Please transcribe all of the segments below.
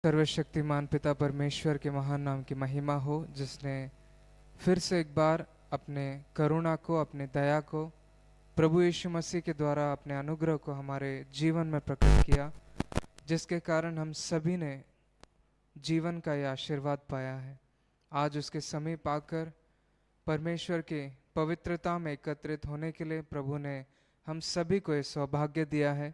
सर्वशक्तिमान पिता परमेश्वर के महान नाम की महिमा हो, जिसने फिर से एक बार अपने करुणा को, अपने दया को प्रभु यीशु मसीह के द्वारा अपने अनुग्रह को हमारे जीवन में प्रकट किया, जिसके कारण हम सभी ने जीवन का यह आशीर्वाद पाया है। आज उसके समीप आकर परमेश्वर के पवित्रता में एकत्रित होने के लिए प्रभु ने हम सभी को यह सौभाग्य दिया है।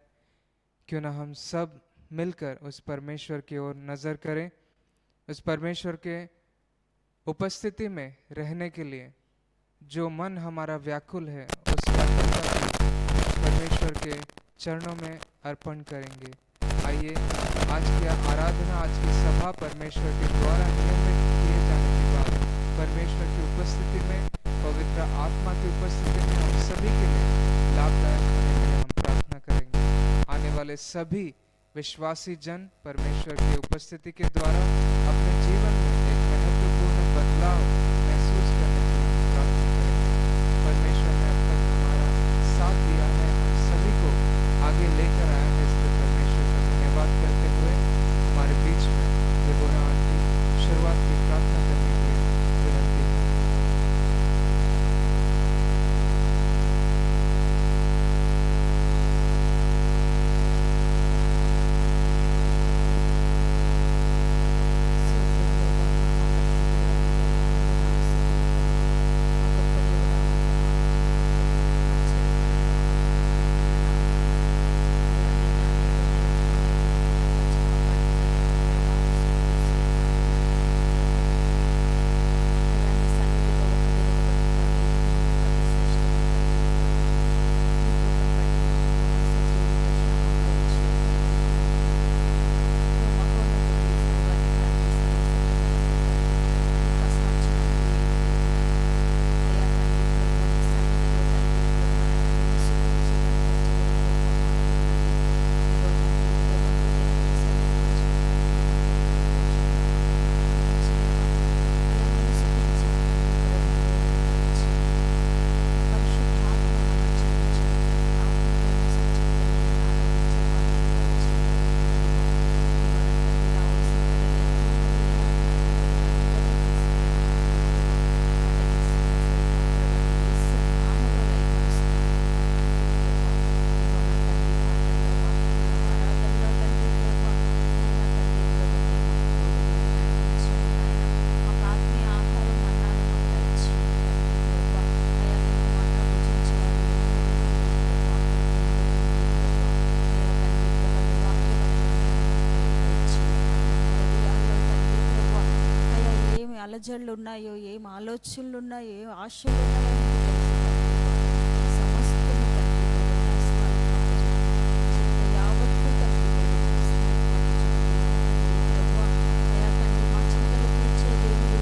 क्यों ना हम सब मिलकर उस परमेश्वर की ओर नज़र करें, उस परमेश्वर के उपस्थिति में रहने के लिए जो मन हमारा व्याकुल है, उस व्याकुलता को परमेश्वर के चरणों में अर्पण करेंगे। आइए, आज की आराधना, आज की सभा परमेश्वर के द्वारा नियमित किए जाने के बाद परमेश्वर की उपस्थिति में, पवित्र आत्मा की उपस्थिति में हम सभी के लिए लाभदायक होने के लिए हम प्रार्थना करेंगे। आने वाले सभी विश्वासी जन परमेश्वर की उपस्थिति के द्वारा अपने जीवन में एक महत्वपूर्ण बदलाव महसूस करने के लिए प्रार्थना करें। परमेश्वर ने अब तक हमारा साथ दिया है, हम सभी को आगे लेकर आया है, इसलिए परमेश्वर का धन्यवाद करते हुए हमारे बीच में देबोरा आंटी शुरुआत की प्रार्थना करने के लिए विनती है। అలజడులు ఉన్నాయో, ఏం ఆలోచనలు ఉన్నాయో, ఏం ఆశలు ఉన్నాయో సమస్తము యావత్తు అయా తండ్రి, మా చింతలు తీర్చే దేవుడు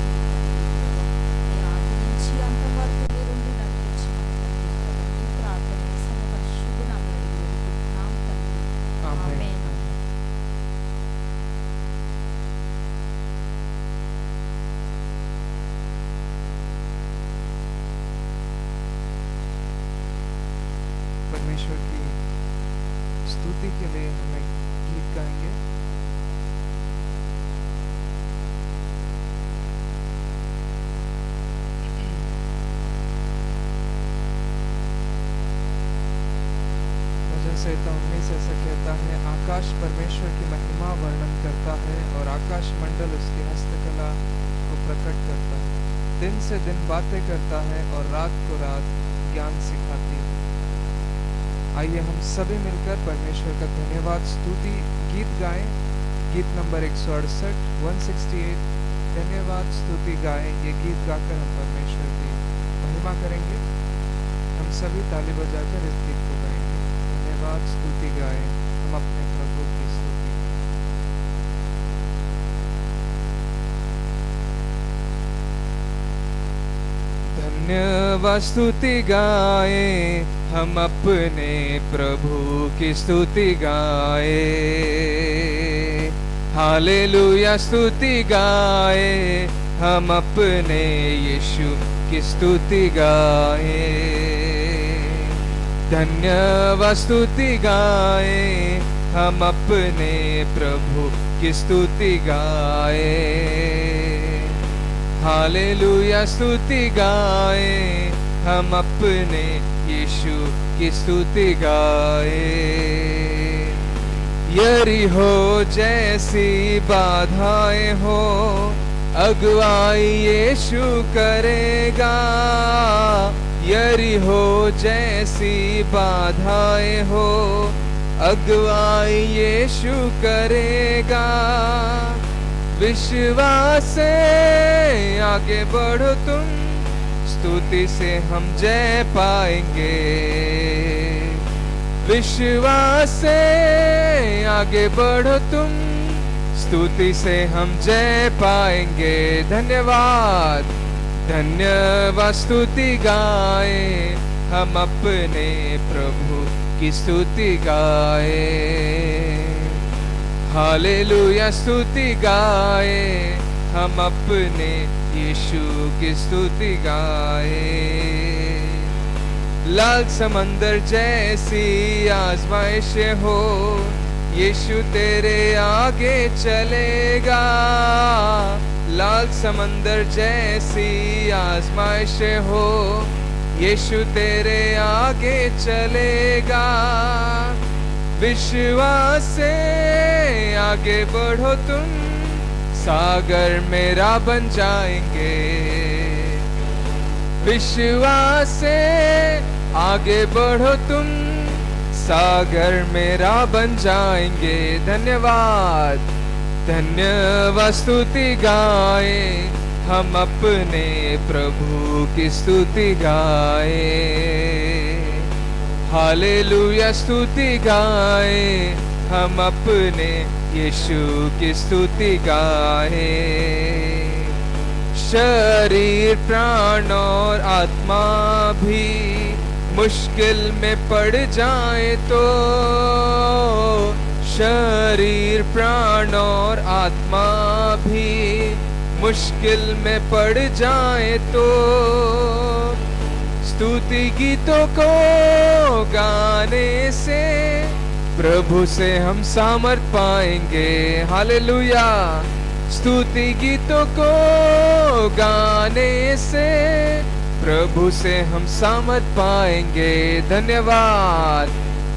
ఆది నుంచి అంతవరకు మీరుండి నడిపించిన ప్రార్థన పరిశుద్ధ నామములో వేడుకుంటున్నాం తండ్రి. ఆమేన్. परमेश्वर की स्तुति के लिए हम एक गीत गाएंगे। भजन संहिता 19 ऐसा कहता है, आकाश परमेश्वर की महिमा वर्णन करता है और आकाश मंडल उसकी हस्तकला को प्रकट करता है। दिन से दिन बातें करता है और रात को रात ज्ञान सिखाती है। आइए हम सभी मिलकर परमेश्वर का धन्यवाद स्तुति गीत गाएं। गीत नंबर 168 168 धन्यवाद स्तुति गाएं। ये गीत गाकर हम परमेश्वर की महिमा करेंगे। हम सभी ताली बजाकर इस गीत को गाएंगे। धन्यवाद स्तुति गाएं, हम अपने प्रभु की स्तुति। धन्यवाद स्तुति गाएं, हम अपने प्रभु की स्तुति गाए। हालेलुया स्तुति गाए, हम अपने यीशु की स्तुति गाए। धन्यवाद स्तुति गाए, हम अपने प्रभु की स्तुति गाए, हालेलुया स्तुति गाए, हम अपने यीशु की स्तुति गाए। यरीहो जैसी बाधाएं हो, अगुवाई यीशु करेगा। यरीहो जैसी बाधाएं हो, अगुवाई यीशु करेगा। विश्वास से आगे बढ़ो तुम, स्तुति से हम जय पाएंगे। विश्वास से आगे बढ़ो तुम, स्तुति से हम जय पाएंगे। धन्यवाद धन्यवाद स्तुति गाए, हम अपने प्रभु की स्तुति गाए। हालेलुया स्तुति गाए, हम अपने यीशु की स्तुति गाए। लाल समंदर जैसी आजमाइशें हो, यीशु तेरे आगे चलेगा। लाल समंदर जैसी आजमाइशें हो, यीशु तेरे आगे चलेगा। विश्वास से आगे बढ़ो तुम, सागर मेरा बन जाएंगे। विश्वास से आगे बढ़ो तुम, सागर मेरा बन जाएंगे। धन्यवाद धन्यवाद स्तुति गाए, हम अपने प्रभु की स्तुति गाए। हालेलुया स्तुति गाए, हम अपने यीशु की स्तुति गाए। शरीर प्राण और आत्मा भी मुश्किल में पड़ जाए तो, शरीर प्राण और आत्मा भी मुश्किल में पड़ जाए तो, स्तुति गीतों को गाने से प्रभु से हम सामर्थ पाएंगे। हालेलुया स्तुति गीतों को गाने से प्रभु से हम सामर्थ पाएंगे। धन्यवाद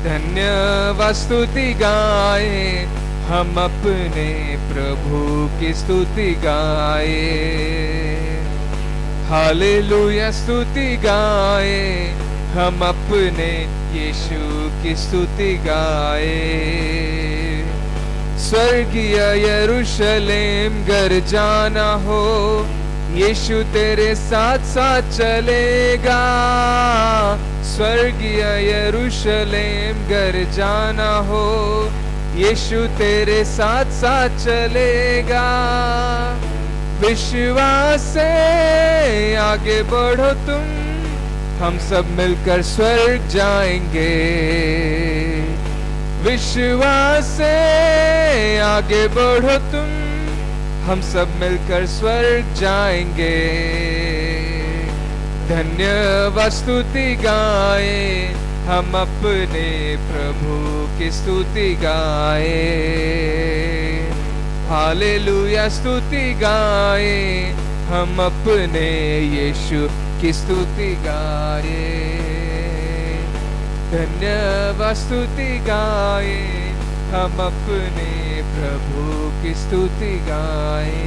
धन्यवाद स्तुति गाए, हम अपने प्रभु की स्तुति गाए। हालेलुया स्तुति गाए, हम अपने यीशु की स्तुति गाए। स्वर्गीय यरूशलेम घर जाना हो, यीशु तेरे साथ साथ चलेगा। स्वर्गीय यरूशलेम घर जाना हो, यीशु तेरे साथ साथ चलेगा। विश्वास से आगे बढ़ो तुम, हम सब मिलकर स्वर्ग जाएंगे। विश्वास से आगे बढ़ो तुम, हम सब मिलकर स्वर्ग जाएंगे। धन्यवाद स्तुति गाए, हम अपने प्रभु की स्तुति गाए। हालेलुया स्तुति गाए, हम अपने यीशु की स्तुति गाए। धन्यवाद स्तुति गाए, हम अपने प्रभु की स्तुति गाए।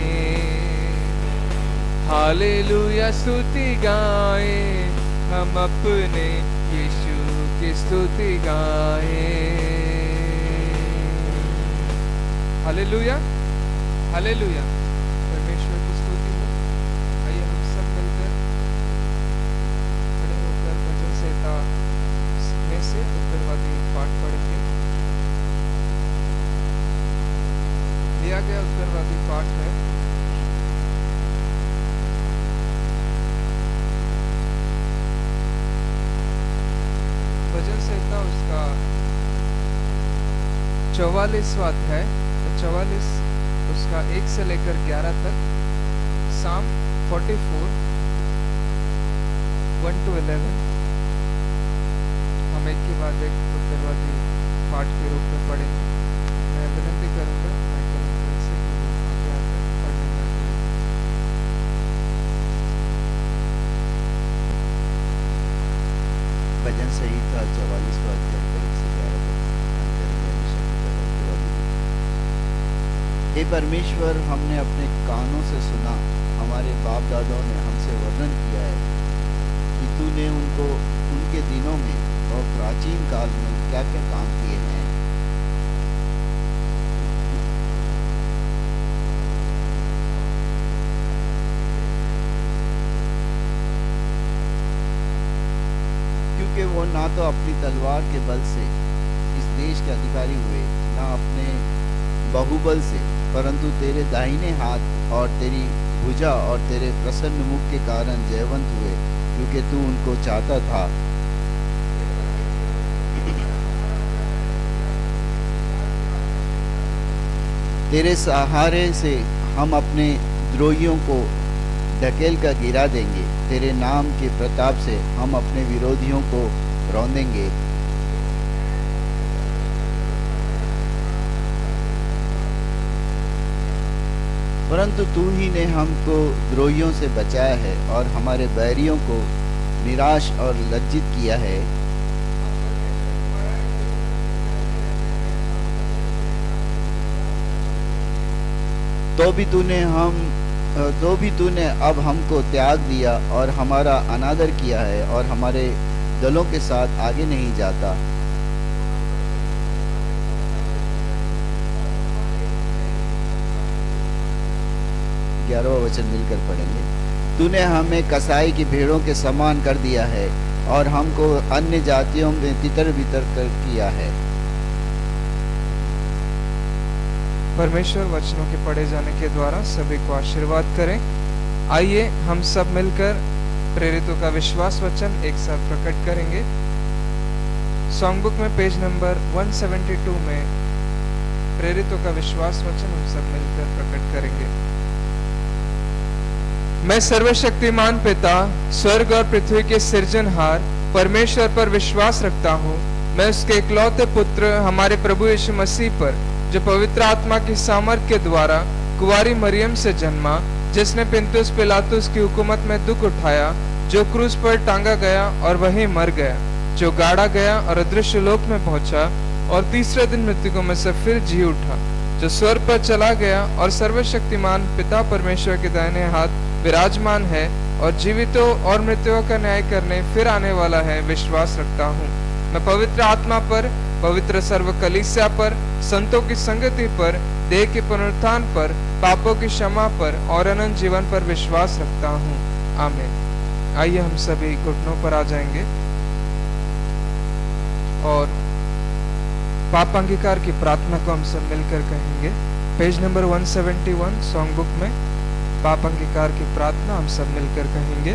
हालेलुया स्तुति गाए, हम अपने यीशु की स्तुति गाए। हालेलुया हालेलुया परमेश्वर की स्तुति हो। आइए हम सब मिलकर खड़े होकर भजन संहिता में से उत्तरवादी पाठ पढ़ेंगे। लिया गया उत्तरवादी पाठ है भजन संहिता उसका 44वां अध्याय 44 उसका 1 से लेकर 11 तक। साम 44 1 to 11 हम एक के बाद एक उत्तरवादी पाठ के रूप में पढ़ेंगे। मैं विनती करूंगा 44वां अध्याय का 1 से 11 तक ध्यान करेंगे हमेशा की तरह उत्तरवादी में। हे परमेश्वर, हमने अपने कानों से सुना, हमारे बाप दादाओं ने हमसे वर्णन किया है कि तूने उनको उनके दिनों में और प्राचीन काल में क्या क्या काम किए हैं। क्योंकि वो ना तो अपनी तलवार के बल से इस देश के अधिकारी हुए, ना अपने बाहुबल से, परंतु तेरे दाहिने हाथ और तेरी भुजा और तेरे प्रसन्न मुख के कारण जयवंत हुए, क्योंकि तू उनको चाहता था। तेरे सहारे से हम अपने द्रोहियों को ढकेल कर गिरा देंगे, तेरे नाम के प्रताप से हम अपने विरोधियों को रौंदेंगे। परंतु तू ही ने हमको द्रोहियों से बचाया है और हमारे बैरियों को निराश और लज्जित किया है। तो भी तूने अब हमको त्याग दिया और हमारा अनादर किया है और हमारे दलों के साथ आगे नहीं जाता। ग्यारहवां वचन मिलकर पढ़ेंगे। तूने हमें कसाई की भेड़ों के समान कर दिया है और हमको अन्य जातियों में तितर बितर कर किया है। परमेश्वर वचनों के पढ़े जाने के द्वारा सभी को आशीर्वाद करें। आइए हम सब मिलकर प्रेरितों का विश्वास वचन एक साथ प्रकट करेंगे। सॉन्ग बुक में पेज नंबर 172 में प्रेरितों का विश्वास वचन हम सब मिलकर प्रकट करेंगे। मैं सर्वशक्तिमान पिता, स्वर्ग और पृथ्वी के सृजनहार परमेश्वर पर विश्वास रखता हूँ। मैं उसके इकलौते पुत्र हमारे प्रभु यीशु मसीह पर, जो पवित्र आत्मा की सामर्थ के द्वारा कुंवारी मरियम से जन्मा, जिसने पिंतुस पिलातुस की हुकूमत में दुख उठाया, जो क्रूस पर टांगा गया और वहीं मर गया, जो गाड़ा गया और अदृश्य लोक में पहुंचा और तीसरे दिन मृतकों में से फिर जी उठा, जो स्वर्ग पर चला गया और सर्वशक्तिमान पिता परमेश्वर के दाहिने हाथ विराजमान है और जीवितों और मृतकों का न्याय करने फिर आने वाला है, विश्वास रखता हूँ। मैं पवित्र आत्मा पर, पवित्र सर्व कलीसिया पर, संतों की संगति पर, देह के पुनरुत्थान पर, पापों की क्षमा पर और अनंत जीवन पर विश्वास रखता हूँ। आमीन। आइए हम सभी घुटनों पर आ जाएंगे और पाप अंगीकार की प्रार्थना को हम सब मिलकर कहेंगे। पेज नंबर 171 सॉन्ग बुक में पाप अंगीकार की प्रार्थना हम सब मिलकर कहेंगे।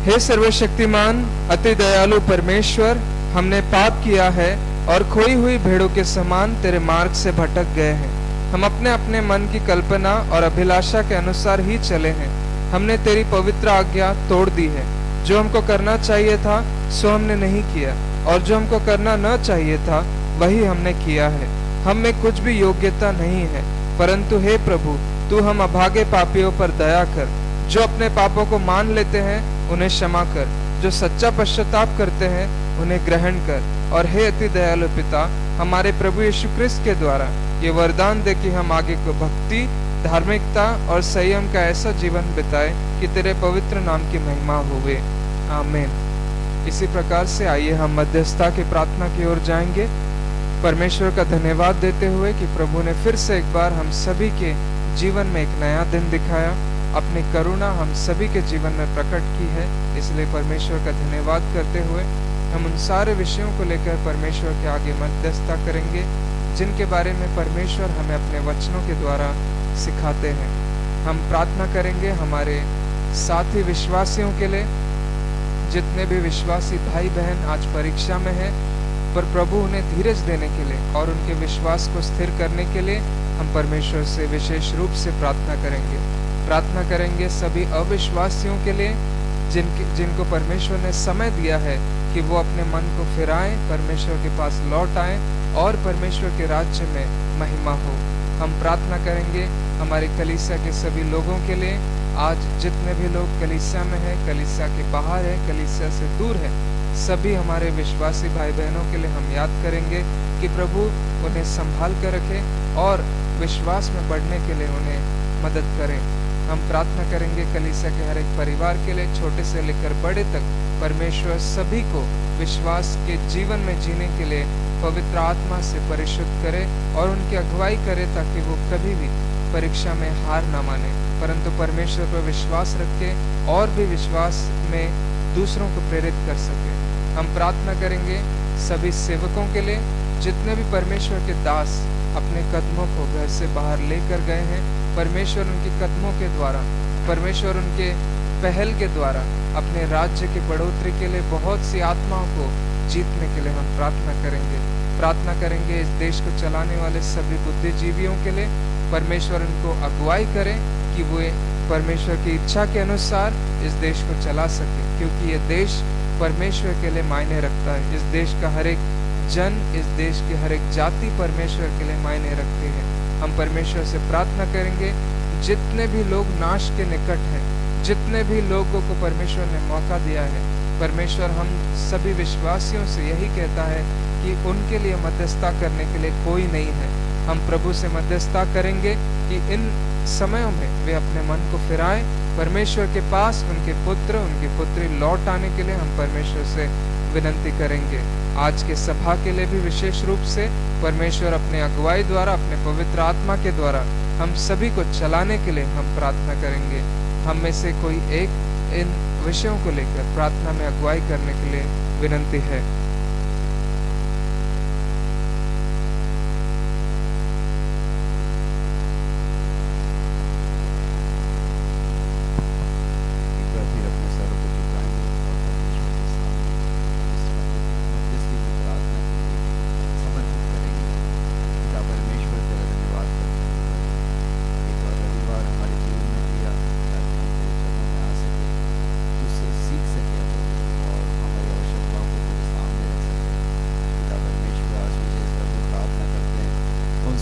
हे सर्वशक्तिमान अति दयालु परमेश्वर, हमने पाप किया है और खोई हुई भेड़ों के समान तेरे मार्ग से भटक गए हैं। हम अपने अपने मन की कल्पना और अभिलाषा के अनुसार ही चले हैं। हमने तेरी पवित्र आज्ञा तोड़ दी है। जो हमको करना चाहिए था सो हमने नहीं किया, और जो हमको करना न चाहिए था वही हमने किया है। हम में कुछ भी योग्यता नहीं है, परंतु हे प्रभु, तू हम अभागे पापियों पर दया कर। जो अपने पापों को मान लेते हैं उन्हें क्षमा कर, जो सच्चा पश्चाताप करते हैं उन्हें ग्रहण कर। और हे अति दयालु पिता, हमारे प्रभु यीशु क्रिस्त के द्वारा ये वरदान दे कि हम आगे को भक्ति, धार्मिकता और संयम का ऐसा जीवन बिताए कि तेरे पवित्र नाम की महिमा होवे। आमीन। इसी प्रकार से आइए हम मध्यस्थता की प्रार्थना की ओर जाएंगे, परमेश्वर का धन्यवाद देते हुए कि प्रभु ने फिर से एक बार हम सभी के जीवन में एक नया दिन दिखाया, अपनी करुणा हम सभी के जीवन में प्रकट की है। इसलिए परमेश्वर का धन्यवाद करते हुए हम उन सारे विषयों को लेकर परमेश्वर के आगे मध्यस्थता करेंगे जिनके बारे में परमेश्वर हमें अपने वचनों के द्वारा सिखाते हैं। हम प्रार्थना करेंगे हमारे साथी विश्वासियों के लिए, जितने भी विश्वासी भाई बहन आज परीक्षा में हैं, पर प्रभु उन्हें धीरज देने के लिए और उनके विश्वास को स्थिर करने के लिए हम परमेश्वर से विशेष रूप से प्रार्थना करेंगे। प्रार्थना करेंगे सभी अविश्वासियों के लिए जिनको परमेश्वर ने समय दिया है कि वो अपने मन को फिराएं, परमेश्वर के पास लौट आएं और परमेश्वर के राज्य में महिमा हो। हम प्रार्थना करेंगे हमारे कलीसिया के सभी लोगों के लिए, आज जितने भी लोग कलीसिया में हैं, कलीसिया के बाहर है, कलीसिया से दूर है, सभी हमारे विश्वासी भाई बहनों के लिए हम याद करेंगे कि प्रभु उन्हें संभाल कर रखे और विश्वास में बढ़ने के लिए उन्हें मदद करें। हम प्रार्थना करेंगे कलीसिया के हर एक परिवार के लिए, छोटे से लेकर बड़े तक। परमेश्वर सभी को विश्वास के जीवन में जीने के लिए पवित्र आत्मा से परिशुद्ध करे और उनकी अगुवाई करे, ताकि वो कभी भी परीक्षा में हार ना माने, परंतु परमेश्वर पर विश्वास रखे और भी विश्वास में दूसरों को प्रेरित कर सके। हम प्रार्थना करेंगे सभी सेवकों के लिए, जितने भी परमेश्वर के दास अपने कदमों को घर से बाहर लेकर गए हैं। परमेश्वर उनके कदमों के द्वारा, परमेश्वर उनके पहल के द्वारा अपने राज्य की बढ़ोतरी के लिए बहुत सी आत्माओं को जीतने के लिए हम प्रार्थना करेंगे इस देश को चलाने वाले सभी बुद्धिजीवियों के लिए। परमेश्वर उनको अगुवाई करे कि वो परमेश्वर की इच्छा के अनुसार इस देश को चला सके, क्योंकि ये देश परमेश्वर के लिए मायने रखता है। इस देश का हर एक जन, इस देश की हर एक जाति परमेश्वर के लिए मायने रखती है। हम परमेश्वर से प्रार्थना करेंगे जितने भी लोग नाश के निकट हैं, जितने भी लोगों को परमेश्वर ने मौका दिया है, परमेश्वर हम सभी विश्वासियों से यही कहता है कि उनके लिए मध्यस्थता करने के लिए कोई नहीं है। हम प्रभु से मध्यस्थता करेंगे कि इन समयों में वे अपने मन को फिराएं परमेश्वर के पास। उनके पुत्र, उनकी पुत्री लौट आने के लिए हम परमेश्वर से विनती करेंगे। आज के सभा के लिए भी विशेष रूप से परमेश्वर अपने अगुवाई द्वारा, अपने पवित्र आत्मा के द्वारा हम सभी को चलाने के लिए हम प्रार्थना करेंगे। हम में से कोई एक इन विषयों को लेकर प्रार्थना में अगुवाई करने के लिए विनती है।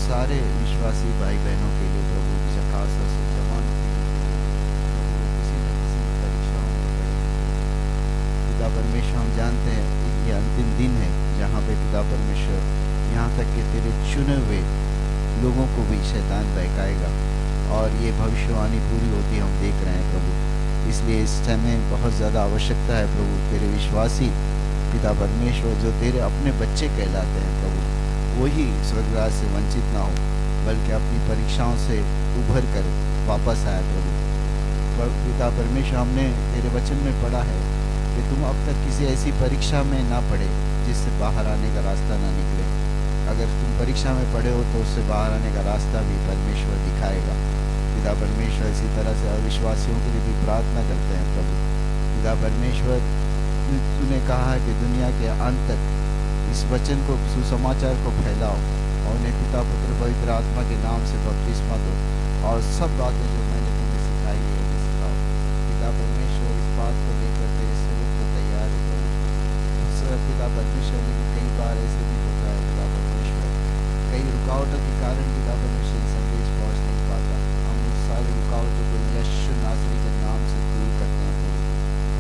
सारे विश्वासी भाई बहनों के लिए प्रभु की खास तौर से जवान किसी न किसी परीक्षाओं में पड़े। पिता परमेश्वर, हम जानते हैं ये अंतिम दिन है जहाँ पे पिता परमेश्वर यहाँ तक कि तेरे चुने हुए लोगों को भी शैतान बहकाएगा और ये भविष्यवाणी पूरी होती हम देख रहे हैं प्रभु। इसलिए इस समय बहुत ज़्यादा आवश्यकता है प्रभु, तेरे विश्वासी पिता परमेश्वर जो तेरे अपने बच्चे कहलाते हैं प्रभु, वही स्वर्गराज से वंचित ना हो, बल्कि अपनी परीक्षाओं से उभर कर वापस आए प्रभु। पिता परमेश्वर, हमने तेरे वचन में पढ़ा है कि तुम अब तक किसी ऐसी परीक्षा में ना पड़े जिससे बाहर आने का रास्ता ना निकले। अगर तुम परीक्षा में पड़े हो तो उससे बाहर आने का रास्ता भी परमेश्वर दिखाएगा। पिता परमेश्वर, इसी तरह से अविश्वासियों के लिए भी प्रार्थना करते हैं प्रभु। पिता परमेश्वर, तूने कहा है कि दुनिया के अंत तक इस वचन को, सुसमाचार को फैलाओ और उन्हें पिता पुत्र पवित्र आत्मा के नाम से बपतिस्मा दो और सब बातें जो मैंने तुम्हें सिखाई है उन्हें सिखाओ। पिता परमेश्वर, इस बात को लेकर तेरे सेवक को तैयार है प्रभु। पिता परमेश्वर, लेकिन कई बार ऐसे भी होता है पिता परमेश्वर, कई रुकावटों के कारण पिता परमेश्वर संदेश पहुँच नहीं पाता। हम उस सारी रुकावटों को यीशु नासरी के नाम से दूर करते हैं प्रभु।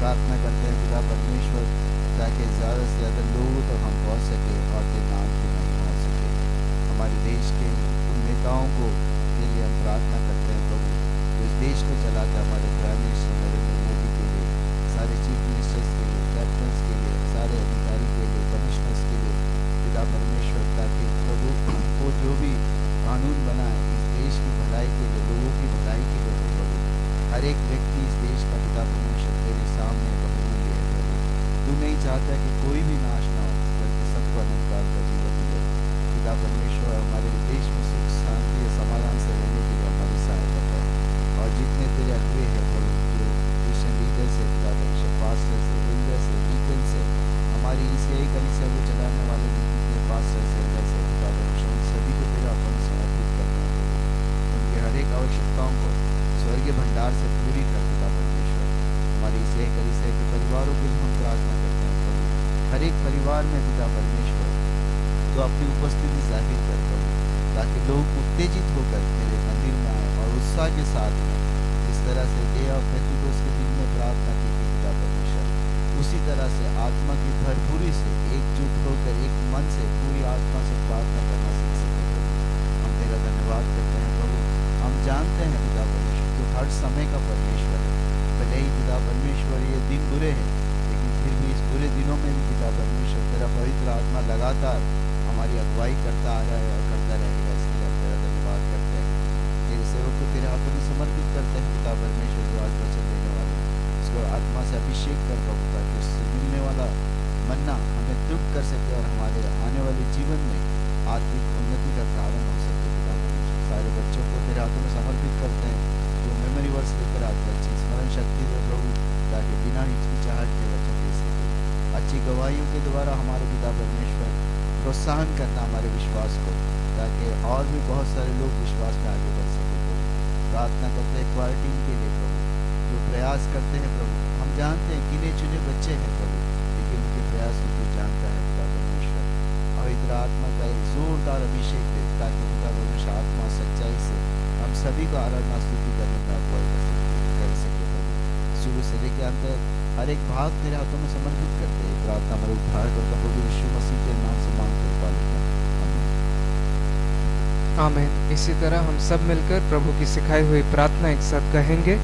प्रार्थना करते हैं पिता परमेश्वर, ताकि ज़्यादा से ज़्यादा लोगों तक हम पहुँच सके और तेरे नाम की महिमा हो सके। हमारे देश के उन नेताओं को के लिए हम प्रार्थना करते हैं प्रभु, जो इस देश को चलाते हैं, हमारे प्राइम मिनिस्टर नरेंद्र मोदी के लिए, सारे चीफ मिनिस्टर्स के लिए, कैप्टन्स के लिए, सारे अधिकारी के लिए, कमिश्नर्स के लिए पिता परमेश्वर, ताकि प्रभु वो जो भी कानून बनाए इस देश की भलाई के लिए, लोगों की भलाई के लिए प्रभु, हर एक व्यक्ति इस देश का पिता परमेश्वर तेरे सामने बहुमूल्य है प्रभु। तू नहीं चाहता कि कोई भी नाश ना हो, बल्कि सबको अनंतकाल का जीवन मिले। पिता परमेश्वर, हमारे देश में सुख शांति समाधान से रहने के लिए हमारी सहायता कर। और जितने तेरे अगुवे हैं प्रभु, जो क्रिश्चियन लीडर से, पिता परमेश्वर पास्टर से, एल्डर से, डीकन से, हमारी ईसाई कलीसिया को चलाने वाले जितने पास्टर से, एल्डर से, पिता परमेश्वर, उन सभी को तेरा अपन समर्पित करते हैं प्रभु। उनके हर एक आवश्यकताओं को स्वर्गीय भंडार से पूरी कर पिता परमेश्वर। हमारी ईसाई कलीसिया के परिवारों के लिए हम प्रार्थना करते हैं प्रभु, हर एक परिवार में पिता परमेश्वर तो अपनी उपस्थिति जाहिर कर प्रभु, ताकि लोग उत्तेजित होकर तेरे मंदिर में आए और उत्साह के साथ में, जिस तरह से डे ऑफ पेंटिकोस्ट के दिन में प्रार्थना की थी पिता परमेश्वर, उसी तरह से आत्मा की भरपूरी से एकजुट होकर एक मन से पूरी आत्मा से प्रार्थना करना सीख सके प्रभु। हम तेरा धन्यवाद करते हैं प्रभु। हम जानते हैं पिता परमेश्वर तू हर समय का परमेश्वर है। भले ही पिता परमेश्वर ये दिन बुरे हैं, लेकिन फिर भी इस बुरे दिनों में भी पिता परमेश्वर तेरा पवित्र आत्मा लगातार हमारी अगुवाई करता आ रहा है और करता रहेगा। इसके लिए हम तेरा धन्यवाद करते हैं। तेरे सेवक को तेरे हाथों में समर्पित करते हैं पिता परमेश्वर, जो आज वचन देने वाले उसको आत्मा से अभिषेक कर प्रभु, ताकि उससे मिलने वाला मन्ना हमें तृप्त कर सके और हमारे आने वाले जीवन में आत्मिक उन्नति का कारण हो सके पिता परमेश्वर। सारे बच्चों को तेरे हाथों में समर्पित करते हैं, जो मेमोरी वर्स लेकर आते हैं, अच्छी स्मरण शक्ति दे प्रभु, ताकि बिना हिचकिचाहट के वचन दे सके। अच्छी गवाहियों के द्वारा हमारे पिता परमेश्वर प्रोत्साहन करना हमारे विश्वास को, ताकि और भी बहुत सारे लोग विश्वास में आगे बढ़ सके प्रभु। प्रार्थना करते हैं क्वारंटीन के लिए प्रभु, जो प्रयास करते हैं प्रभु। हम जानते हैं गिने चुने बच्चे हैं प्रभु, लेकिन उनके प्रयास को तू जानता है पिता परमेश्वर। पवित्र आत्मा का एक जोरदार अभिषेक दे, ताकि पिता परमेश्वर आत्मा सच्चाई से हम सभी को आराधना स्तुति करने में अगुवाई कर सके प्रभु। शुरू से लेकर अंत तक हर एक भाग तेरे हाथों में समर्पित करते हैं। प्रार्थना हमारे उद्धारकर्ता प्रभु यीशु मसीह के नाम से मांग कर पालित है, आमीन। इसी तरह हम सब मिलकर प्रभु की सिखाई हुई प्रार्थना एक साथ कहेंगे।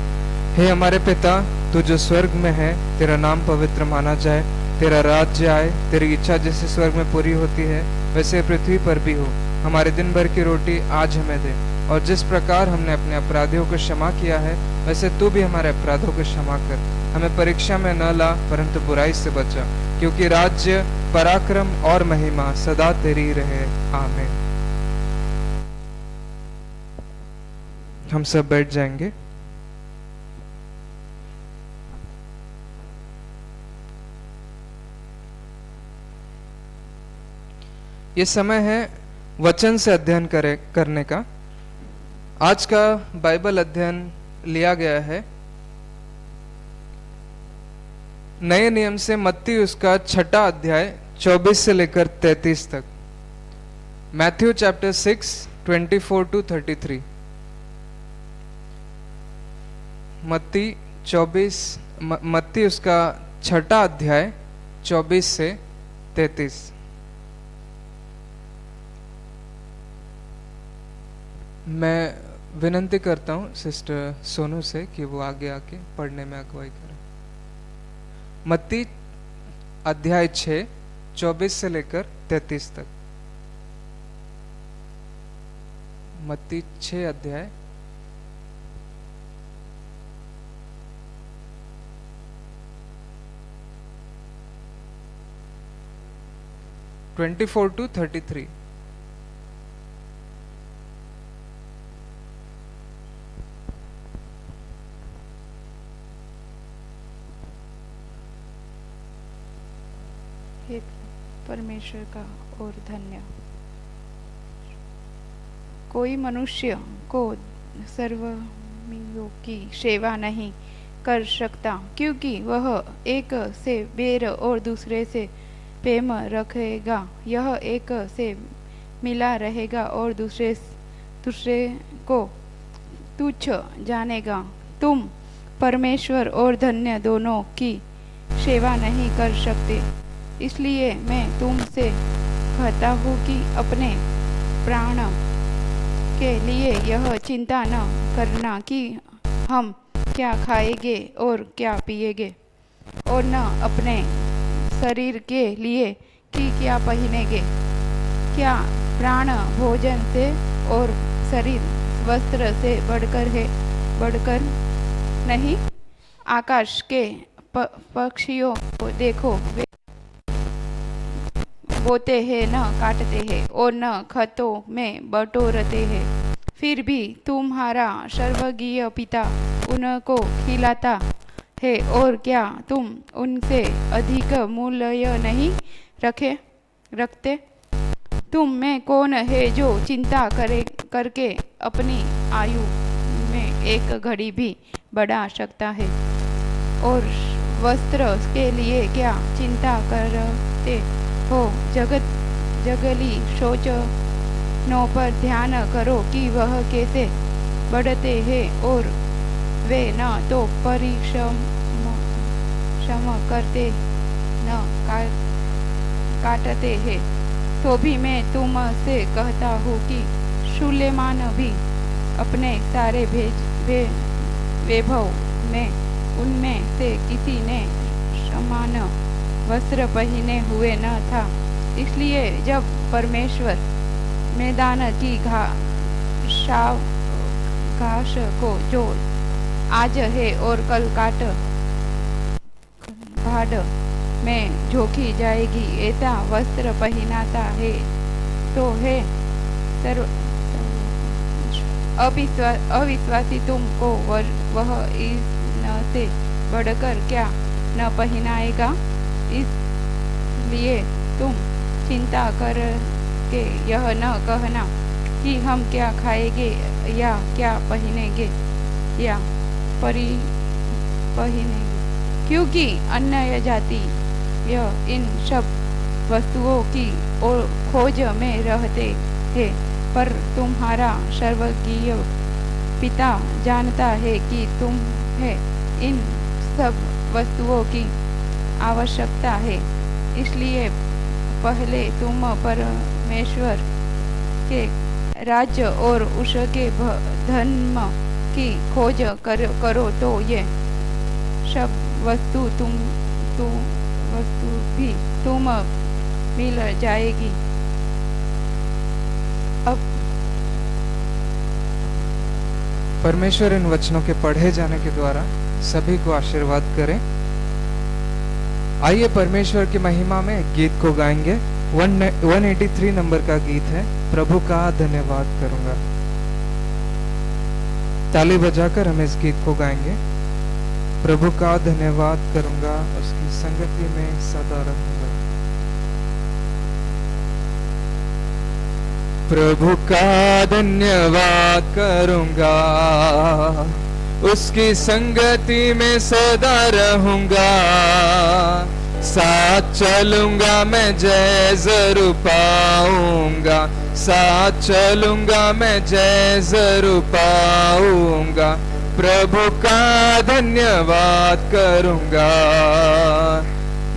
हे हमारे पिता, तू जो स्वर्ग में है, तेरा नाम पवित्र माना जाए, तेरा राज्य आए, तेरी इच्छा जैसे स्वर्ग में पूरी होती है वैसे पृथ्वी पर भी हो। हमारे दिन भर की रोटी आज हमें दे, और जिस प्रकार हमने अपने अपराधियों को क्षमा किया है वैसे तू भी हमारे अपराधों को क्षमा कर। हमें परीक्षा में न ला, परंतु बुराई से बचा, क्योंकि राज्य, पराक्रम और महिमा सदा तेरी रहे, आमीन। हम सब बैठ जाएंगे। ये समय है वचन से अध्ययन करने का। आज का बाइबल अध्ययन लिया गया है नए नियम से मत्ती उसका 6 अध्याय 24 से लेकर 33 तक। Matthew chapter 6 24 to 33। मत्ती उसका 6 अध्याय 24 से 33। मैं विनंती करता हूँ सिस्टर सोनू से कि वो आगे आके पढ़ने में अगुवाई करें। मत्ती अध्याय 6 24 से लेकर 33 तक। मत्ती 6 अध्याय 24 to 33। हे परमेश्वर का और धन्य। कोई मनुष्य को सर्वमियों की सेवा नहीं कर सकता, क्योंकि वह एक से बैर और दूसरे से प्रेम रखेगा। यह एक से मिला रहेगा और दूसरे को तुच्छ जानेगा। तुम परमेश्वर और धन्य दोनों की सेवा नहीं कर सकते। इसलिए मैं तुमसे कहता हूँ कि अपने प्राण के लिए यह चिंता न करना कि हम क्या खाएंगे और क्या पिएंगे, और न अपने शरीर के लिए कि क्या पहनेंगे। क्या प्राण भोजन से और शरीर वस्त्र से बढ़कर नहीं? आकाश के पक्षियों को देखो, वे बोते हैं, न काटते हैं और न खेतों में बटोरते हैं, फिर भी तुम्हारा सर्वज्ञ पिता उनको खिलाता है। और क्या तुम उनसे अधिक मूल्य नहीं रखते? तुम में कौन है जो चिंता करके अपनी आयु में एक घड़ी भी बढ़ा सकता है? और वस्त्र के लिए क्या चिंता करते हो? जगली सोचनों पर ध्यान करो कि वह कैसे बढ़ते हैं, और वे न तो क्षम करते न काटते हैं, तो भी मैं तुमसे कहता हूँ कि सुलेमान भी अपने सारे वैभव में उनमें से किसी ने समान वस्त्र पहने हुए न था। इसलिए जब परमेश्वर मैदान की घास को जो आज है और कल भाड़ में झोंकी जाएगी ऐसा वस्त्र पहनाता है, तो है अविश्वासी तुमको वह इनसे बढ़कर क्या न पहनाएगा। इसलिए तुम चिंता करके यह न कहना कि हम क्या खाएंगे या क्या पहनेंगे या पहनेंगे, क्योंकि अन्य जाति यह इन सब वस्तुओं की खोज में रहते हैं, पर तुम्हारा सर्वज्ञ पिता जानता है कि तुम्हें इन सब वस्तुओं की आवश्यकता है। इसलिए पहले तुम परमेश्वर के राज्य और उसके धर्म की खोज करो, तो ये सब वस्तु भी तुम मिल जाएगी। अब परमेश्वर इन वचनों के पढ़े जाने के द्वारा सभी को आशीर्वाद करें। आइए परमेश्वर की महिमा में गीत को गाएंगे। 183 नंबर का गीत है, प्रभु का धन्यवाद करूंगा। ताली बजाकर हम इस गीत को गाएंगे। प्रभु का धन्यवाद करूंगा, उसकी संगति में सदा रहूंगा। प्रभु का धन्यवाद करूंगा, उसकी संगति में सदा रहूंगा। साथ चलूंगा मैं जय जरूर पाऊंगा, साथ चलूंगा मैं जय जरूर पाऊंगा। प्रभु का धन्यवाद करूंगा।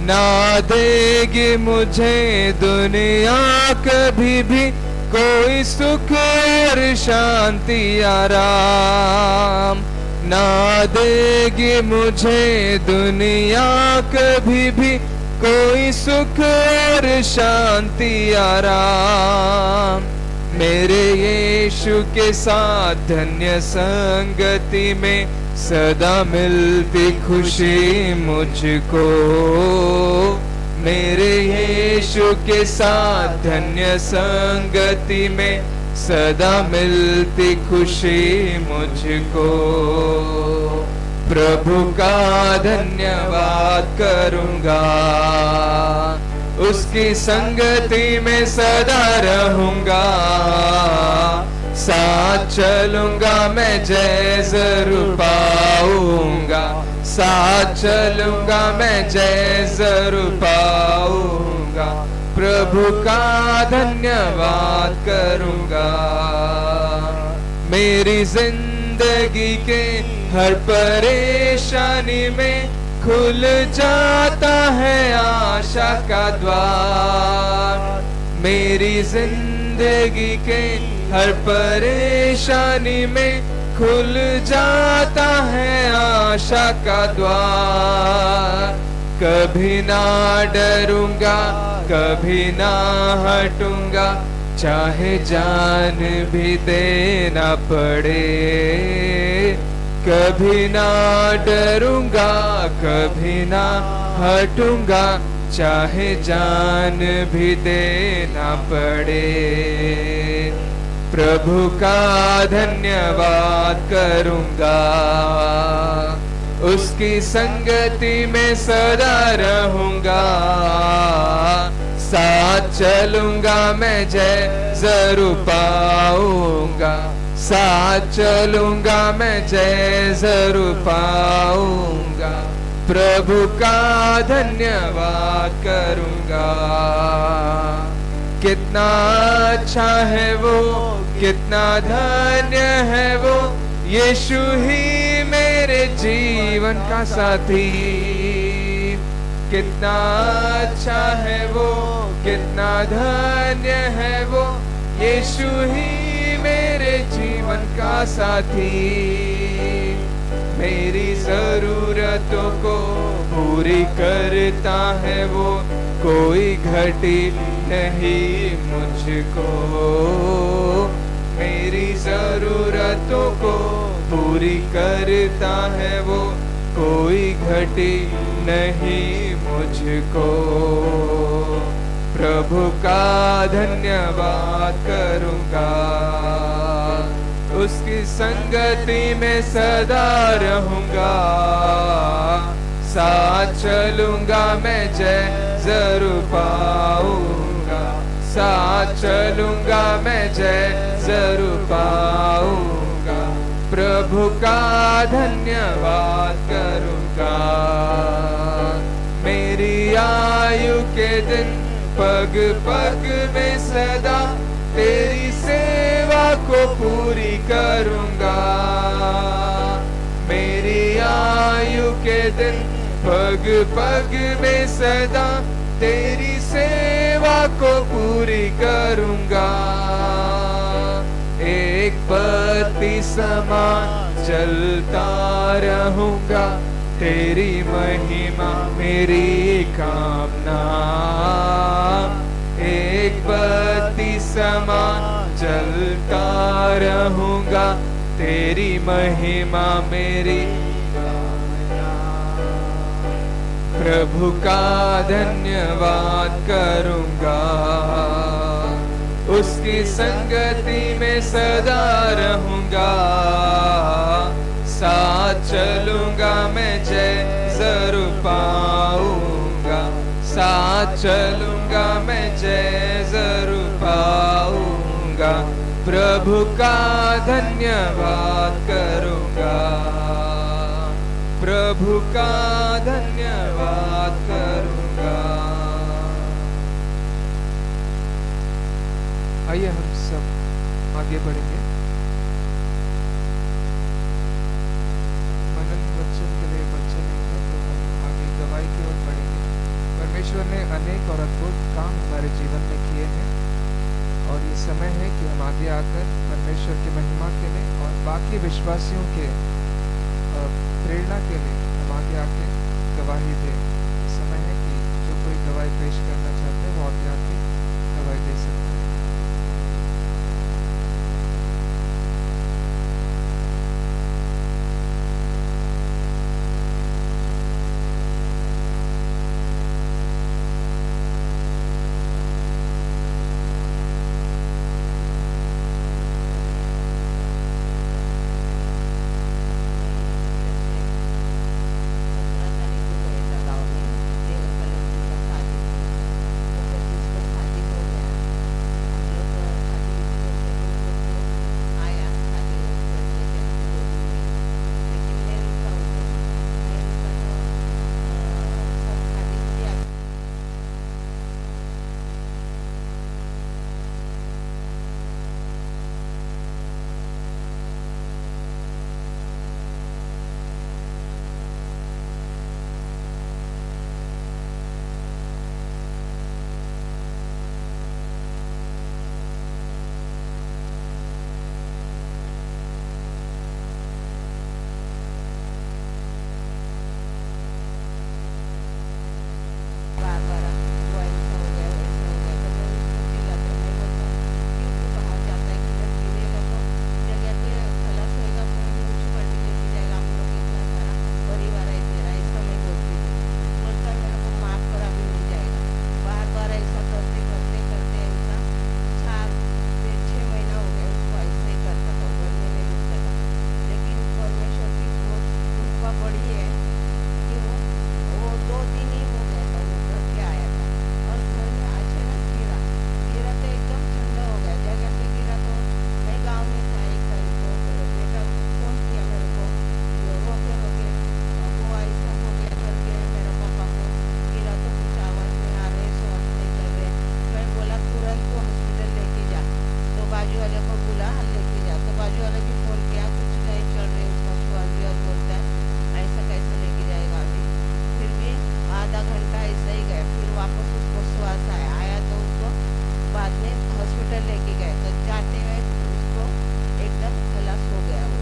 ना देगी मुझे दुनिया कभी भी कोई सुख और शांति आराम, ना देगी मुझे दुनिया कभी भी कोई सुख और शांति आराम। मेरे यीशु के साथ धन्य संगति में सदा मिलती खुशी मुझको। मेरे यीशु के साथ धन्य संगति में सदा मिलती खुशी मुझको। प्रभु का धन्यवाद करूंगा, उसकी संगति में सदा रहूंगा। साथ चलूंगा मैं जय जरूर पाऊंगा, साथ चलूंगा मैं जय जरूर पाऊंगा। प्रभु का धन्यवाद करूंगा। मेरी जिंदगी के हर परेशानी में खुल जाता है आशा का द्वार। मेरी जिंदगी के हर परेशानी में खुल जाता है आशा का द्वार। कभी ना डरूंगा, कभी ना हटूंगा, चाहे जान भी देना पड़े। कभी ना डरूंगा, कभी ना हटूंगा, चाहे जान भी देना पड़े। प्रभु का धन्यवाद करूंगा, उसकी संगति में सदा रहूंगा। साथ चलूंगा मैं जय जरूर पाऊंगा, साथ चलूंगा मैं जय जरूर पाऊंगा। प्रभु का धन्यवाद करूंगा। कितना अच्छा है वो, कितना धन्य है वो, यीशु ही मेरे जीवन का साथी। कितना अच्छा है वो, कितना धन्य है वो, यीशु ही मेरे जीवन का साथी। मेरी जरूरतों को पूरी करता है वो, कोई घटी नहीं मुझको। मेरी जरूरतों को पूरी करता है वो, कोई घटी नहीं मुझको। प्रभु का धन्यवाद करूंगा, उसकी संगति में सदा रहूंगा। साथ चलूंगा मैं जय जरूर पाऊंगा, साथ चलूंगा मैं जय जरूर पाऊंगा। प्रभु का धन्यवाद करूंगा। मेरी आयु के दिन पग पग में सदा तेरी सेवा को पूरी करूंगा। मेरी आयु के दिन पग पग में सदा तेरी सेवा को पूरी करूंगा। एक पति समान चलता रहूंगा, तेरी महिमा मेरी कामना। एक पति समान चलता रहूंगा, तेरी महिमा मेरी कामना। प्रभु का धन्यवाद करूंगा, उसकी संगति में सदा रहूंगा। साथ चलूंगा मैं जय जरूर पाऊंगा, साथ चलूंगा मैं जय जरूर पाऊंगा। प्रभु का धन्यवाद करूंगा, प्रभु का धन्यवाद करूंगा। आइए हम सब आगे बढ़ेंगे। मनन वचन के लिए बच्चे नहीं है तो हम आगे गवाही की ओर बढ़ेंगे। परमेश्वर ने अनेक और अद्भुत काम हमारे जीवन में किए हैं और ये समय है कि हम आगे आकर परमेश्वर की महिमा के लिए और बाकी विश्वासियों के प्रेरणा के लिए हम आगे आके गवाही दें। समय है कि जो कोई गवाही पेश करना चाहते हैं वो आगे आके गवाही दे सकते हैं। बाद में हॉस्पिटल लेके गए तो जाते हुए उसको एकदम खलास हो गया वो।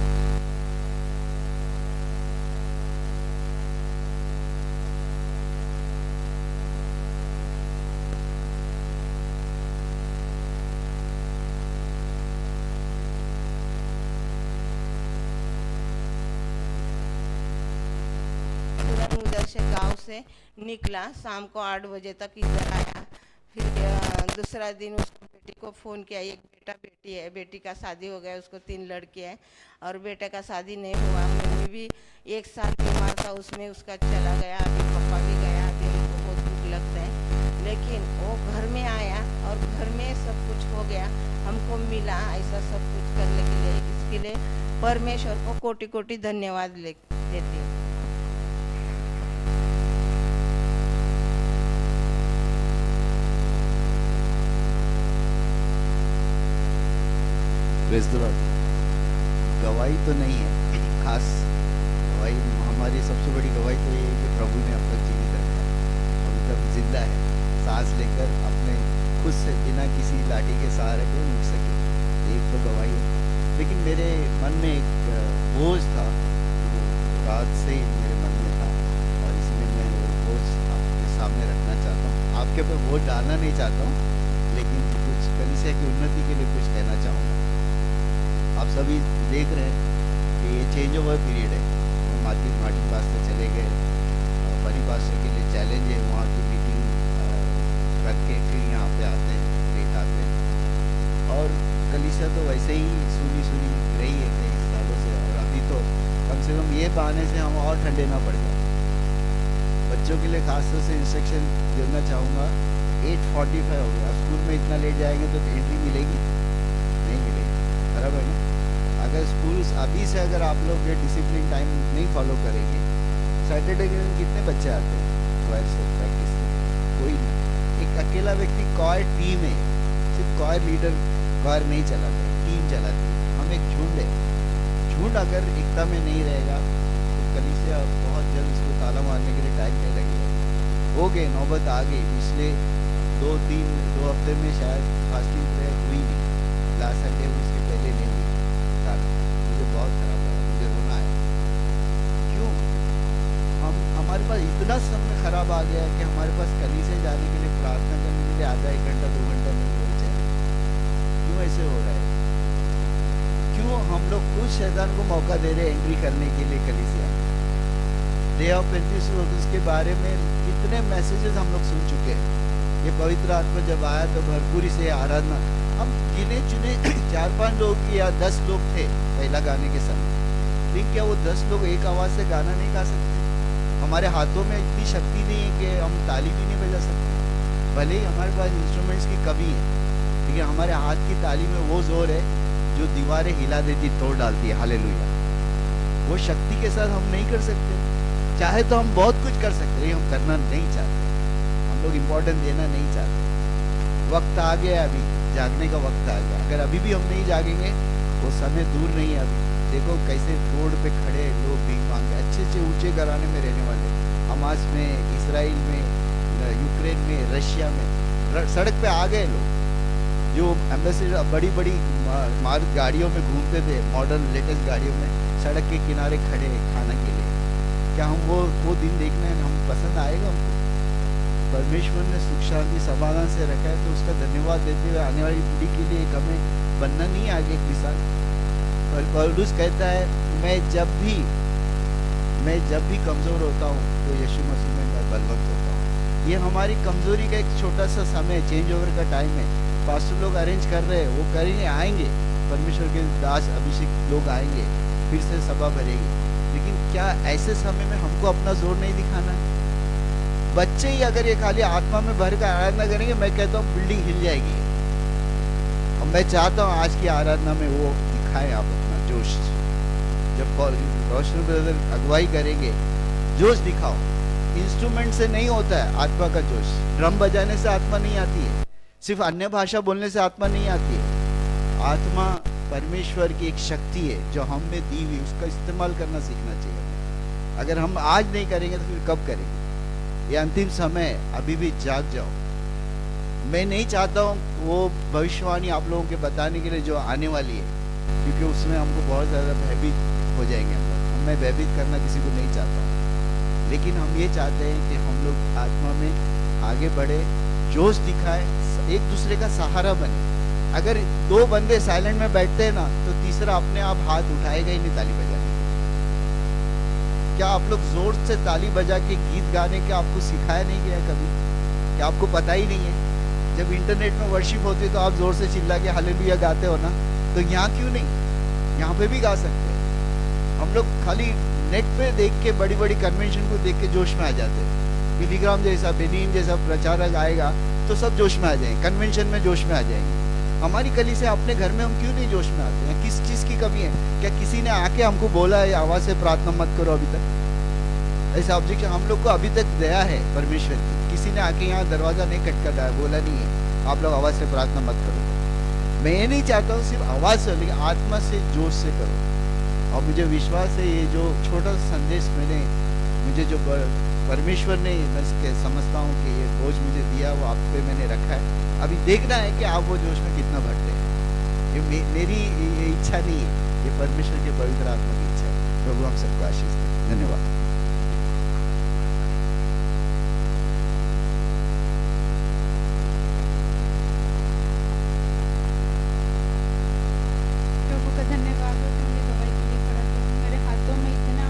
तुरंत उधर से गांव से निकला, शाम को 8 बजे तक इधर आया। फिर दूसरा दिन उसको बेटी को फ़ोन किया, एक बेटा बेटी है, बेटी का शादी हो गया, उसको 3 लड़के हैं और बेटे का शादी नहीं हुआ। मम्मी भी 1 साल बीमार था, उसमें उसका चला गया, अभी पापा भी गया, अभी हमको बहुत दुख लगता है। लेकिन वो घर में आया और घर में सब कुछ हो गया, हमको मिला, ऐसा सब कुछ करने के लिए इसके लिए परमेश्वर को कोटि कोटि धन्यवाद देती हूँ। Praise the Lord. गवाही तो नहीं है खास गवाही, हमारी सबसे बड़ी गवाही तो ये है कि प्रभु ने अब तक जीवित रखा है, अभी तक जिंदा है, सांस लेकर अपने खुद से बिना किसी लाठी के सहारे के उठ सके, एक तो गवाही है। लेकिन मेरे मन में एक बोझ था जो रात से ही मेरे मन में था और इसलिए मैं वो बोझ आपके सामने रखना चाहता हूँ। आपके पे बोझ डालना नहीं चाहता हूँ, लेकिन कुछ कलीसिया की उन्नति के लिए कुछ कहना चाहूँगा। आप सभी देख रहे हैं कि ये चेंज ओवर पीरियड है। हम मार्टिन पास से चले गए, बड़ी पास्टर के लिए चैलेंज है, वहाँ की मीटिंग करके फिर यहाँ पे आते हैं, लेट आते हैं। और कलीसिया तो वैसे ही सुनी रही है कई सालों से, और अभी तो कम से कम ये बहाने से हम और ठंडे ना पड़ जाए। बच्चों के लिए खासतौर से इंस्ट्रक्शन देना चाहूँगा, 8:45 हो गया, स्कूल में इतना लेट जाएंगे तो एंट्री मिलेगी नहीं मिलेगी, बराबर है ना? अगर स्कूल अभी से अगर आप लोग ये डिसिप्लिन टाइम नहीं फॉलो करेंगे, सैटरडे के दिन कितने बच्चे आते हैं क्वायर से प्रैक्टिस में? कोई नहीं। एक अकेला व्यक्ति क्वायर टीम है, सिर्फ क्वायर लीडर क्वायर नहीं चलाते, टीम चलाती है। हम एक झुंड है, झुंड अगर एकता में नहीं रहेगा तो कलीसिया बहुत जल्द इसको ताला मारने के लिए टाइम नहीं लगेगा। हो गए, नौबत आ गई, पिछले 2 हफ्ते में शायद फास्टिंग प्रेयर हुई नहीं, लास्ट संडे उसके पहले नहीं हुई। मुझे बहुत खराब लगा, मुझे रोना है। क्यों? हमारे पास इतना समय खराब आ गया है कि हमारे पास कलीसिया जाने के लिए, प्रार्थना करने के लिए आधा 1 घंटा 2 घंटा नहीं बचा है। क्यों ऐसे हो रहा है? क्यों हम लोग खुद शैतान को मौका दे रहे हैं एंट्री करने के लिए कलीसिया? डे ऑफ पेंटिकोस्ट के बारे में कितने मैसेजेस हम लोग सुन चुके हैं। ये पवित्र आत्मा जब आया तो भरपूरी से आराधना, हम गिने चुने 4-5 लोग या 10 लोग थे पहला गाने के समय, लेकिन क्या वो 10 लोग एक आवाज़ से गाना नहीं गा सकते? हमारे हाथों में इतनी शक्ति नहीं है कि हम ताली भी नहीं बजा सकते। भले ही हमारे पास इंस्ट्रूमेंट्स की कमी है, लेकिन हमारे हाथ की ताली में वो जोर है जो दीवारें हिला देती, तोड़ डालती है। हालेलुया। वो शक्ति के साथ हम नहीं कर सकते। चाहे तो हम बहुत कुछ कर सकते हैं, हम करना नहीं चाहते, हम लोग इम्पोर्टेंस देना नहीं चाहते। वक्त आ गया, अभी जागने का वक्त आ गया। अगर अभी भी हम नहीं जागेंगे, वो समय दूर नहीं है। अभी देखो कैसे रोड पे खड़े लोग भीख मांगे, अच्छे ऊंचे घराने में रहने वाले, हमास में, इसराइल में, यूक्रेन में, रशिया में, सड़क पे आ गए लोग जो एम्बेसडर बड़ी मारुति गाड़ियों में घूमते थे, मॉडर्न लेटेस्ट गाड़ियों में, सड़क के किनारे खड़े खाना के लिए। क्या हम वो दिन देखना है? हम पसंद आएगा हमको? परमेश्वर ने सुख शांति समाधान से रखा है तो उसका धन्यवाद देते हुए आने वाली पीढ़ी के लिए एक हमें बनना नहीं आगे एक मिसाल। पौलुस कहता है, मैं जब भी कमजोर होता हूँ तो यीशु मसीह में मैं बलवंत होता हूँ। ये हमारी कमजोरी का एक छोटा सा समय, चेंज ओवर का टाइम है। पास्टर लोग अरेंज कर रहे हैं, वो करेंगे, आएंगे, परमेश्वर के दास अभिषेक लोग आएंगे, फिर से सभा भरेगी। लेकिन क्या ऐसे समय में हमको अपना जोर नहीं दिखाना है? बच्चे ही अगर ये खाली आत्मा में भर कर आराधना करेंगे, मैं कहता हूँ बिल्डिंग हिल जाएगी। और मैं चाहता हूँ आज की आराधना में वो दिखाएं आप अपना जोश। जब रोशन ब्रदर अगुवाई करेंगे, जोश दिखाओ। इंस्ट्रूमेंट से नहीं होता है आत्मा का जोश, ड्रम बजाने से आत्मा नहीं आती है, सिर्फ अन्य भाषा बोलने से आत्मा नहीं आती है। आत्मा परमेश्वर की एक शक्ति है जो हमें दी हुई, उसका इस्तेमाल करना सीखना चाहिए। अगर हम आज नहीं करेंगे तो फिर कब करेंगे? ये अंतिम समय है, अभी भी जाग जाओ। मैं नहीं चाहता हूँ वो भविष्यवाणी आप लोगों के बताने के लिए जो आने वाली है, क्योंकि उसमें हमको बहुत ज़्यादा भयभीत हो जाएंगे हम लोग। मैं भयभीत करना किसी को नहीं चाहता हूँ, लेकिन हम ये चाहते हैं कि हम लोग आत्मा में आगे बढ़े, जोश दिखाए, एक दूसरे का सहारा बने। अगर दो बंदे साइलेंट में बैठते हैं ना, तो तीसरा अपने आप हाथ उठाएगा ही नहीं ताली बजाने के। क्या आप लोग जोर से ताली बजा के गीत गाने के आपको सिखाया नहीं गया कभी? क्या आपको पता ही नहीं है? जब इंटरनेट में वर्शिप होती है तो आप जोर से चिल्ला के हालेलुया गाते हो ना, तो यहाँ क्यों नहीं? यहाँ पे भी गा सकते हैं। हम लोग खाली नेट पे देख के, बड़ी बड़ी कन्वेंशन को देख के जोश में आ जाते हैं। बिलीग्राम जैसा, बेनीन जैसा प्रचारक आएगा तो सब जोश में आ जाएंगे, कन्वेंशन में जोश में आ जाएंगे। हमारी कली से अपने घर में हम क्यों नहीं जोश में आते हैं? किस चीज़ की कमी है? क्या किसी ने आके हमको बोला है आवाज़ से प्रार्थना मत करो अभी तक? ऐसा ऑब्जेक्शन हम लोग को अभी तक दया है परमेश्वर की। किसी ने आके यहाँ दरवाजा नहीं खटखटाया, बोला नहीं है आप लोग आवाज़ से प्रार्थना मत करो। मैं ये नहीं चाहता हूँ सिर्फ आवाज़ से, लेकिन आत्मा से, जोश से करो। और मुझे विश्वास है ये जो छोटा सा संदेश मुझे जो परमेश्वर ने, मैं समझता हूँ कि ये बोझ मुझे दिया वो आप पे मैंने रखा है। अभी देखना है कि आप वो जोश में कितना भरते हैं। ये मेरी ये इच्छा नहीं है, ये परमेश्वर के पवित्र आत्मा की इच्छा है। प्रभु हम सबको आशीष दे। धन्यवाद। प्रभु का धन्यवाद हो कि मुझे दवाई के लिए खड़ा किया। मेरे हाथों में इतना,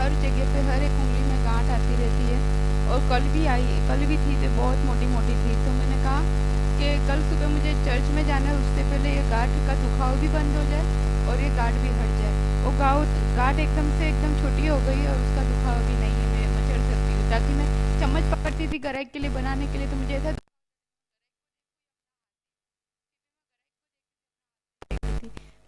हर जगह पे हर एक उंगली में गांठ आती रहती है, और कल भी थी तो बहुत मोटी मोटी थी। तो मैंने कहा कि कल सुबह मुझे चर्च में जाना है, उससे पहले ये गांठ का दुखाव भी बंद हो जाए और ये गांठ भी हट जाए। वो गांठ एकदम छोटी हो गई और उसका दुखाव भी नहीं है, मैं चढ़ सकती हूँ। ताकि मैं चम्मच पकड़ती थी ग्राहक के लिए बनाने के लिए, तो मुझे ऐसा थी,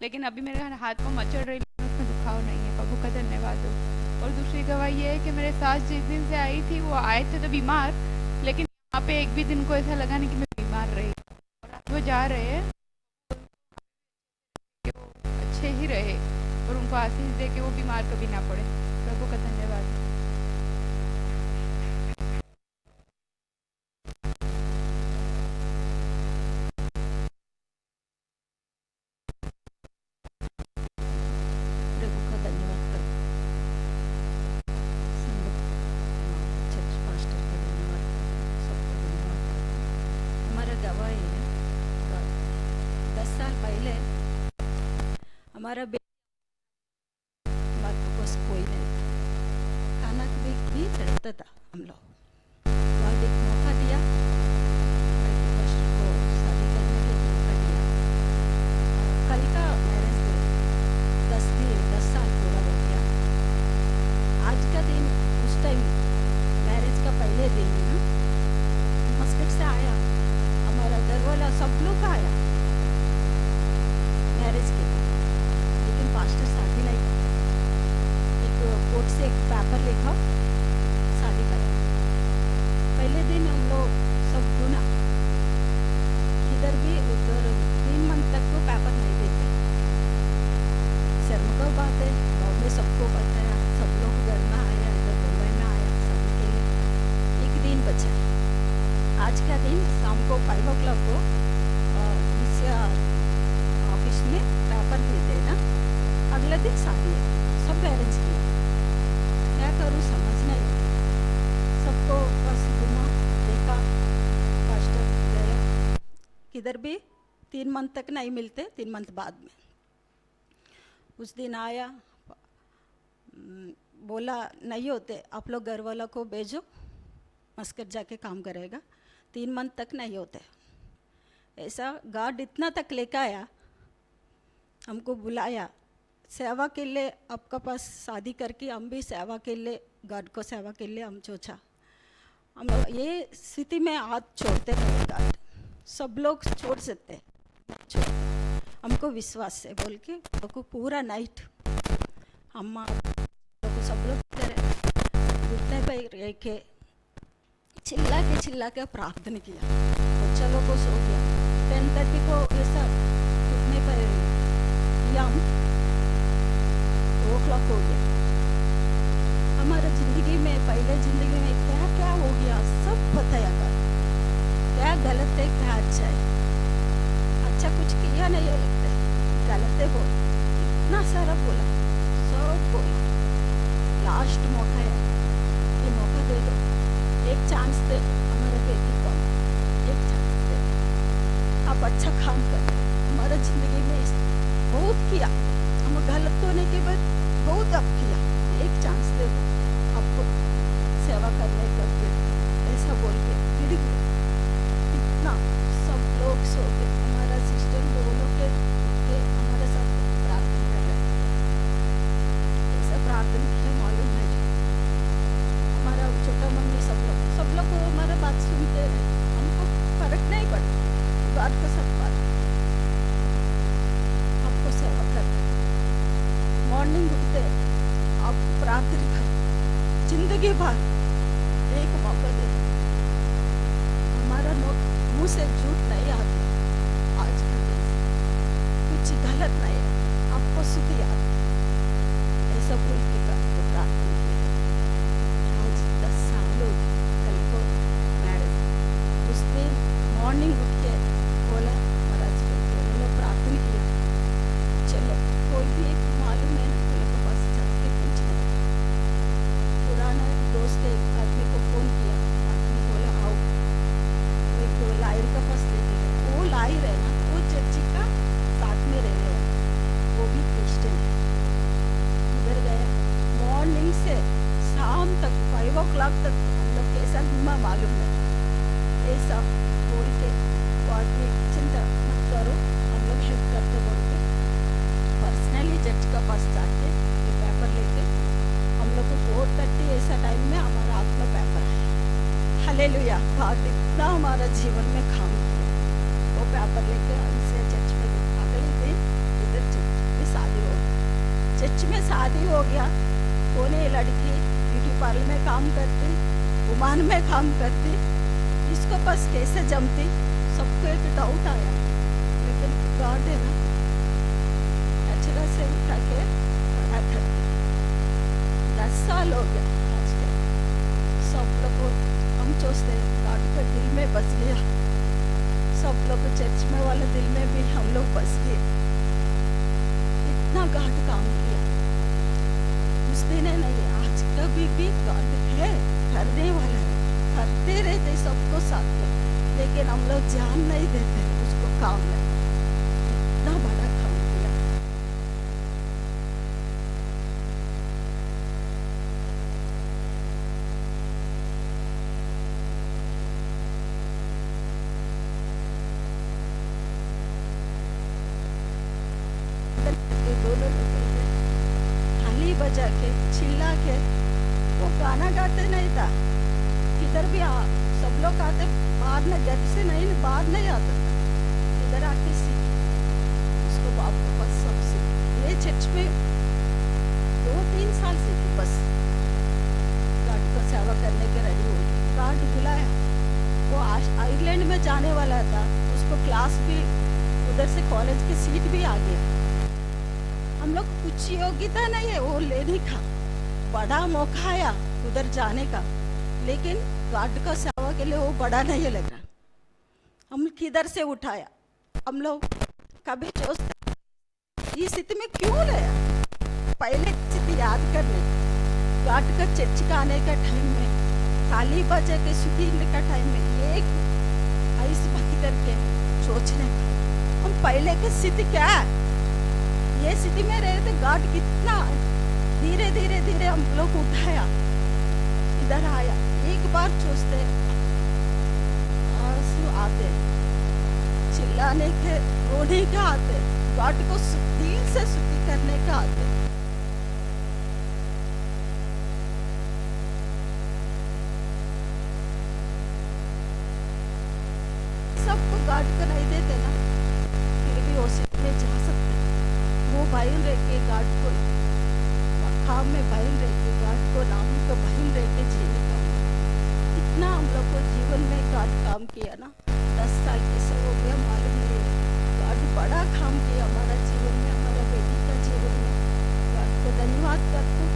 लेकिन अभी मेरे हाथ को मचल रही, उसमें दुखाव नहीं है। प्रभु का धन्यवाद हो। और दूसरी गवाही ये है कि मेरे सास जिस दिन से आई थी, वो आए थे तो बीमार, लेकिन यहाँ पे एक भी दिन को ऐसा लगा नहीं कि मैं बीमार रही। और आज वो जा रहे हैं कि वो अच्छे ही रहे और उनको आशीष दे कि वो बीमार कभी ना पड़े। प्रभु का धन्यवाद। प्रभु का धन्यवाद करते संगत, चर्च पास्टर का धन्यवाद करते, सबका धन्यवाद करते। हमारा गवाही है, 10 साल पहले हमारा हमारे पास कोई नहीं, खाना भी चढ़ता था। हम लोग गॉड एक मौका दिया, पास्टर को शादी करने का मौका दिया। कल का मैरिज डे 10 साल पूरा हो गया। आज का दिन, उस टाइम मैरिज का पहले दिन है ना, मस्कट से आया हमारा घर वाला, सब लोग आया मैरिज के लिए, लेकिन पास्टर शादी नहीं करते। एक कोर्ट से एक पेपर लिखा, शादी करें। पहले दिन हम लोग सब गुना, इधर भी उधर 3 मंथ तक तो पेपर नहीं देते। शर्म का बात है, गाँव में सबको बताया, सब लोग घर में आया, इधर मुंबई में आया, सभी के लिए एक दिन बचा। आज का दिन शाम को 5 o'clock को ऑफिस में पेपर देते हैं ना, अगले दिन शादी है, सब अरेंज किया। क्या करूँ समझ नहीं, सबको बस घुमा देखा, पास्टर गया, किधर भी 3 मंथ तक नहीं मिलते, 3 मंथ बाद में। उस दिन आया, बोला नहीं होते, आप लोग घर वाला को भेजो, मस्कट जाके काम करेगा, 3 मंथ तक नहीं होते। ऐसा गॉड इतना तक लेकर आया, हमको बुलाया सेवा के लिए। आपका पास शादी करके हम भी सेवा के लिए, गॉड को सेवा के लिए हम सोचा। हम ये स्थिति में हाथ छोड़ते नहीं, गॉड सब लोग छोड़ सकते, हमको विश्वास से बोल के हमको पूरा नाइट अम्मा को सब लोग घुटने पे रह के चिल्ला के प्रार्थना किया। बच्चा लोग को सो गया। 10:30 को ऐसा घुटने पर किया, 2 o'clock हो गया। हमारा ज़िंदगी में, पहले ज़िंदगी में क्या क्या हो गया सब बताया कर। क्या गलत है क्या अच्छा है, अच्छा कुछ किया नहीं है लगता है, गलत है बोल, इतना सारा बोला, सब बोला। लास्ट मौका है, ये मौका दे दो, एक चांस दे दो हमारे बेटी को, एक चांस दे दो, आप अच्छा काम कर रहे हो। हमारा जिंदगी में बहुत किया, हम गलत होने के बाद बहुत अब किया, एक चांस दे दो आपको सेवा करने का, ऐसा बोल के गिर गए। इतना सब लोग सो गए, हमारा सिस्टर दोनों के हमारे साथ प्रार्थना कर रहे, ऐसा प्रार्थना किया मालूम है। हमारा छोटा मम्मी सब लोग हमारा बात सुनते रहे, हमको फर्क नहीं पड़ता, बात का सब बात आपको सेवा करते, मॉर्निंग उठते आपको प्रार्थना कर, जिंदगी भर एक मौका दे, हमारा मुंह से झूठ नहीं आती, आज का दिन कुछ गलत नहीं है, आपको सुख याद, ऐसा बोल के आपको प्रार्थना की। आज 10 साल हो गए, कल को मैरिज, उस दिन मॉर्निंग उठ के बोला महाराज बोला प्रार्थना किया, चलो कोई भी एक मालूम है ना बोले के पास चल के पूछ ले। पुराना दोस्त एक आदमी को फोन किया, आदमी बोला आओ, एक लायर का पास ले गए, वो लायर है ना, वो चर्ची का साथ में रहने वाला, वो भी क्रिश्चियन है। उधर गया, मॉर्निंग से शाम तक 5 o'clock तक हम लोग कैसा घूमा मालूम है, ऐसा बोल के वो आदमी चिंता मत करो हम लोग हेल्प करते बोल के पर्सनली जज का पास जाके ये पेपर लेके हम लोग को 4:30 ऐसा टाइम में हमारा हाथ में पेपर आया। हालेलुया, गॉड इतना हमारा जीवन में काम किया। वो पेपर लेके हमसे चर्च में गए, अगले दिन इधर चर्च में शादी हो गई, चर्च में शादी हो गया। कौन है लड़की, ब्यूटी पार्लर में काम करती, उमान में काम करती, इसको बस कैसे जमती, सबको एक डाउट आया, लेकिन गॉड है ना अचरा से उठा के खड़ा कर दिया। 10 साल हो गया आज के, सब लोग को हम सोचते गॉड के दिल में बस गया, सब लोग चर्च में वाले दिल में भी हम लोग बस गए, इतना गॉड काम किया। उस दिन है नहीं, आज कभी भी गॉड है, करने वाला है, करते रहते सबको साथ में, लेकिन हम लोग जान नहीं देते उसको काम में, इतना बड़ा काम किया। दोनों लोग थाली बजा के चिल्ला के, वो गाना गाते नहीं था, इधर भी सब लोग आते, बाहर में घर से नहीं, बाहर नहीं आता था, इधर आके सीख उसको बाप के पास सब सीख। ये चर्च में 2-3 साल सीखी बस, गॉड को सेवा करने के रेडी हो गई। गॉड बुलाया, वो आयरलैंड में जाने वाला था, उसको क्लास भी उधर से कॉलेज की सीट भी आ गया। हम लोग कुछ योग्यता नहीं है वो लेने का, बड़ा मौका आया उधर जाने का, लेकिन गॉड का सेवा के लिए वो बड़ा नहीं लग रहा। हम किधर से उठाया, हम लोग कभी सोचते इस स्थिति में क्यों लाया, पहले स्थिति याद करने, गॉड का चर्च का आने का टाइम में, ताली बजा के सुखीने का टाइम में, एक आइस भक्ति करके सोचने का हम पहले की स्थिति क्या है, ये स्थिति में रहे थे, गॉड कितना धीरे धीरे धीरे हम लोग उठाया, इधर आया। एक बार सोचते आंसू आते, चिल्लाने के रोने का आते, गॉड को दिल से स्तुति करने का आते। सबको गॉड को नहीं देते ना, फिर भी वो स्थिति में जा सकते, वो भाई रह के गॉड को मकाम में भाई रह के गॉड को नाम का भाई रह के जीने का, इतना हम लोग को जीवन में गॉड काम किया ना। 10 साल कैसे हो गया मालूम नहीं है, गॉड बड़ा काम किया हमारा जीवन में, हमारा बेटी का जीवन में, गॉड को धन्यवाद करते हैं।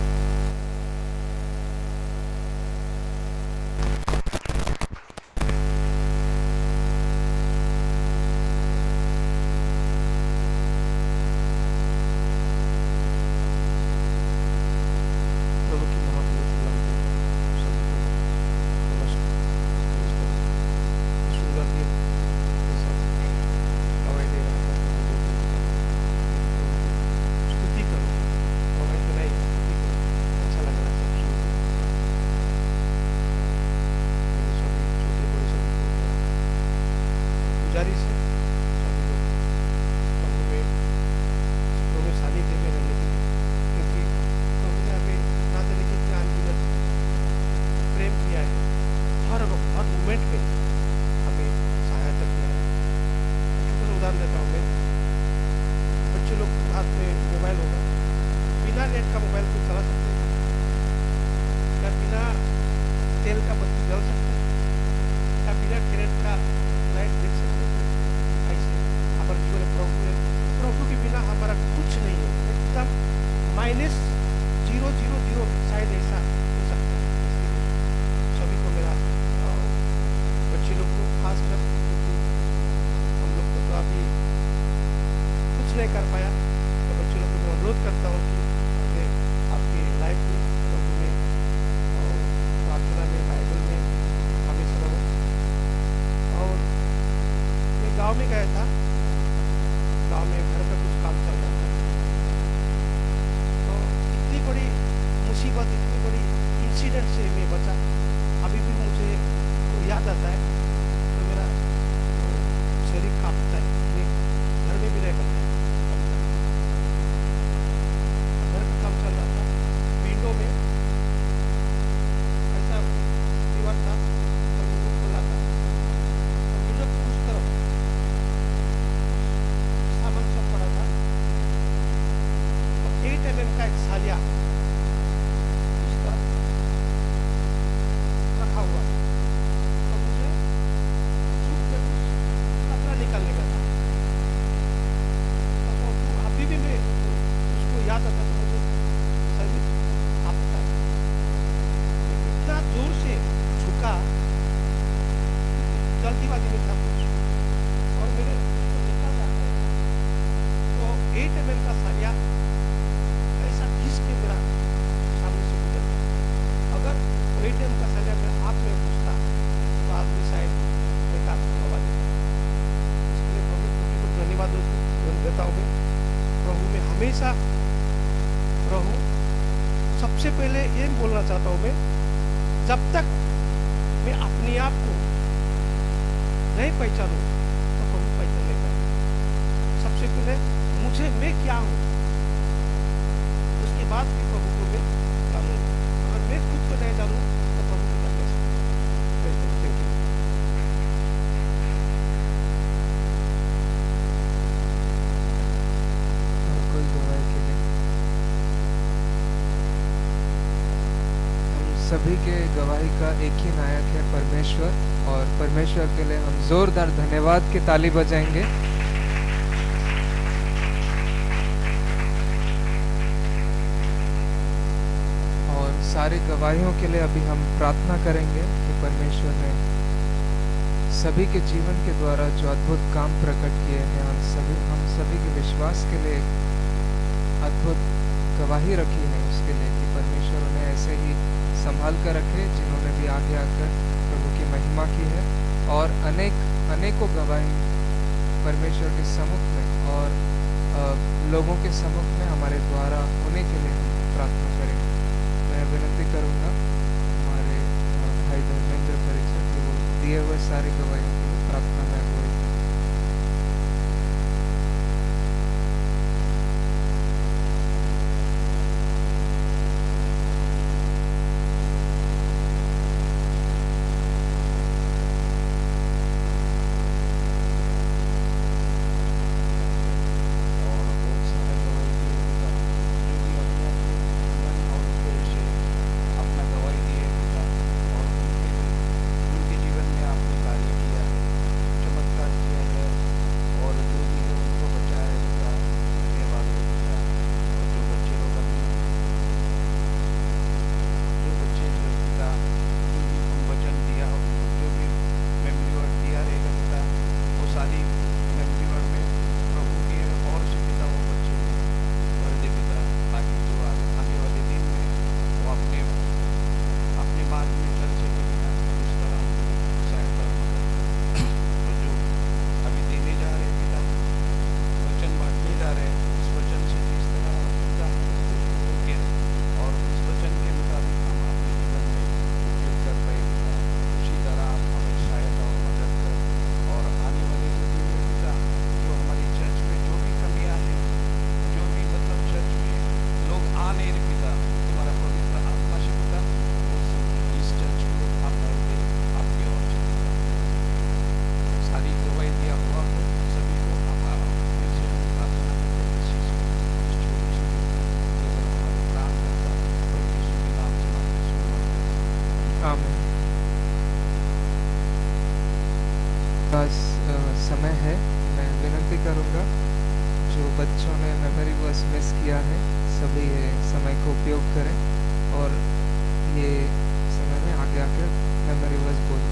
ईमानदारी से सभी लोग प्रभु में प्रभु में सानिध्य में रहने के लिए, क्योंकि प्रभु ने हमें ना जाने कितने अनगिनत प्रेम किया है, हर वक्त हर मोमेंट में हमें सहायता किया है। छोटा सा उदाहरण देता हूँ मैं, बच्चे लोग हाथ में मोबाइल होगा, बिना नेट का मोबाइल को चला सकते हैं या बिना तेल का बत्ती जल सकते हैं या बिना करेंट का लाइट देख सकते हैं। ऐसे हमारे जीवन में प्रभु है, प्रभु के बिना हमारा कुछ नहीं है, एकदम -000 शायद ऐसा हो सकता है। इसलिए सभी को मेरा बच्चे लोग को खासकर, क्योंकि हम लोग को तो अभी कुछ नहीं कर पाया, तो बच्चे लोग को मैं अनुरोध करता हूँ कि आगे आपके लाइफ में प्रभु में और प्रार्थना में बाइबल में हमेशा रहो। और मैं गांव में गया था, गांव में घर का कुछ काम चल रहा था, तो इतनी बड़ी मुसीबत, इतनी बड़ी इंसिडेंट से मैं बचा। अभी भी मुझे याद आता है तो मेरा शरीर कांपता है। मैं घर में भी नहीं करता, घर का काम चल रहा था, विंडो में ऐसा दीवार था और विंडो खुला था, और विंडो की उस तरफ सामान सब पड़ा था, और 8 mm का एक सालिया उस तरफ रखा हुआ, तो मुझे छुप के कुछ कपड़ा निकालने का था। तो अभी भी मैं उसको याद आता तो मुझे शरीर कांपता है। इतना जोर से झुका, जल्दीबाजी में था कुछ, और मेरे उसको निकाल रहा था, तो 8 mm का सालिया ऐसा घिस के मेरा सामने से गुजर गया। अगर 8 mm का सालिया मेरे हाथ में घुसता तो आदमी शायद बेकार हवा देता। इसलिए प्रभु को धन्यवाद देता हूँ मैं। प्रभु में हमेशा रहूं। सबसे पहले ये बोलना चाहता हूँ मैं, जब तक मैं अपने आप को नहीं पहचानूं तो प्रभु पहचान नहीं पाएगा। सबसे पहले मुझे मैं क्या हूँ, उसके बाद भी प्रभु को मैं जानूँ। अगर मैं खुद को नहीं जानूँ तो प्रभु को जान नहीं सकता। Thank you. और कोई गवाही के लिए हम सभी के गवाही का एक ही नायक है परमेश्वर, और परमेश्वर के लिए हम जोरदार धन्यवाद की ताली बजाएंगे। और सारी गवाहियों के लिए अभी हम प्रार्थना करेंगे कि परमेश्वर ने सभी के जीवन के द्वारा जो अद्भुत काम प्रकट किए हैं, हम सभी के विश्वास के लिए एक अद्भुत गवाही रखी है उसके लिए, कि परमेश्वर उन्हें ऐसे ही संभाल कर रखे जिन्होंने भी आगे आकर प्रभु की महिमा की है। और अनेकों गवाही परमेश्वर के सम्मुख में और लोगों के सम्मुख में हमारे द्वारा होने के लिए हम प्रार्थना करेंगे। मैं विनती करूंगा हमारे भाई धर्मेंद्र परिचय कि वो दिए हुए सारी गवाहियों के लिए प्रार्थना में अगुवाई करें। और बहुत सारे गवाही दिए पिता, जो कि अपने अपने मन और हृदय से अपना गवाही दिए पिता, और उनके जीवन में आपने कार्य किया है। करूँगा। जो बच्चों ने मेमोरी वर्स मिस किया है सभी ये समय को उपयोग करें और ये समय में आगे आकर मेमोरी वर्स बोलें।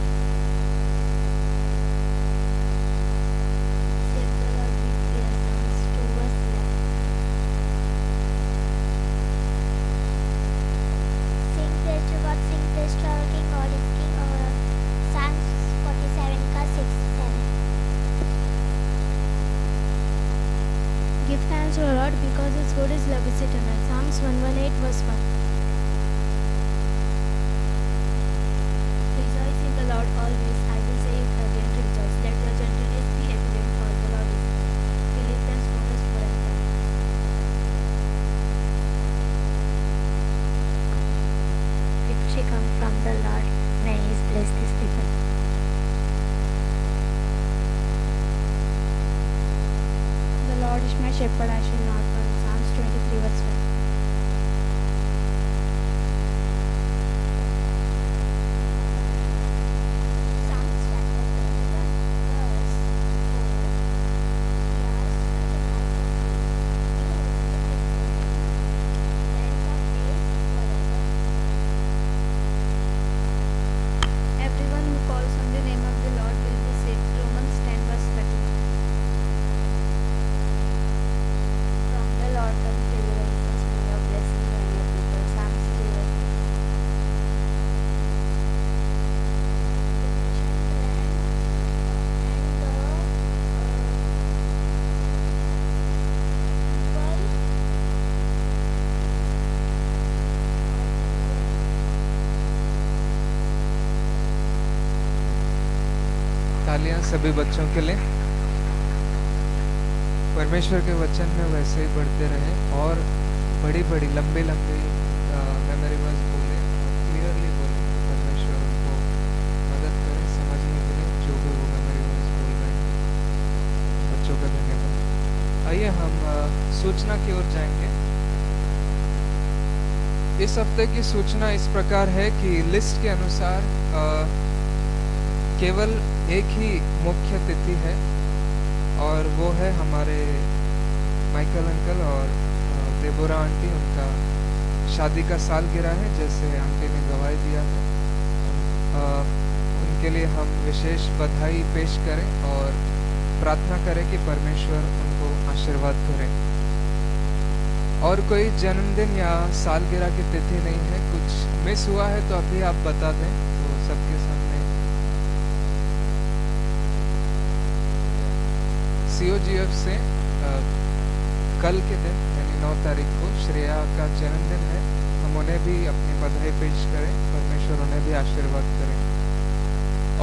Save the Lord with prayer, Psalms 2 verse 11. Sing praise to God, sing praise to our King, God is King. Psalms 47 का 6-7. Give thanks to the Lord because His good, His love is eternal. Psalms 118 verse 1. Rejoice in the Lord always. I will say it again, rejoice. Let your gentleness be evident, for the Lord is near. Philippians 4 verse 4 and 5. Victory comes from the Lord. May He bless His people. The Lord is my shepherd, I shall not want. Psalms 23 verse 1. Psalms chapter 21 verse 4. Everyone who calls on the name of the Lord will be saved. Romans 10 verse 13. From the Lord comes deliverances, may your blessing on your people. Psalms 3 verse 6. तालियां सभी बच्चों के लिए। परमेश्वर के वचन में वैसे ही पढ़ते रहे और बड़ी बड़ी लंबी लंबी मेमोरी वर्स बोले, क्लियरली बोले। परमेश्वर उनको मदद करें समझने के लिए जो भी वो मेमोरी वर्स बोल रहे हैं। बच्चों का धन्यवाद। आइए हम सूचना की ओर जाएंगे। इस हफ्ते की सूचना इस प्रकार है कि लिस्ट के अनुसार केवल एक ही मुख्य तिथि है और वो है हमारे माइकल अंकल और देबोरा आंटी, उनका शादी का सालगिरह है, जैसे आंटी ने गवाही दिया है। उनके लिए हम विशेष बधाई पेश करें और प्रार्थना करें कि परमेश्वर उनको आशीर्वाद करें। और कोई जन्मदिन या सालगिरह की तिथि नहीं है, कुछ मिस हुआ है तो अभी आप बता दें तो सबके सामने। COGF से कल के दिन यानी 9 तारीख को श्रेया का जन्मदिन है। हम उन्हें भी अपनी बधाई पेश करें, परमेश्वर उन्हें भी आशीर्वाद करें।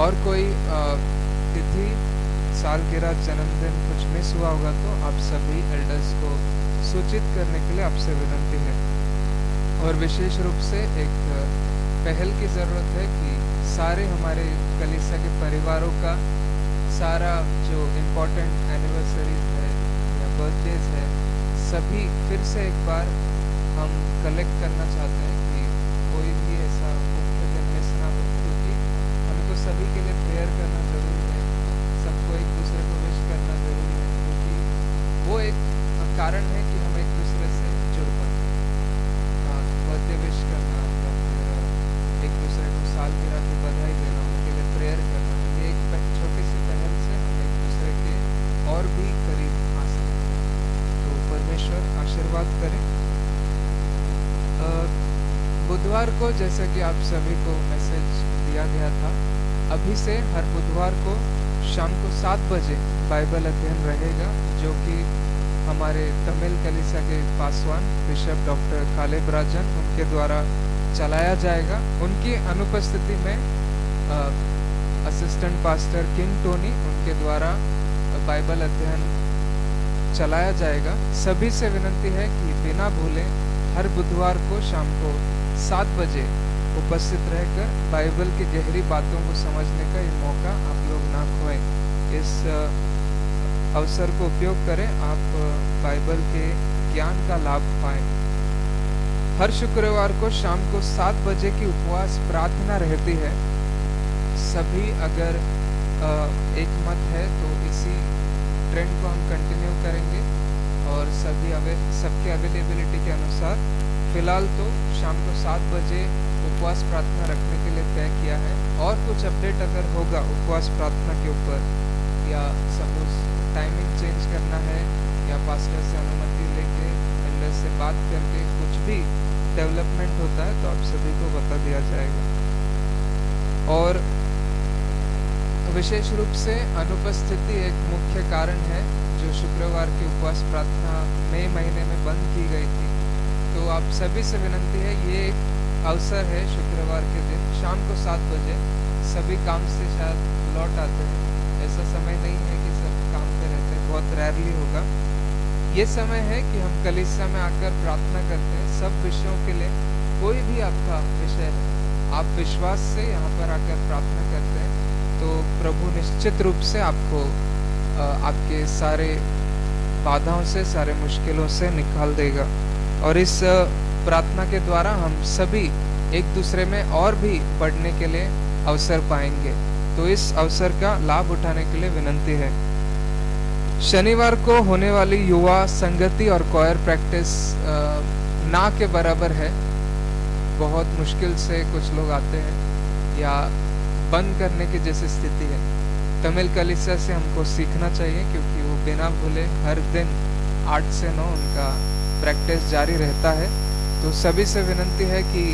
और कोई तिथि, सालगिरह, जन्मदिन कुछ मिस हुआ होगा तो आप सभी एल्डर्स को सूचित करने के लिए आपसे विनती है। और विशेष रूप से एक पहल की ज़रूरत है कि सारे हमारे कलीसिया के परिवारों का सारा जो इम्पोर्टेंट एनिवर्सरीज है या बर्थडेज है सभी फिर से एक बार हम कलेक्ट करना चाहते हैं कि कोई भी ऐसा मुख्य दिन मिस ना हो, क्योंकि हमको सभी के लिए प्रेयर करना ज़रूरी है, सबको एक दूसरे को विश करना ज़रूरी है, क्योंकि वो एक कारण है कि हम एक दूसरे से जुड़ पाते। बर्थडे विश करना या फिर एक दूसरे को सालगिरह की बधाई देना, उनके लिए प्रेयर करना, ये एक छोटी सी पहल से हम एक दूसरे के और भी करीब आ सकते हैं। तो परमेश्वर आशीर्वाद करें। बुधवार को जैसे कि आप सभी को मैसेज दिया गया था, अभी से हर बुधवार को शाम को 7 बजे बाइबल अध्ययन रहेगा, जो कि हमारे तमिल कलीसिया के पासवान बिशप डॉक्टर कालेब राजन उनके द्वारा चलाया जाएगा। उनकी अनुपस्थिति में असिस्टेंट पास्टर किंग टोनी उनके द्वारा बाइबल अध्ययन चलाया जाएगा। सभी से विनती है कि बिना भूले हर बुधवार को शाम को 7 बजे उपस्थित रहकर बाइबल की गहरी बातों को समझने का ये मौका आप लोग ना खोएं। इस अवसर को उपयोग करें, आप बाइबल के ज्ञान का लाभ पाएं। हर शुक्रवार को शाम को 7 बजे की उपवास प्रार्थना रहती है। सभी अगर एक मत है तो इसी ट्रेंड को हम कंटिन्यू करेंगे और सबके अवेलेबिलिटी के अनुसार फिलहाल तो शाम को 7 बजे उपवास प्रार्थना रखने के लिए तय किया है। और कुछ अपडेट अगर होगा उपवास प्रार्थना के ऊपर, या सपोज टाइमिंग चेंज करना है, या पास्टर से अनुमति लेके एल्डर से बात करके कुछ भी डेवलपमेंट होता है तो आप सभी को बता दिया जाएगा। और विशेष रूप से अनुपस्थिति एक मुख्य कारण है जो शुक्रवार की उपवास प्रार्थना मई महीने में बंद की गई थी। तो आप सभी से विनंती है, ये एक अवसर है शुक्रवार के दिन शाम को 7 बजे, सभी काम से शायद लौट आते हैं, ऐसा समय नहीं है कि सब काम पे रहते हैं, बहुत रेयरली होगा। ये समय है कि हम कलीसिया में आकर प्रार्थना करते हैं सब विषयों के लिए। कोई भी आपका विषय है, आप विश्वास से यहाँ पर आकर प्रार्थना करते हैं तो प्रभु निश्चित रूप से आपको आपके सारे बाधाओं से, सारे मुश्किलों से निकाल देगा। और इस प्रार्थना के द्वारा हम सभी एक दूसरे में और भी बढ़ने के लिए अवसर पाएंगे। तो इस अवसर का लाभ उठाने के लिए विनंती है। शनिवार को होने वाली युवा संगति और कॉयर प्रैक्टिस ना के बराबर है। बहुत मुश्किल से कुछ लोग आते हैं या बंद करने की जैसी स्थिति है। तमिल कलीसिया से हमको सीखना चाहिए क्योंकि वो बिना भूले हर दिन 8 से 9 उनका प्रैक्टिस जारी रहता है। तो सभी से विनंती है कि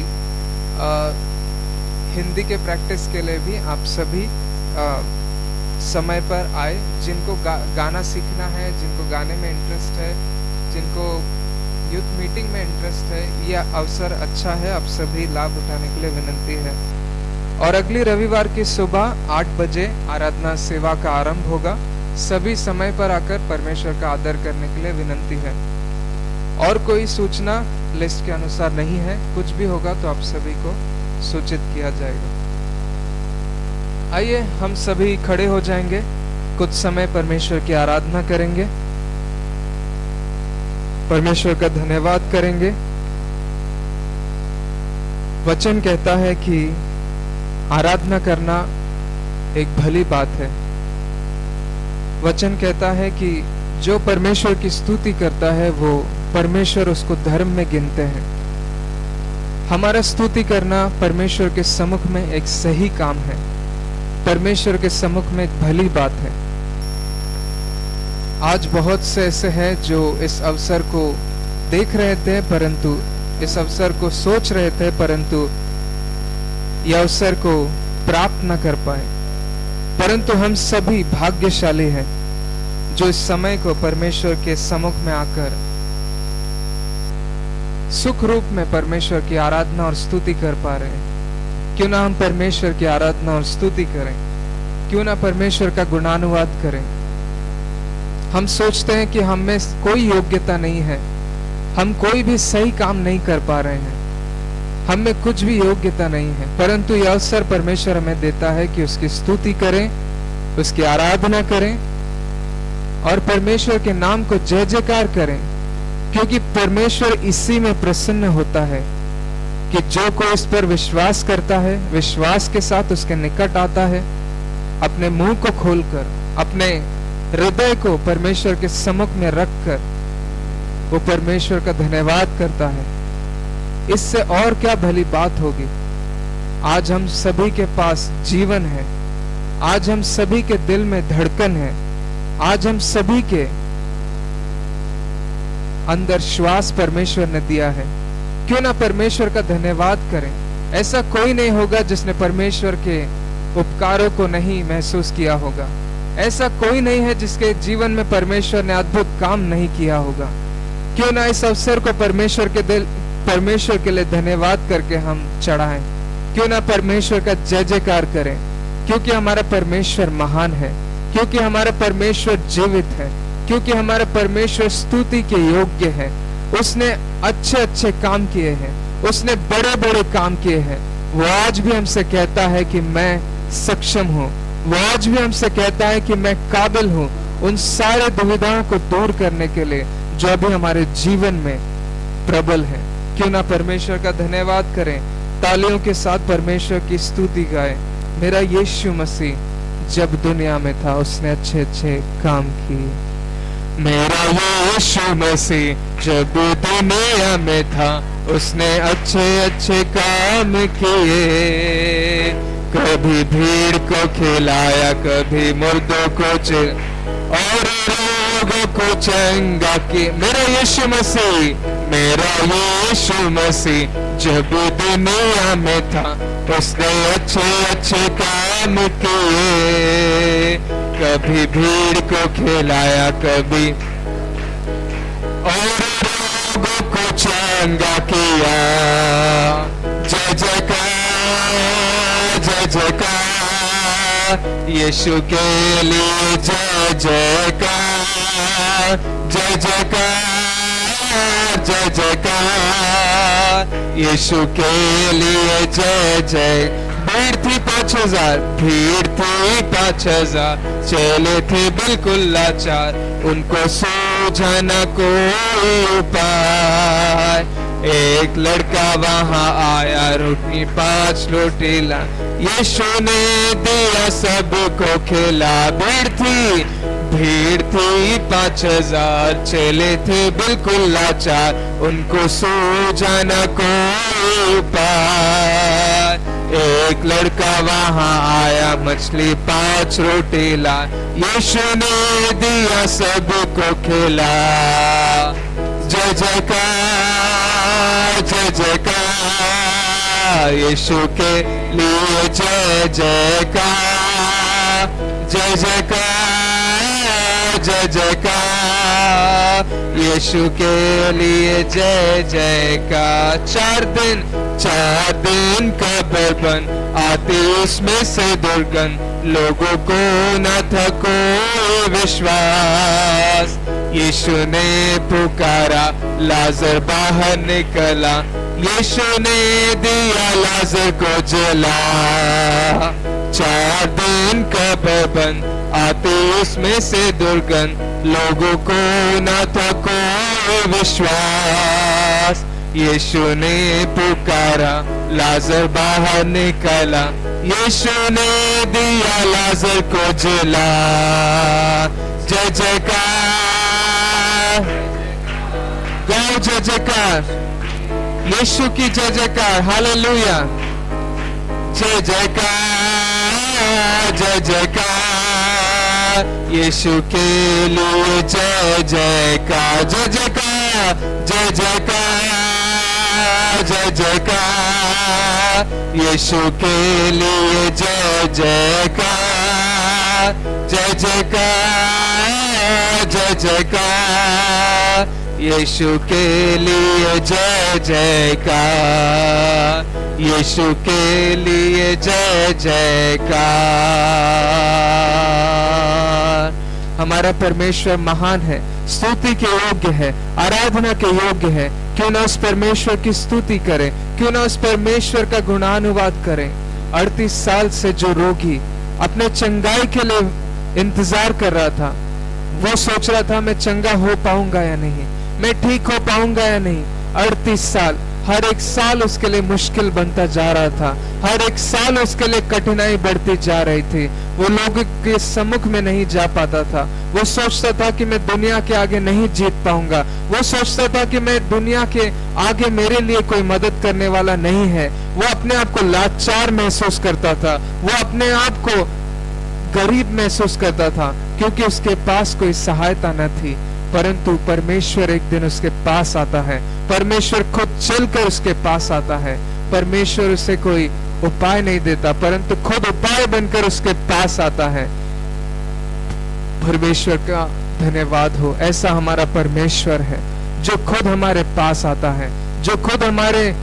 हिंदी के प्रैक्टिस के लिए भी आप सभी समय पर आए। जिनको गाना सीखना है, जिनको गाने में इंटरेस्ट है, जिनको यूथ मीटिंग में इंटरेस्ट है, यह अवसर अच्छा है, आप सभी लाभ उठाने के लिए विनंती है। और अगली रविवार की सुबह 8 बजे आराधना सेवा का आरंभ होगा। सभी समय पर आकर परमेश्वर का आदर करने के लिए विनंती है। और कोई सूचना लिस्ट के अनुसार नहीं है, कुछ भी होगा तो आप सभी को सूचित किया जाएगा। आइए हम सभी खड़े हो जाएंगे, कुछ समय परमेश्वर की आराधना करेंगे, परमेश्वर का धन्यवाद करेंगे। वचन कहता है कि आराधना करना एक भली बात है। वचन कहता है कि जो परमेश्वर की स्तुति करता है वो परमेश्वर उसको धर्म में गिनते हैं। हमारा स्तुति करना परमेश्वर के सम्मुख में एक सही काम है, परमेश्वर के सम्मुख में एक भली बात है। आज बहुत से ऐसे हैं जो इस अवसर को देख रहे थे, परंतु इस अवसर को सोच रहे थे, परंतु यह अवसर को प्राप्त न कर पाए। परंतु हम सभी भाग्यशाली हैं जो इस समय को परमेश्वर के सम्मुख में आकर सुख रूप में परमेश्वर की आराधना और स्तुति कर पा रहे हैं। क्यों ना हम परमेश्वर की आराधना और स्तुति करें, क्यों ना परमेश्वर का गुणानुवाद करें। हम सोचते हैं कि हम में कोई योग्यता नहीं है, हम कोई भी सही काम नहीं कर पा रहे हैं, हम में कुछ भी योग्यता नहीं है, परंतु यह अवसर परमेश्वर हमें देता है कि उसकी स्तुति करें, उसकी आराधना करें और परमेश्वर के नाम को जय जयकार करें। क्योंकि परमेश्वर इसी में प्रसन्न होता है कि जो कोई इस पर विश्वास करता है, विश्वास के साथ उसके निकट आता है, अपने मुंह को खोलकर, अपने हृदय को परमेश्वर के सम्मुख में रखकर वो परमेश्वर का धन्यवाद करता है। इससे और क्या भली बात होगी। आज हम सभी के पास जीवन है, आज हम सभी के दिल में धड़कन है, आज हम सभी के अंदर श्वास परमेश्वर ने दिया है। क्यों ना परमेश्वर का धन्यवाद करें। ऐसा कोई नहीं होगा जिसने परमेश्वर के उपकारों को नहीं महसूस किया होगा। ऐसा कोई नहीं है जिसके जीवन में परमेश्वर ने अद्भुत काम नहीं किया होगा। क्यों ना इस अवसर को परमेश्वर के लिए धन्यवाद करके हम चढ़ाएं। क्यों ना परमेश्वर का जय जयकार करें, क्योंकि हमारा परमेश्वर महान है, क्योंकि हमारा परमेश्वर जीवित है, क्योंकि हमारा परमेश्वर स्तुति के योग्य है। उसने अच्छे अच्छे काम किए हैं, उसने बड़े बड़े काम किए हैं। वो आज भी हमसे कहता है कि मैं सक्षम हूँ, वो आज भी हमसे कहता है कि मैं काबिल हूँ उन सारे दुविधाओं को दूर करने के लिए जो अभी हमारे जीवन में प्रबल है। क्यों ना परमेश्वर का धन्यवाद करें, तालियों के साथ परमेश्वर की स्तुति गाएं। मेरा यीशु मसीह जब दुनिया में था उसने अच्छे अच्छे काम किए। मेरा यीशु मसीह जब दुनिया में था उसने अच्छे अच्छे काम किए। कभी भीड़ को खिलाया, कभी मुर्दों को और रोगों को चंगा किया। मेरा यीशु मसीह जब दुनिया में था उसने अच्छे अच्छे काम किए। कभी भीड़ को खिलाया, कभी और रोगों को चंगा किया। जय जयकार, जय जयकार यीशु के लिए, जय जयकार, जय जयकार, जय जयकार यीशु के लिए, जय जय। भीड़ थी 5,000 चले थे बिल्कुल लाचार, उनको सूझा न कोई उपाय। एक लड़का वहां आया, रोटी 5 रोटी ला, यीशु ने दिया सबको खिला। भीड़ थी 5,000 चले थे बिल्कुल लाचार, उनको सूझा न कोई उपाय। एक लड़का वहां आया, मछली 5 रोटी ला, यीशु ने दिया सबको खिला। जय जयकार, जय जयकार यीशु के लिए, जय जयकार, जय जयकार, जय जयकार यीशु के लिए, जय जयकार। 4 दिन का बर्बन आते उसमें से दुर्गंध, लोगों को न था कोई विश्वास। यीशु ने पुकारा, लाजर बाहर निकला, यीशु ने दिया लाजर को जला। 4 दिन का बर्बन आते उसमें से दुर्गंध, लोगों को न था कोई विश्वास। यीशु ने पुकारा, लाजर बाहर निकला, यीशु ने दिया लाजर को जला। जय जयकार, गाओ जय जयकार यीशु की, जय जयकार, हालेलुया। जय जयकार, जय जयकार यीशु के लिए, जय जयकार, जय जयकार, जय जयकार, जय जयकार यीशु के लिए, जय जयकार, जय जयकार, जय जयकार यीशु के लिए, जय जयकार यीशु के लिए, जय जयकार। हमारा परमेश्वर महान है, स्तुति के योग्य है, आराधना के योग्य है। क्यों ना उस परमेश्वर की स्तुति करें, क्यों ना उस परमेश्वर का गुणानुवाद करें। 38 साल से जो रोगी अपने चंगाई के लिए इंतजार कर रहा था, वो सोच रहा था मैं चंगा हो पाऊंगा या नहीं, मैं ठीक हो पाऊंगा या नहीं। 38 साल, हर एक साल उसके लिए मुश्किल बनता जा रहा था, हर एक साल उसके लिए कठिनाई बढ़ती जा रही थी। वो लोगों के सम्मुख में नहीं जा पाता था, वो सोचता था कि मैं दुनिया के आगे नहीं जीत पाऊंगा, वो सोचता था कि मैं दुनिया के आगे मेरे लिए कोई मदद करने वाला नहीं है। वो अपने आप को लाचार महसूस करता था, वो अपने आप को गरीब महसूस करता था, क्योंकि उसके पास कोई सहायता न थी। परंतु परमेश्वर एक दिन उसके पास आता है, परमेश्वर खुद चलकर उसके पास आता है। परमेश्वर उसे कोई उपाय नहीं देता, परंतु खुद उपाय बनकर उसके पास आता है। परमेश्वर का धन्यवाद हो, ऐसा हमारा परमेश्वर है जो खुद हमारे पास आता है, जो खुद हमारे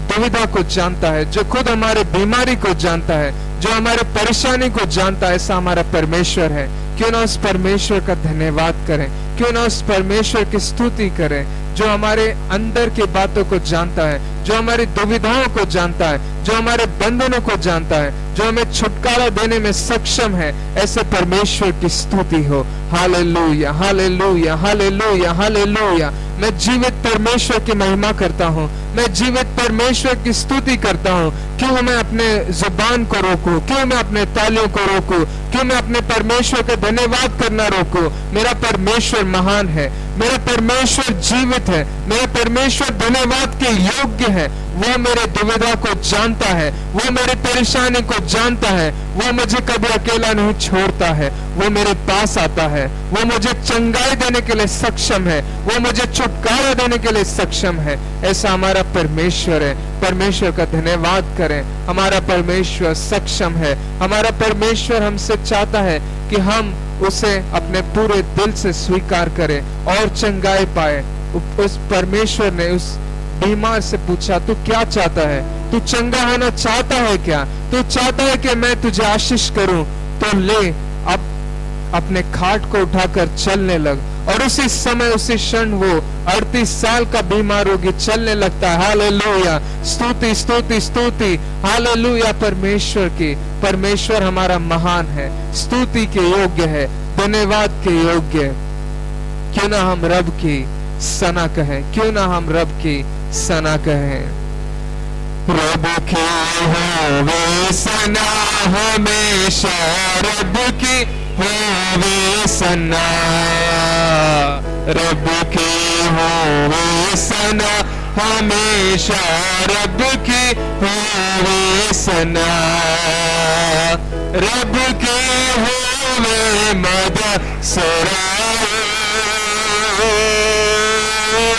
दुविधा को जानता है, जो खुद हमारे बीमारी को जानता है, जो हमारे परेशानी को जानता है। ऐसा हमारा परमेश्वर है। क्यों ना उस परमेश्वर का धन्यवाद करें, क्यों ना उस परमेश्वर की स्तुति करें जो हमारे अंदर की बातों को जानता है, जो हमारी दुविधाओं को जानता है, जो हमारे बंधनों को जानता है, जो हमें छुटकारा देने में सक्षम है, ऐसे परमेश्वर की स्तुति हो। Hallelujah, hallelujah, hallelujah, hallelujah. मैं जीवित परमेश्वर की महिमा करता हूँ, मैं जीवित परमेश्वर की स्तुति करता हूँ। क्यों मैं अपने जुबान को रोकूं, क्यों मैं अपने तालियों को रोकूं, क्यों मैं अपने परमेश्वर का धन्यवाद करना रोकूं? मेरा परमेश्वर महान है, मेरा परमेश्वर जीवित है, मेरा परमेश्वर धन्यवाद के योग्य है। वो मेरे दुविधा को जानता है, वो मेरे परेशानी को जानता है, वो मुझे कभी अकेला नहीं छोड़ता है, वो मेरे पास आता है, वो मुझे चंगाई देने के लिए सक्षम है, वो मुझे छुटकारा देने के लिए सक्षम है। ऐसा हमारा परमेश्वर है। परमेश्वर का धन्यवाद करें। हमारा परमेश्वर सक्षम है, हमारा परमेश्वर हमसे चाहता है कि हम उसे अपने पूरे दिल से स्वीकार करें और चंगाई पाए। उस परमेश्वर ने उस बीमार से पूछा, तू क्या चाहता है? तू चंगा होना चाहता है क्या? तू चाहता है कि मैं तुझे आशीष करूं? तो ले, अब अपने खाट को उठाकर चलने लग। और उसी समय उसी क्षण वो 38 साल का बीमार रोगी चलने लगता है। हालेलुया, स्तुति स्तुति स्तुति, हालेलुया परमेश्वर की। परमेश्वर हमारा महान है, स्तुति के योग्य है, धन्यवाद के योग्य। क्यों ना हम रब की सना कहें, क्यों ना हम रब की सना कहें। रब की होवे सना हमेशा, रब की होवे सना, रब की होवे सना हमेशा, रब की होवे सना, रब की होवे मदद सराय,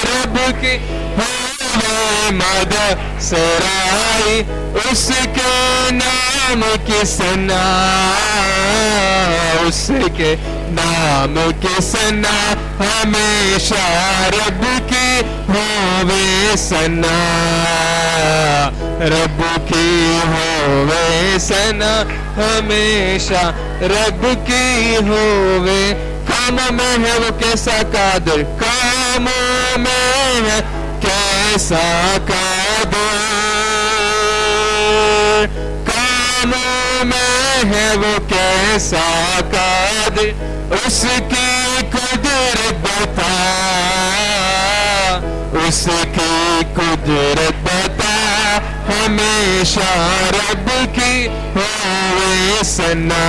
रब की होवे मदद सराय, उसके नाम की सना, उसके नाम की सना हमेशा, रब की होवे सना, रब की होवे सना हमेशा, रब की होवे। कामों में है वो कैसा कादिर, कामों में है कैसा कादिर, कामों में है वो कैसा कादिर, उसकी कुदरत बता, उसकी कुदरत बता हमेशा, रब की होवे सना,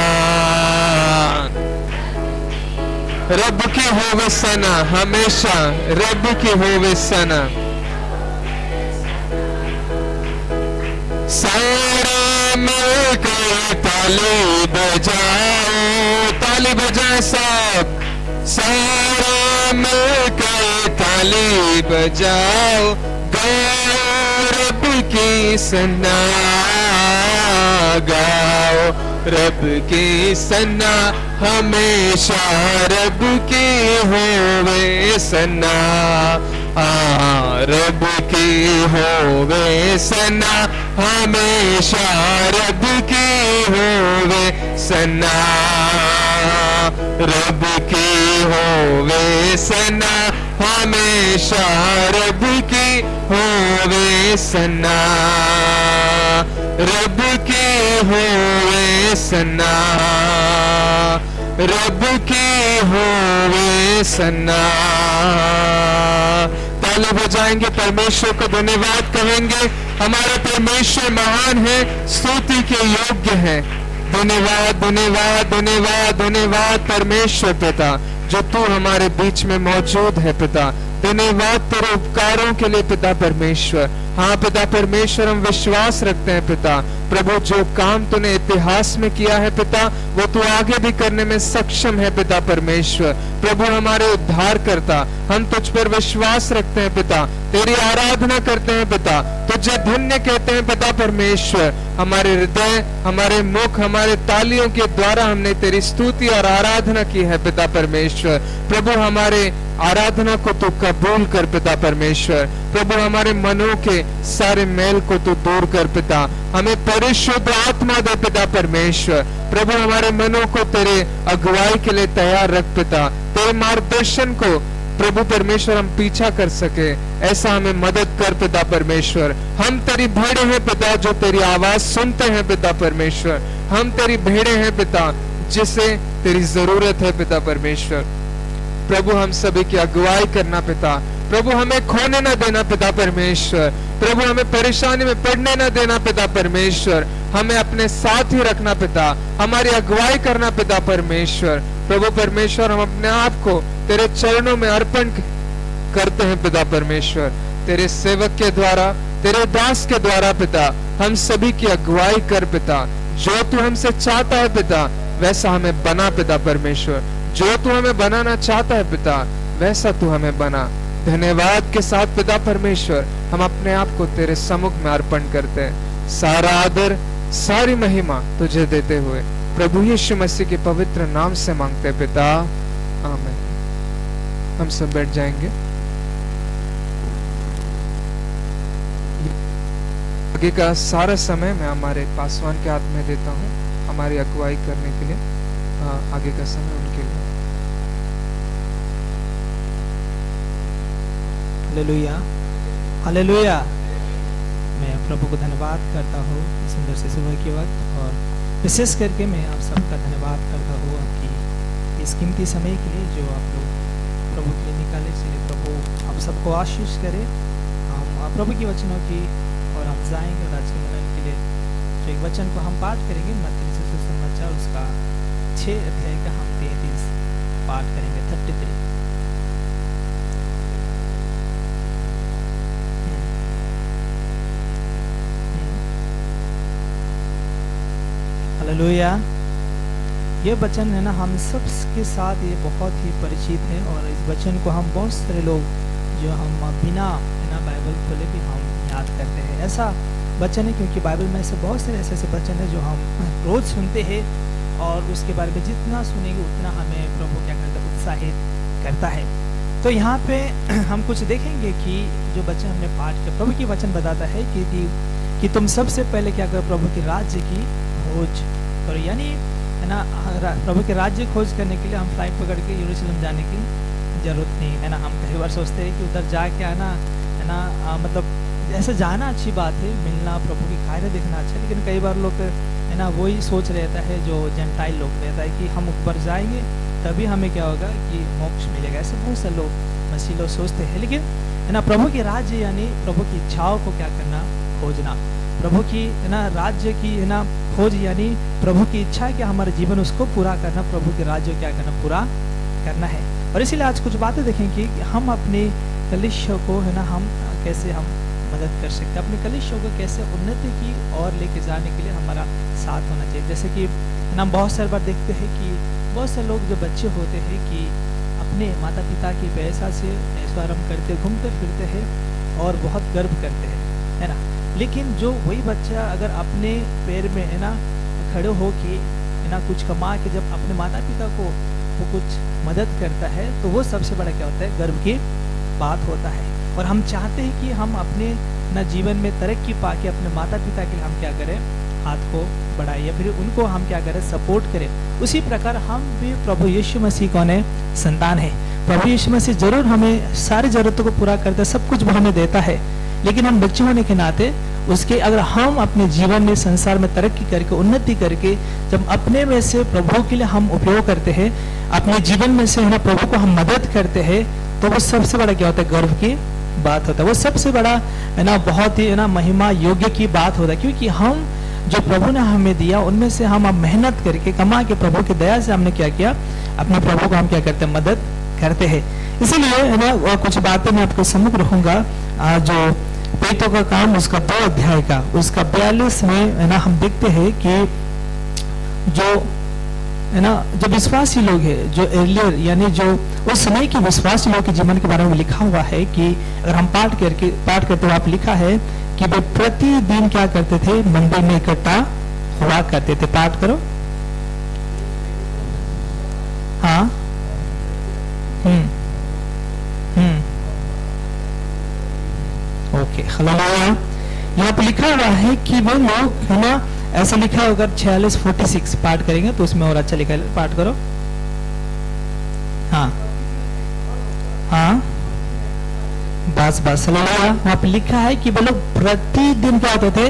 रब की होवे सना हमेशा, रब की होवे सना। सारे मिलकर ताली बजाओ, ताली बजाए सब, सारे मिलकर ताली बजाओ, गाओ रब की सना, गाओ रब की सना हमेशा, रब की होवे सना, रब की होवे सना हमेशा, रब की होवे सना, रब की होवे सना हमेशा, रब की होवे सना, रब की होवे सना, रब की होवे सना। ताली बजाएंगे, परमेश्वर को धन्यवाद कहेंगे। हमारा परमेश्वर महान है, स्तुति के योग्य है। धन्यवाद धन्यवाद धन्यवाद धन्यवाद परमेश्वर पिता, जो तू हमारे बीच में मौजूद है पिता। धन्यवाद तेरे उपकारों के लिए पिता परमेश्वर। हाँ पिता परमेश्वर, हम विश्वास रखते हैं पिता प्रभु, जो काम तूने इतिहास में किया है पिता, वो तू आगे भी करने में सक्षम है पिता परमेश्वर। प्रभु हमारे उद्धार करता, हम तुझ पर विश्वास रखते हैं पिता, तेरी आराधना करते हैं पिता, तुझे धन्य कहते हैं पिता परमेश्वर। हमारे हृदय, हमारे मुख, हमारे तालियों के द्वारा हमने तेरी स्तुति और आराधना की है पिता परमेश्वर। प्रभु हमारे आराधना को तू कबूल कर पिता परमेश्वर। प्रभु हमारे मनों के सारे मैल को तू दूर कर पिता, हमें परिशुद्ध आत्मा दे पिता परमेश्वर। प्रभु हमारे मनों को तेरे अगुवाई के लिए तैयार रख पिता, तेरे मार्गदर्शन को प्रभु परमेश्वर हम पीछा कर सके, ऐसा हमें मदद कर पिता परमेश्वर। हम तेरी भेड़े हैं पिता, जो तेरी आवाज सुनते हैं पिता परमेश्वर। हम तेरी भेड़े हैं पिता, जिसे तेरी जरूरत है पिता परमेश्वर। प्रभु हम सभी की अगुवाई करना पिता। प्रभु हमें खोने ना देना पिता परमेश्वर। प्रभु हमें परेशानी में पड़ने ना देना पिता परमेश्वर। हमें अपने साथ ही रखना पिता, हमारी अगुवाई करना पिता परमेश्वर। प्रभु परमेश्वर हम अपने आप को तेरे चरणों में अर्पण करते हैं पिता परमेश्वर। तेरे सेवक के द्वारा, तेरे दास के द्वारा पिता, हम सभी की अगुवाई कर पिता। जो तू हमसे चाहता है पिता, वैसा हमें बना पिता परमेश्वर। जो तू हमें बनाना चाहता है पिता, वैसा तू हमें बना। धन्यवाद के साथ पिता परमेश्वर हम अपने आप को तेरे सम्मुख में अर्पण करते हैं। सारा आदर, सारी महिमा तुझे देते हुए प्रभु यीशु मसीह के पवित्र नाम से मांगते पिता, आमीन। हम सब बैठ जाएंगे। आगे का सारा समय मैं हमारे पासवान के हाथ में देता हूँ, हमारी अगुवाई करने के लिए। आगे का समय उनके लिए। Hallelujah, hallelujah. मैं प्रभु को धन्यवाद करता हूँ इस सुंदर से सुबह के वक्त, और विशेष करके मैं आप सबका धन्यवाद करता हूँ आपकी इस कीमती समय के लिए जो आप लोग प्रभु के लिए निकाले। इसलिए प्रभु आप सबको आशीष करे। हम प्रभु की वचनों की और हम जाएंगे, और आज के मिलन के लिए जो एक वचन को हम पाठ करेंगे, मत्ती से सुसमाचार उसका 6 अध्याय का हम 33 पाठ करेंगे, 33। हालेलुया। ये वचन है ना, हम सब के साथ ये बहुत ही परिचित है, और इस वचन को हम बहुत सारे लोग जो हम बिना बाइबल खोले भी हम याद करते हैं। ऐसा वचन है क्योंकि बाइबल में ऐसे बहुत सारे ऐसे वचन है जो हम रोज सुनते हैं, और उसके बारे में जितना सुनेंगे उतना हमें प्रभु क्या करता है, उत्साहित करता है। तो यहाँ पे हम कुछ देखेंगे कि जो वचन हमने पाठ किया, प्रभु की वचन बताता है कि तुम सबसे पहले क्या करो, प्रभु के राज्य की खोज करो। यानी है ना, प्रभु के राज्य खोज करने के लिए हम फ्लाइट पकड़ के यरूशलेम जाने की जरूरत नहीं है ना। हम कई बार सोचते हैं कि उधर जाके आना है ना, मतलब ऐसे जाना अच्छी बात है, मिलना, प्रभु की कार्य देखना अच्छा, लेकिन कई बार लोग है ना वही सोच रहता है जो जेंटाइल लोग रहता है कि हम ऊपर जाएंगे तभी हमें क्या होगा कि मोक्ष मिलेगा। ऐसे बहुत से लोग मसीह लोग सोचते हैं, लेकिन है ना प्रभु के राज्य यानी प्रभु की इच्छाओं को क्या करना, खोजना। प्रभु की है ना राज्य की है ना खोज यानी प्रभु की इच्छा है कि हमारे जीवन उसको पूरा करना, प्रभु के राज्य क्या करना, पूरा करना है। और इसीलिए आज कुछ बातें देखेंगे कि हम अपने कलीसिया को है ना हम कैसे हम मदद कर सकते हैं, अपने कलीसिया को कैसे उन्नति की और लेके जाने के लिए हमारा साथ होना चाहिए। जैसे कि हम बहुत सारी बार देखते हैं कि बहुत से लोग जो बच्चे होते हैं कि अपने माता पिता की पैसा से ऐश्वर्य करते, घूमते फिरते हैं और बहुत गर्व करते हैं, है ना। लेकिन जो वही बच्चा अगर अपने पैर में है ना खड़े हो के है ना कुछ कमा के जब अपने माता पिता को वो कुछ मदद करता है, तो वो सबसे बड़ा क्या होता है, गर्व की बात होता है। और हम चाहते हैं कि हम अपने ना जीवन में तरक्की पाके अपने माता पिता के लिए हम क्या करें, हाथ को बढ़ाए या फिर उनको हम क्या करें, सपोर्ट करें। उसी प्रकार हम भी प्रभु यीशु मसीह कौन है, संतान है। प्रभु यीशु मसीह जरूर हमें सारी जरूरतों को पूरा करता है, सब कुछ वो हमें देता है, लेकिन हम बच्चे होने के नाते उसके अगर हम अपने जीवन में संसार में तरक्की करके उन्नति करके जब अपने में से प्रभु के लिए हम उपयोग करते हैं, अपने जीवन में से है ना प्रभु को हम मदद करते हैं, तो वो सबसे बड़ा क्या होता है, गर्व की बात होता है। वो सबसे बड़ा है ना बहुत ही है ना महिमा योग्य की बात होता है, क्योंकि हम जो प्रभु ने हमें दिया उनमें से हम मेहनत करके कमा के प्रभु की दया से हमने क्या किया, अपने प्रभु को हम क्या करते हैं, मदद करते हैं। इसीलिए है ना कुछ बातें मैं आपको सम्मुख रखूंगा। जो प्रेरितों का काम उसका 2 अध्याय का उसका 42 में है ना हम देखते हैं कि जो है ना जो विश्वासी लोग हैं, जो एर्लियर यानी जो उस समय के विश्वासी लोग के जीवन के बारे में लिखा हुआ है कि अगर हम पाठ करते हुए आप लिखा है कि वे प्रतिदिन क्या करते थे, मंदिर में इकट्ठा हुआ करते थे। पाठ करो। हाँ, ओके, हालेलुया। यहाँ पे लिखा हुआ है कि वो लोग है ना, ऐसा लिखा है, अगर 46:46 पाठ करेंगे तो उसमें और अच्छा लिखा है, पाठ करो। हाँ हाँ बस बस हालेलुया। वहाँ पे लिखा है कि वो लोग प्रतिदिन क्या होते थे,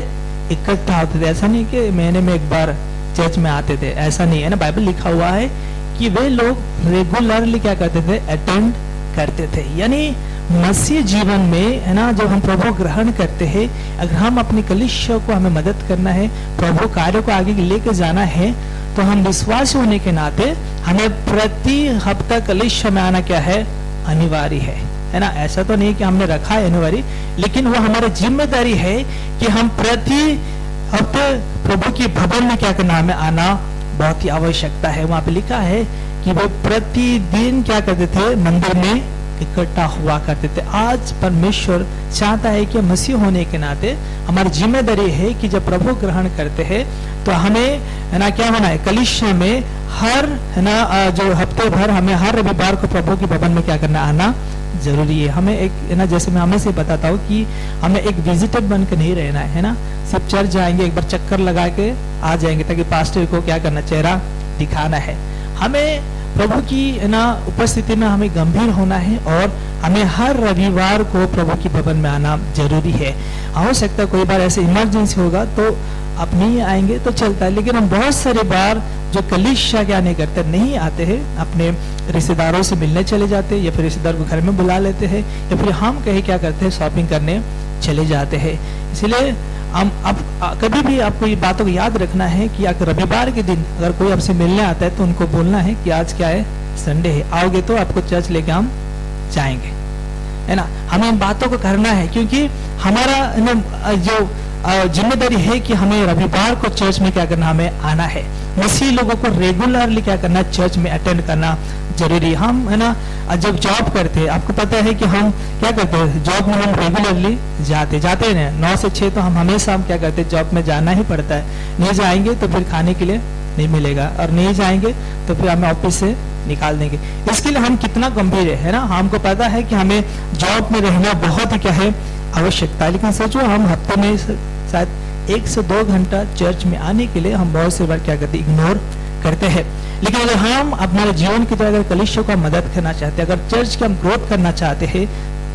इकट्ठा होते थे। ऐसा नहीं कि महीने में एक बार चर्च में आते थे, ऐसा नहीं है ना। बाइबल लिखा हुआ है कि वे लोग रेगुलरली क्या करते थे, अटेंड करते थे। यानी मसीह जीवन में है ना, जब हम प्रभु ग्रहण करते हैं, अगर हम अपनी कलीसिया को हमें मदद करना है, प्रभु कार्य को आगे लेके जाना है, तो हम विश्वासी होने के नाते हमें प्रति हफ्ता कलीसिया में आना क्या है, अनिवार्य है ना। ऐसा तो नहीं कि हमने रखा है अनिवार्य, लेकिन वो हमारी जिम्मेदारी है कि हम प्रति हफ्ते प्रभु की भवन में क्या करना, हमें आना बहुत ही आवश्यकता है। वहां पे लिखा है कि वो प्रतिदिन क्या करते थे, मंदिर में इकट्ठा हुआ करते थे। आज परमेश्वर चाहता है कि मसीह होने के नाते हमारी जिम्मेदारी है कि जब प्रभु ग्रहण करते हैं तो हमें है ना क्या होना है, कलीसिया में हर है ना जो हफ्ते भर हमें हर रविवार को प्रभु के भवन में क्या करना, आना जरूरी है। हमें एक है ना, जैसे मैं हमें से बताता हूँ कि हमें एक विजिटर बन के नहीं रहना है ना, सिर्फ चर्च जाएंगे, एक बार चक्कर लगा के आ जाएंगे ताकि पास्टर को क्या करना, चेहरा दिखाना है। हमें प्रभु की है ना उपस्थिति में हमें गंभीर होना है और हमें हर रविवार को प्रभु की भवन में आना जरूरी है। हो सकता है कोई बार ऐसे इमरजेंसी होगा तो आप नहीं आएंगे तो चलता है, लेकिन हम बहुत सारे बार जो कलीसिया क्या नहीं करते, नहीं आते हैं, अपने रिश्तेदारों से मिलने चले जाते हैं या फिर रिश्तेदार को घर में बुला लेते हैं या फिर हम कहीं क्या करते हैं, शॉपिंग करने चले जाते हैं। इसलिए हम अब कभी भी आपको ये बातों को याद रखना है कि अगर रविवार के दिन अगर कोई आपसे मिलने आता है तो उनको बोलना है कि आज क्या है, संडे है, आओगे तो आपको चर्च लेके हम जाएंगे, है ना। हमें इन बातों को करना है क्योंकि हमारा जो जिम्मेदारी है कि हमें रविवार को चर्च में क्या करना, हमें आना है। मसीह लोगों को रेगुलरली क्या करना, चर्च में अटेंड करना जरूरी। हम है ना जब जॉब करते हैं, आपको पता है कि हम क्या करते हैं, जॉब में हम रेगुलरली जाते हैं 9 से 6, तो हम हमेशा हम क्या करते हैं, जॉब में जाना ही पड़ता है। नहीं जाएंगे तो फिर खाने के लिए नहीं मिलेगा और नहीं जाएंगे तो फिर हमें ऑफिस से निकाल देंगे। इसके लिए हम कितना गंभीर है ना, हमको पता है कि हमें जॉब में रहना बहुत ही क्या है, आवश्यकता है। लेकिन सोचो हम हफ्ते में शायद 1 से 2 घंटा चर्च में आने के लिए हम बहुत से बार क्या करते, इग्नोर करते हैं। लेकिन अगर हम अपने जीवन की तरह अगर कलीसिया को मदद करना चाहते हैं, अगर चर्च की हम ग्रोथ करना चाहते हैं,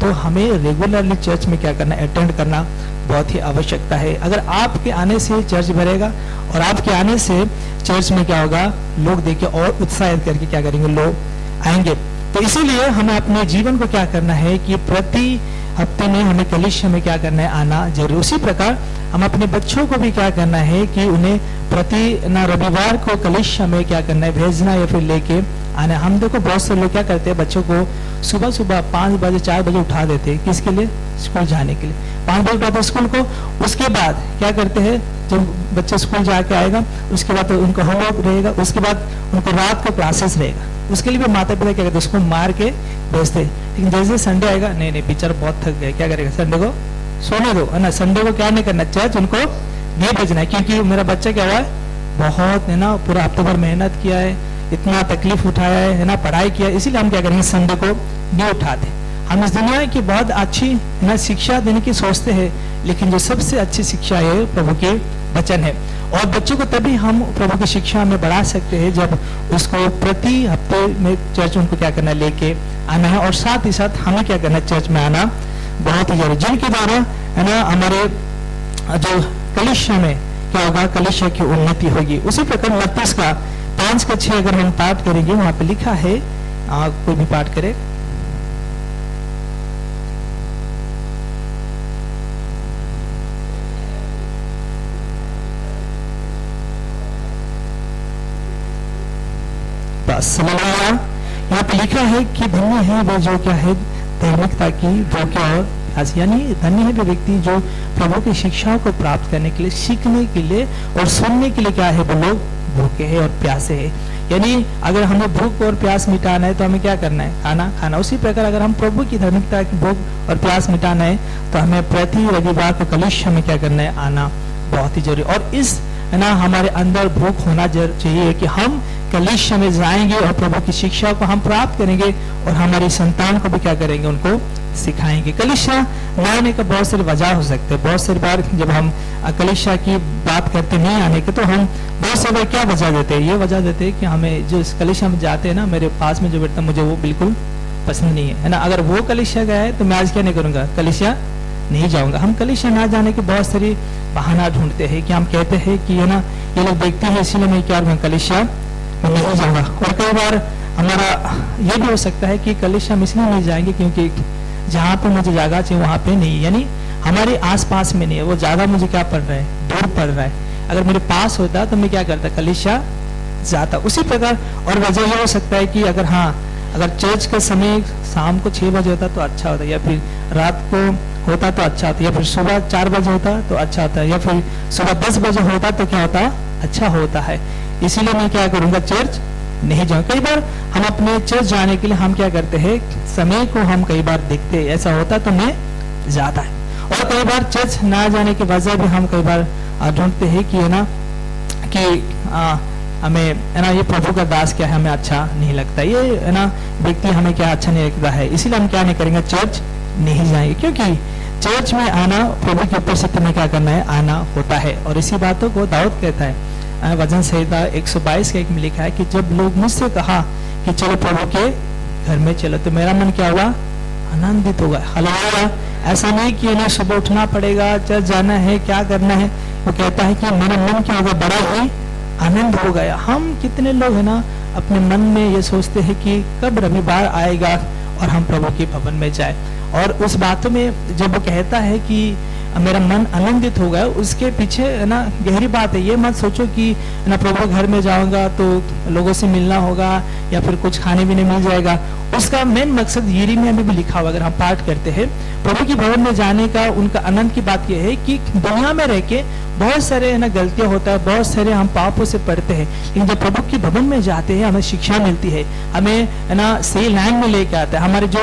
तो हमें रेगुलरली चर्च में क्या करना, अटेंड करना बहुत ही आवश्यकता है। अगर आपके आने से चर्च भरेगा और आपके आने से चर्च में क्या होगा, लोग देखिए और उत्साहित करके क्या करेंगे, लोग आएंगे। तो इसीलिए हमें अपने जीवन को क्या करना है कि प्रति हफ्ते में हमें कलीसिया में क्या करना है, आना जरूर। उसी प्रकार हम अपने बच्चों को भी क्या करना है कि उन्हें प्रति ना रविवार को कलीसिया में क्या करना है, भेजना या फिर लेके आना। हम देखो बहुत से लोग क्या करते हैं, बच्चों को सुबह सुबह 5 बजे 4 बजे उठा देते हैं, किसके लिए, स्कूल जाने के लिए। 5 बजे उठाते हैं स्कूल को, उसके बाद क्या करते हैं, जब बच्चे स्कूल जाके आएगा उसके बाद तो उनको होमवर्क रहेगा, उसके बाद उनको रात को क्लासेस रहेगा। उसके लिए भी माता पिता क्या करते हैं, उसको मार के भेजते। लेकिन जैसे संडे आएगा, नहीं टीचर बहुत थक गए, क्या करेगा, संडे को सोने दो, है ना। संडे को क्या नहीं करना, चर्च उनको नहीं भेजना है, क्योंकि मेरा बच्चा क्या हुआ है, बहुत है ना पूरा हफ्ते भर मेहनत किया है, इतना तकलीफ उठाया है ना, पढ़ाई किया, इसीलिए हम क्या करेंगे, संडे को नहीं उठाते। हम इस दुनिया की बहुत अच्छी है ना शिक्षा देने की सोचते हैं, लेकिन जो सबसे अच्छी शिक्षा है प्रभु के वचन है। और बच्चों को तभी हम प्रभु की शिक्षा में बढ़ा सकते हैं जब उसको प्रति हफ्ते में चर्च उनको क्या करना, लेके आना है। और साथ ही साथ हमें क्या करना, चर्च में आना बहुत ही जरूरी, जिनके द्वारा है ना हमारे जो कलीसिया में क्या होगा, कलीसिया की उन्नति होगी। उसी प्रकार मत्ती का 5 का 6 अगर हम पाठ करेंगे, वहां पे लिखा है, कोई भी पाठ करे। बस यहाँ पे लिखा है कि धन्य है वो जो क्या है, धार्मिकता की भूखे और प्यासे, यानी धन्य है वो व्यक्ति जो प्रभु की शिक्षा को प्राप्त करने के लिए, सीखने के लिए और सुनने के लिए क्या है, वो लोग भूखे हैं और प्यासे हैं। यानी अगर हमें भूख और प्यास मिटाना है तो हमें क्या करना है, खाना। उसी प्रकार अगर हम प्रभु की धार्मिकता की भूख और प्यास मिटाना है तो हमें प्रति रविवार को कलीसिया में क्या करना है, आना बहुत ही जरूरी। और इस है ना हमारे अंदर भूख होना चाहिए कि हम कलीसिया में जाएंगे और प्रभु की शिक्षा को हम प्राप्त करेंगे और हमारी संतान को भी क्या करेंगे, उनको सिखाएंगे। कलीसिया न आने का बहुत सारी वजह हो सकते हैं। बहुत सारी बार जब हम कलीसिया की बात करते नहीं आने के, तो हम बहुत सारी बार क्या वजह देते हैं, ये वजह देते हैं कि हमें जो इस कलीसिया में जाते हैं ना, मेरे पास में जो बैठता है मुझे वो बिल्कुल पसंद नहीं है ना। अगर वो कलिसिया गया है तो मैं आज क्या नहीं करूंगा, कलिसिया नहीं जाऊंगा। हम कलिसिया ना जाने के बहुत सारी बहाना ढूंढते हैं कि हम कहते हैं कि है ना ये लोग देखते हैं इसीलिए मैं क्या कलिसिया नहीं जाऊंगा। और कई बार हमारा ये भी हो सकता है कि कलिसिया हम इसलिए नहीं जाएंगे क्योंकि जहाँ पे मुझे जगह चाहिए वहाँ पे नहीं, यानी हमारे आसपास में नहीं है, वो ज्यादा मुझे क्या पड़ रहा है, दूर पड़ रहा है। अगर मेरे पास होता तो मैं क्या करता, कलिसिया जाता। उसी प्रकार और वजह यह हो सकता है कि अगर चर्च का समय शाम को 6 बजे होता तो अच्छा होता, या फिर रात को होता तो अच्छा होता, या फिर सुबह 4 बजे होता तो अच्छा होता, या फिर सुबह 10 बजे होता तो क्या होता, अच्छा होता है। इसीलिए मैं क्या करूंगा, चर्च नहीं जाऊँ। कई बार हम अपने चर्च जाने के लिए हम क्या करते हैं, समय को हम कई बार देखते हैं, ऐसा होता तो मैं जाता है। और कई बार चर्च ना जाने की वजह भी हम कई बार ढूंढते हैं कि है ना कि हमें है ना ये प्रभु का दास क्या है हमें अच्छा नहीं लगता, ये है ना व्यक्ति हमें क्या अच्छा नहीं लगता है, इसीलिए हम क्या नहीं करेंगे, चर्च नहीं जाएंगे। क्योंकि चर्च में आना प्रभु की उपस्थिति में क्या करना है, आना होता है। और इसी बातों को दाऊद कहता है, वचन संहिता 122 के 1 में लिखा है कि जब लोग मुझसे कहा कि चलो प्रभु के घर में चलो तो मेरा मन क्या हुआ, आनंदित होगा। हालेलुया। ऐसा नहीं कि ना सुबह उठना पड़ेगा, चर्च जाना है, क्या करना है, वो कहता है कि मेरा मन क्या होगा, बड़ा ही आनंद हो गया। हम कितने लोग है ना अपने मन में ये सोचते हैं कि कब रविवार आएगा और हम प्रभु के भवन में जाए। और उस बातों में जब वो कहता है कि मेरा मन आनंदित हो गया, उसके पीछे है ना गहरी बात है। ये मत सोचो कि ना प्रभु घर में जाऊंगा तो लोगों से मिलना होगा या फिर कुछ खाने पीने मिल जाएगा। उसका मेन मकसद यिर्मयाह में भी लिखा हुआ, अगर हम पाठ करते हैं प्रभु की भवन में जाने का, उनका आनंद की बात यह है कि दुनिया में रह के बहुत सारे है ना गलतियां होता है, बहुत सारे हम पापों से पढ़ते हैं, लेकिन जब प्रभु की भवन में जाते हैं हमें शिक्षा मिलती है, हमें है ना सही लाइन में लेके आता है। हमारे जो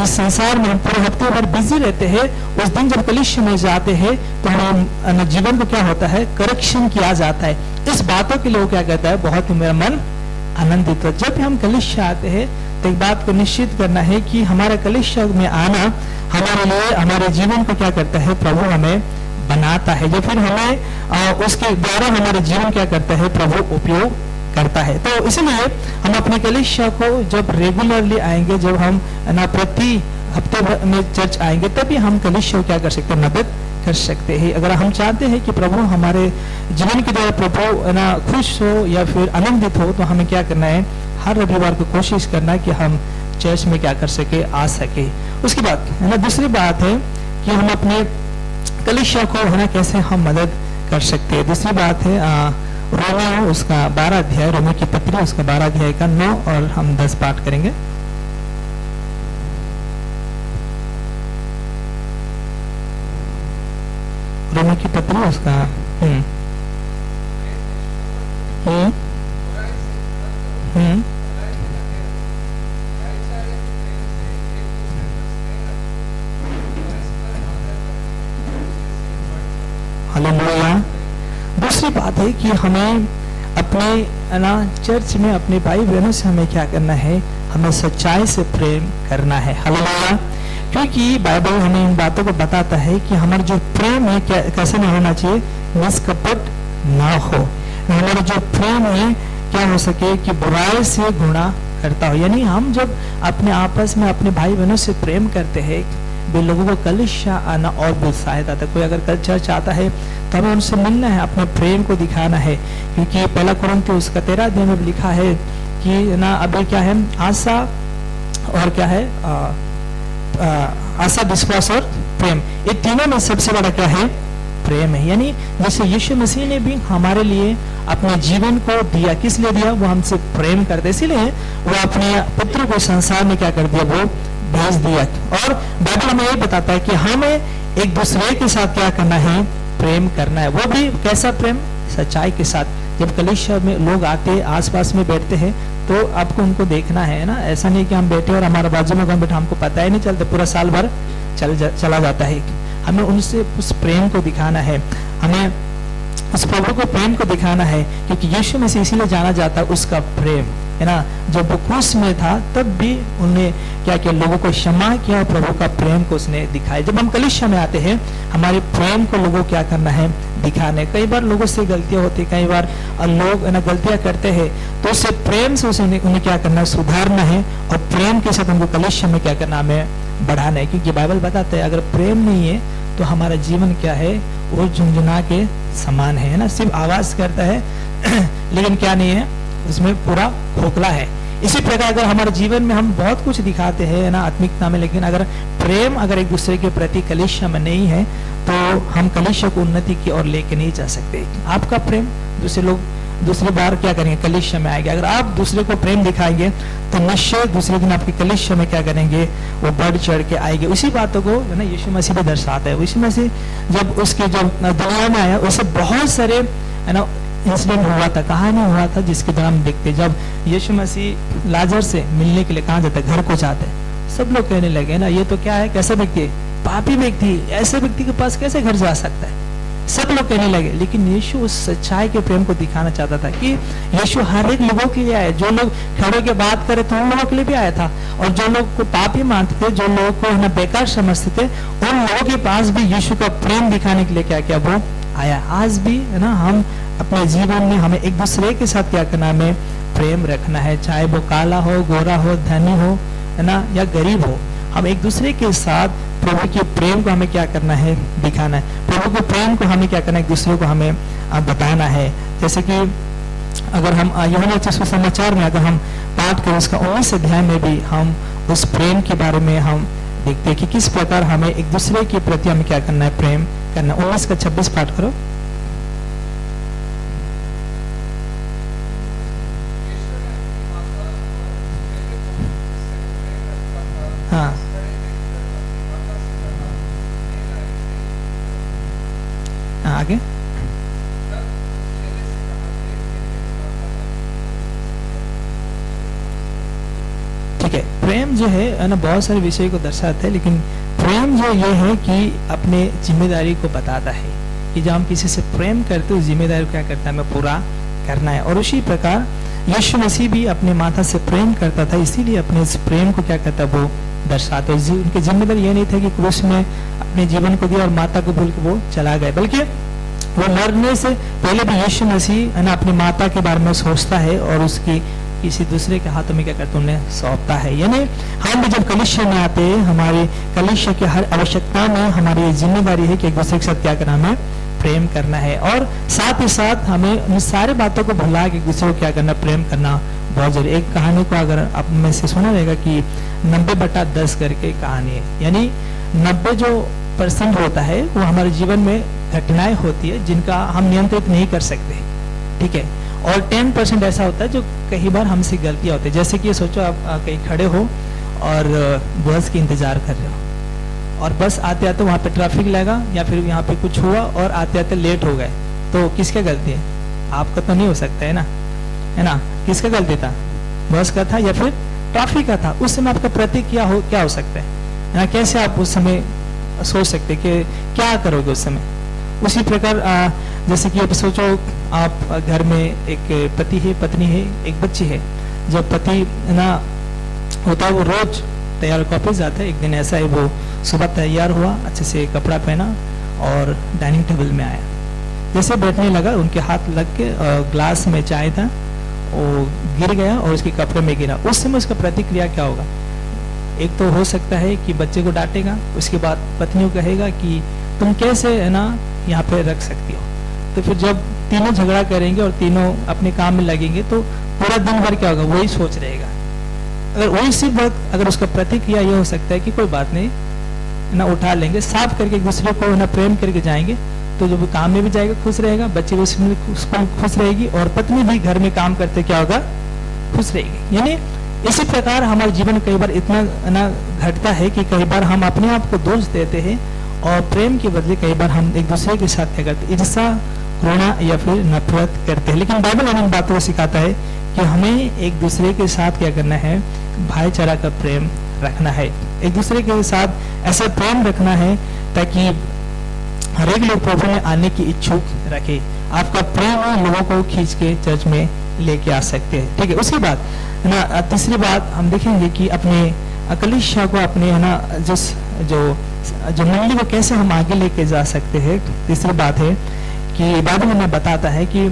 इस संसार में हम पूरे हफ्ते भर बिजी रहते हैं, उस दिन जब कलिसिया में जाते हैं तो हम जीवन को क्या होता है, करेक्शन किया जाता है। इस बातों के लिए क्या कहता है, बहुत मेरा मन आनंदित हो। जब भी हम कलिसिया आते हैं तो एक बात को निश्चित करना है कि हमारा कलिसिया में आना हमारे लिए, हमारे जीवन को क्या करता है, प्रभु हमें बनाता है, जो फिर हमें उसके द्वारा हमारे जीवन क्या करता है, प्रभु उपयोग करता है। तो इसलिए हम अपने कलिसिया को जब रेगुलरली आएंगे, जब हम ना प्रति हफ्ते में चर्च आएंगे, तभी हम कलिसिया क्या कर सकते हैं, मदद कर सकते हैं। अगर हम चाहते हैं कि प्रभु हमारे जीवन के द्वारा प्रभु ना खुश हो या फिर आनंदित हो, तो हमें क्या करना है, हर रविवार को कोशिश करना है कि हम चर्च में क्या कर सके, आ सके। उसके बाद है ना दूसरी बात है कि हम अपने कलिसिया को है ना कैसे हम मदद कर सकते हैं। दूसरी बात है रोमियो उसका 12 अध्याय, रोमियो की पत्री उसका 12 अध्याय का 9 और हम 10 पाठ करेंगे। रोमियो की पत्री उसका हालेलुया। दूसरी बात है कि हमें अपने ना चर्च में अपने भाई बहनों से हमें क्या करना है, हमें सच्चाई से प्रेम करना है। हालेलुया। क्योंकि बाइबल हमें इन बातों को बताता है कि हमारा जो प्रेम है कैसे नहीं होना चाहिए, निष्कपट ना हो। हमारा जो प्रेम है क्या हो सके कि बुराई से गुणा करता हो। यानी हम जब अपने आपस में अपने भाई बहनों से प्रेम करते हैं, वे लोगों को कलिसिया आना और भी उत्साहित आता है। कोई अगर कल चर्च आता है तो हमें उनसे मिलना है, अपने प्रेम को दिखाना है। क्योंकि 1 कुरिन्थियों उसका 13 अध्याय में लिखा है कि ना अभी क्या है, आशा और क्या है, आशा, विश्वास और प्रेम, ये तीनों में सबसे बड़ा क्या है, प्रेम है। यानी जैसे यीशु मसीह ने भी हमारे लिए अपने जीवन को दिया, किस लिए दिया, वो हमसे प्रेम करते, इसीलिए वो अपने पुत्र को संसार में क्या कर दिया, वो भेज दिया। और बाइबल हमें ये बताता है कि हमें एक दूसरे के साथ क्या करना है, प्रेम करना है। वो भी कैसा प्रेम, सच्चाई के साथ। जब कलिसिया में लोग आते, आसपास में बैठते हैं, तो आपको उनको देखना है ना। ऐसा नहीं कि हम बैठे और हमारा बाजू में कौन बैठा, हमको पता ही नहीं चलता, पूरा साल भर चला जाता है। हमें उनसे उस प्रेम को दिखाना है। हमें उस प्रभु को प्रेम को दिखाना है, क्योंकि यीशु मसीह इसीलिए जाना जाता है उसका प्रेम, है ना। जब वो क्रूस में था तब भी उन्हें क्या किया, लोगों को क्षमा किया और प्रभु का प्रेम को उसने दिखाया। जब हम कलीसिया में आते हैं, हमारे प्रेम को लोगों को क्या करना है, दिखाना है। कई बार लोगों से गलतियां होती है, कई बार लोग है ना गलतियां करते हैं, तो उससे प्रेम से उन्हें क्या करना है, सुधारना है और प्रेम के साथ उनको कलीसिया में क्या करना, हमें बढ़ाना है। क्योंकि बाइबल बताता है अगर प्रेम नहीं है तो हमारा जीवन क्या है, वो झुंझुना के समान है ना, सिर्फ आवाज करता है लेकिन क्या नहीं है, उसमें पूरा खोखला है। इसी प्रकार अगर हमारे जीवन में हम बहुत कुछ दिखाते हैं ना आत्मिकता में, लेकिन अगर प्रेम अगर एक दूसरे के प्रति कलीसिया में नहीं है तो हम कलीसिया को उन्नति की ओर लेके नहीं जा सकते। आपका प्रेम दूसरे लोग दूसरी बार क्या करेंगे, कलीसिया में आएंगे। अगर आप दूसरे को प्रेम दिखाएंगे तो निश्चय दूसरे दिन आपकी कलीसिया में क्या करेंगे, वो बढ़ चढ़ के आएंगे। उसी बातों को है ना यीशु मसीह भी दर्शाता है। यीशु मसीह जब उसके जब दुनिया में आया, उससे बहुत सारे है ना इंसिडेंट हुआ था, कहानी हुआ था, जिसके द्वारा हम देखते। जब यीशु मसीह लाजर से मिलने के लिए कहाँ जाता है, घर को जाते हैं, सब लोग कहने लगे ना ये तो क्या है, कैसा व्यक्ति है, पापी व्यक्ति, ऐसे व्यक्ति के पास कैसे घर जा सकता है, सब लोग कहने लगे। लेकिन यीशु उस सच्चाई के प्रेम को दिखाना चाहता था कि यीशु हर एक लोगों के लिए आया। जो लोग खड़े के बात करे तो उन लोगों के लिए भी आया था, और जो लोग को पापी मानते थे, जो लोगों को ना बेकार समझते थे, उन लोगों के पास भी यीशु का प्रेम दिखाने के लिए क्या किया, वो आया। आज भी है ना हम अपने जीवन में हमें एक दूसरे के साथ क्या करना, हमें प्रेम रखना है, चाहे वो काला हो, गोरा हो, धनी हो, है ना, या गरीब हो। हम एक दूसरे के साथ प्रभु के प्रेम को हमें क्या करना है, दिखाना है। प्रभु के प्रेम को हमें क्या करना है, एक दूसरे को हमें बताना है। जैसे कि अगर हम यूहन्ना सुसमाचार में अगर हम पाठ करें, उसका 19 अध्याय में भी हम उस प्रेम के बारे में हम देखते हैं कि किस प्रकार हमें एक दूसरे के प्रति हमें क्या करना है, प्रेम करना। 19 का 26 पाठ करो। हाँ आगे ठीक है। प्रेम जो है ना बहुत सारे विषय को दर्शाता है, लेकिन प्रेम जो ये है कि अपने जिम्मेदारी को बताता है कि जब हम किसी से प्रेम करते हैं, उस जिम्मेदारी को क्या करता है, हमें पूरा करना है। और उसी प्रकार यीशु मसीह भी अपने माता से प्रेम करता था, इसीलिए अपने इस प्रेम को क्या करता, वो दर्शाते। उनकी जिम्मेदारी ये नहीं था कि क्रूस में अपने जीवन को दिया और माता को भूल के वो चला गया, बल्कि वो मरने से पहले भी यीशु मसीह है ना अपनी माता के बारे में सोचता है और उसकी किसी दूसरे के हाथों में क्या करता, उन्हें सौंपता है। यानी हम भी जब कलीसिया में आते हैं, हमारे कलीसिया की हर आवश्यकता में हमारी जिम्मेदारी है कि एक दूसरे के साथ क्या करना, हमें प्रेम करना है। और साथ ही साथ हमें उन सारे बातों को भुला के एक दूसरे को क्या करना, प्रेम करना बहुत जरूरी। एक कहानी को अगर आप में से सुना रहेगा कि 90/10 करके कहानी है, यानी 90% होता है वो हमारे जीवन में घटनाएं होती है जिनका हम नियंत्रित नहीं कर सकते, ठीक है। और 10% ऐसा होता है जो कई बार हमसे गलतियां होती है। जैसे कि सोचो आप कहीं खड़े हो और बस की इंतजार कर रहे हो और बस आते आते वहां पे ट्रैफिक लगा या फिर यहाँ पे कुछ हुआ और आते आते लेट हो गए, तो किसका गलती है? आपका तो नहीं हो सकता है ना। किसका गलती था? बस का था या फिर ट्रैफिक का था? उस समय आपका प्रतिक्रिया क्या हो सकता है ना? कैसे आप उस समय सोच सकते कि क्या करोगे उस समय? उसी प्रकार जैसे कि अब सोचो आप घर में एक पति है, पत्नी है, एक बच्ची है। जब पति ना होता है वो रोज तैयार होकर ऑफिस जाता है, एक दिन ऐसा है वो सुबह तैयार हुआ, अच्छे से कपड़ा पहना और डाइनिंग टेबल में आया। जैसे बैठने लगा उनके हाथ लग के ग्लास में चाय था, वो गिर गया और उसके कपड़े में गिरा। उस समय उसका प्रतिक्रिया क्या होगा? एक तो हो सकता है कि बच्चे को डांटेगा, उसके बाद पत्नी को कहेगा कि तुम कैसे है ना यहाँ पे रख सकती हो। तो फिर जब तीनों झगड़ा करेंगे और तीनों अपने काम में लगेंगे तो पूरा दिन भर क्या होगा, वही सोच रहेगा। अगर वही सिर्फ वक्त अगर उसका प्रतिक्रिया ये हो सकता है कि कोई बात नहीं ना, उठा लेंगे, साफ करके एक दूसरे को ना प्रेम करके जाएंगे, तो जब वो काम में भी जाएगा खुश रहेगा, बच्चे भी उसमें खुश रहेगी और पत्नी भी घर में काम करते क्या होगा, खुश रहेगी। यानी इसी प्रकार हमारे जीवन कई बार इतना ना घटता है कि कई बार हम अपने आप को दोष देते हैं और प्रेम के बदले कई बार हम एक दूसरे के साथ क्या करते हैं, ईर्ष्या, घृणा या फिर नफरत करते हैं। लेकिन बाइबल हमें इन बातों को सिखाता है कि हमें एक दूसरे के साथ क्या करना है, भाईचारा का प्रेम रखना है। एक दूसरे के साथ ऐसा प्रेम रखना है ताकि हर एक लोग प्रभु में आने की इच्छुक रखे। आपका प्रेम है लोगों को खींच के चर्च में लेके आ सकते हैं। ठीक है, उसके बाद है ना तीसरी बात हम देखेंगे कि अपने कलीसिया को अपने है ना जो मंडली को कैसे हम आगे लेके जा सकते हैं। तीसरी बात है कि बाइबल हमें बताता है कि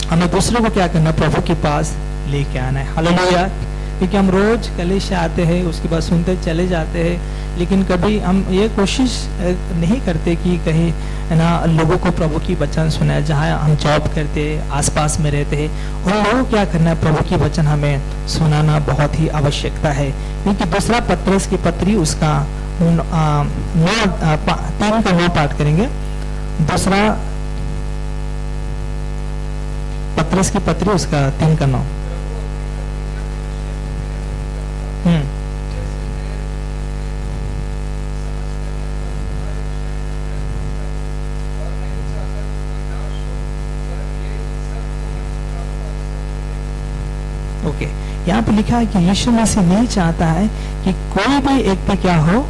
हमें दूसरों को क्या करना, प्रभु के पास लेके आना है। हालेलुया। क्योंकि हम रोज कलीसिया आते हैं, उसके बाद सुनते चले जाते हैं, लेकिन कभी हम ये कोशिश नहीं करते कि कहीं है ना लोगों को प्रभु की वचन सुनाए। जहाँ हम जॉब करते हैं, आसपास में रहते हैं, उन लोगों को क्या करना है, प्रभु की वचन हमें सुनाना बहुत ही आवश्यकता है। क्योंकि दूसरा पत्रस की पत्री उसका 3 का 9 पाठ करेंगे। दूसरा पत्रस की पत्री उसका 3 का 9। ओके, यहाँ पे लिखा है कि यीशु मसीह नहीं चाहता है कि कोई भी व्यक्ति क्या हो,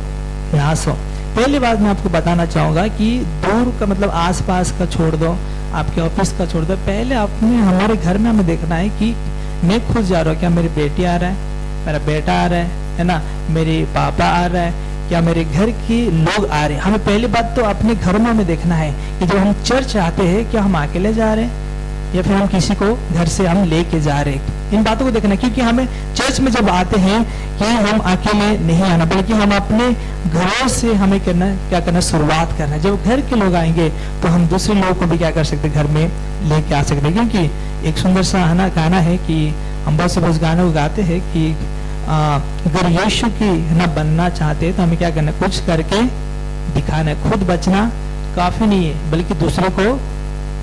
नाश हो। पहली बात मैं आपको बताना चाहूंगा कि दूर का मतलब आसपास का छोड़ दो, आपके ऑफिस का छोड़ दो, पहले आपने हमारे घर में हमें देखना है कि मैं खुद जा रहा हूँ, क्या मेरी बेटी आ रहा है, मेरा बेटा आ रहा है ना, मेरे पापा आ रहा है, क्या मेरे घर के लोग आ रहे हैं। हमें पहली बात तो अपने घर में हमें देखना है कि जब हम चर्च आते हैं क्या हम अकेले जा रहे हैं या फिर हम किसी को घर से हम लेके जा रहे हैं। इन बातों को देखना है, क्योंकि हमें चर्च में जब आते हैं कि हम अकेले नहीं आना, बल्कि हम अपने घरों से हमें करना क्या करना, शुरुआत करना है। जब घर के लोग आएंगे तो हम दूसरे लोगों को भी क्या कर सकते, घर में लेके आ सकते हैं। क्योंकि एक सुंदर सा है ना गाना है कि हम बहुत से उस गाने को गाते हैं कि अगर यीशु की ना बनना चाहते हैं तो हमें क्या करना है, कुछ करके दिखाना है। खुद बचना काफी नहीं है, बल्कि दूसरों को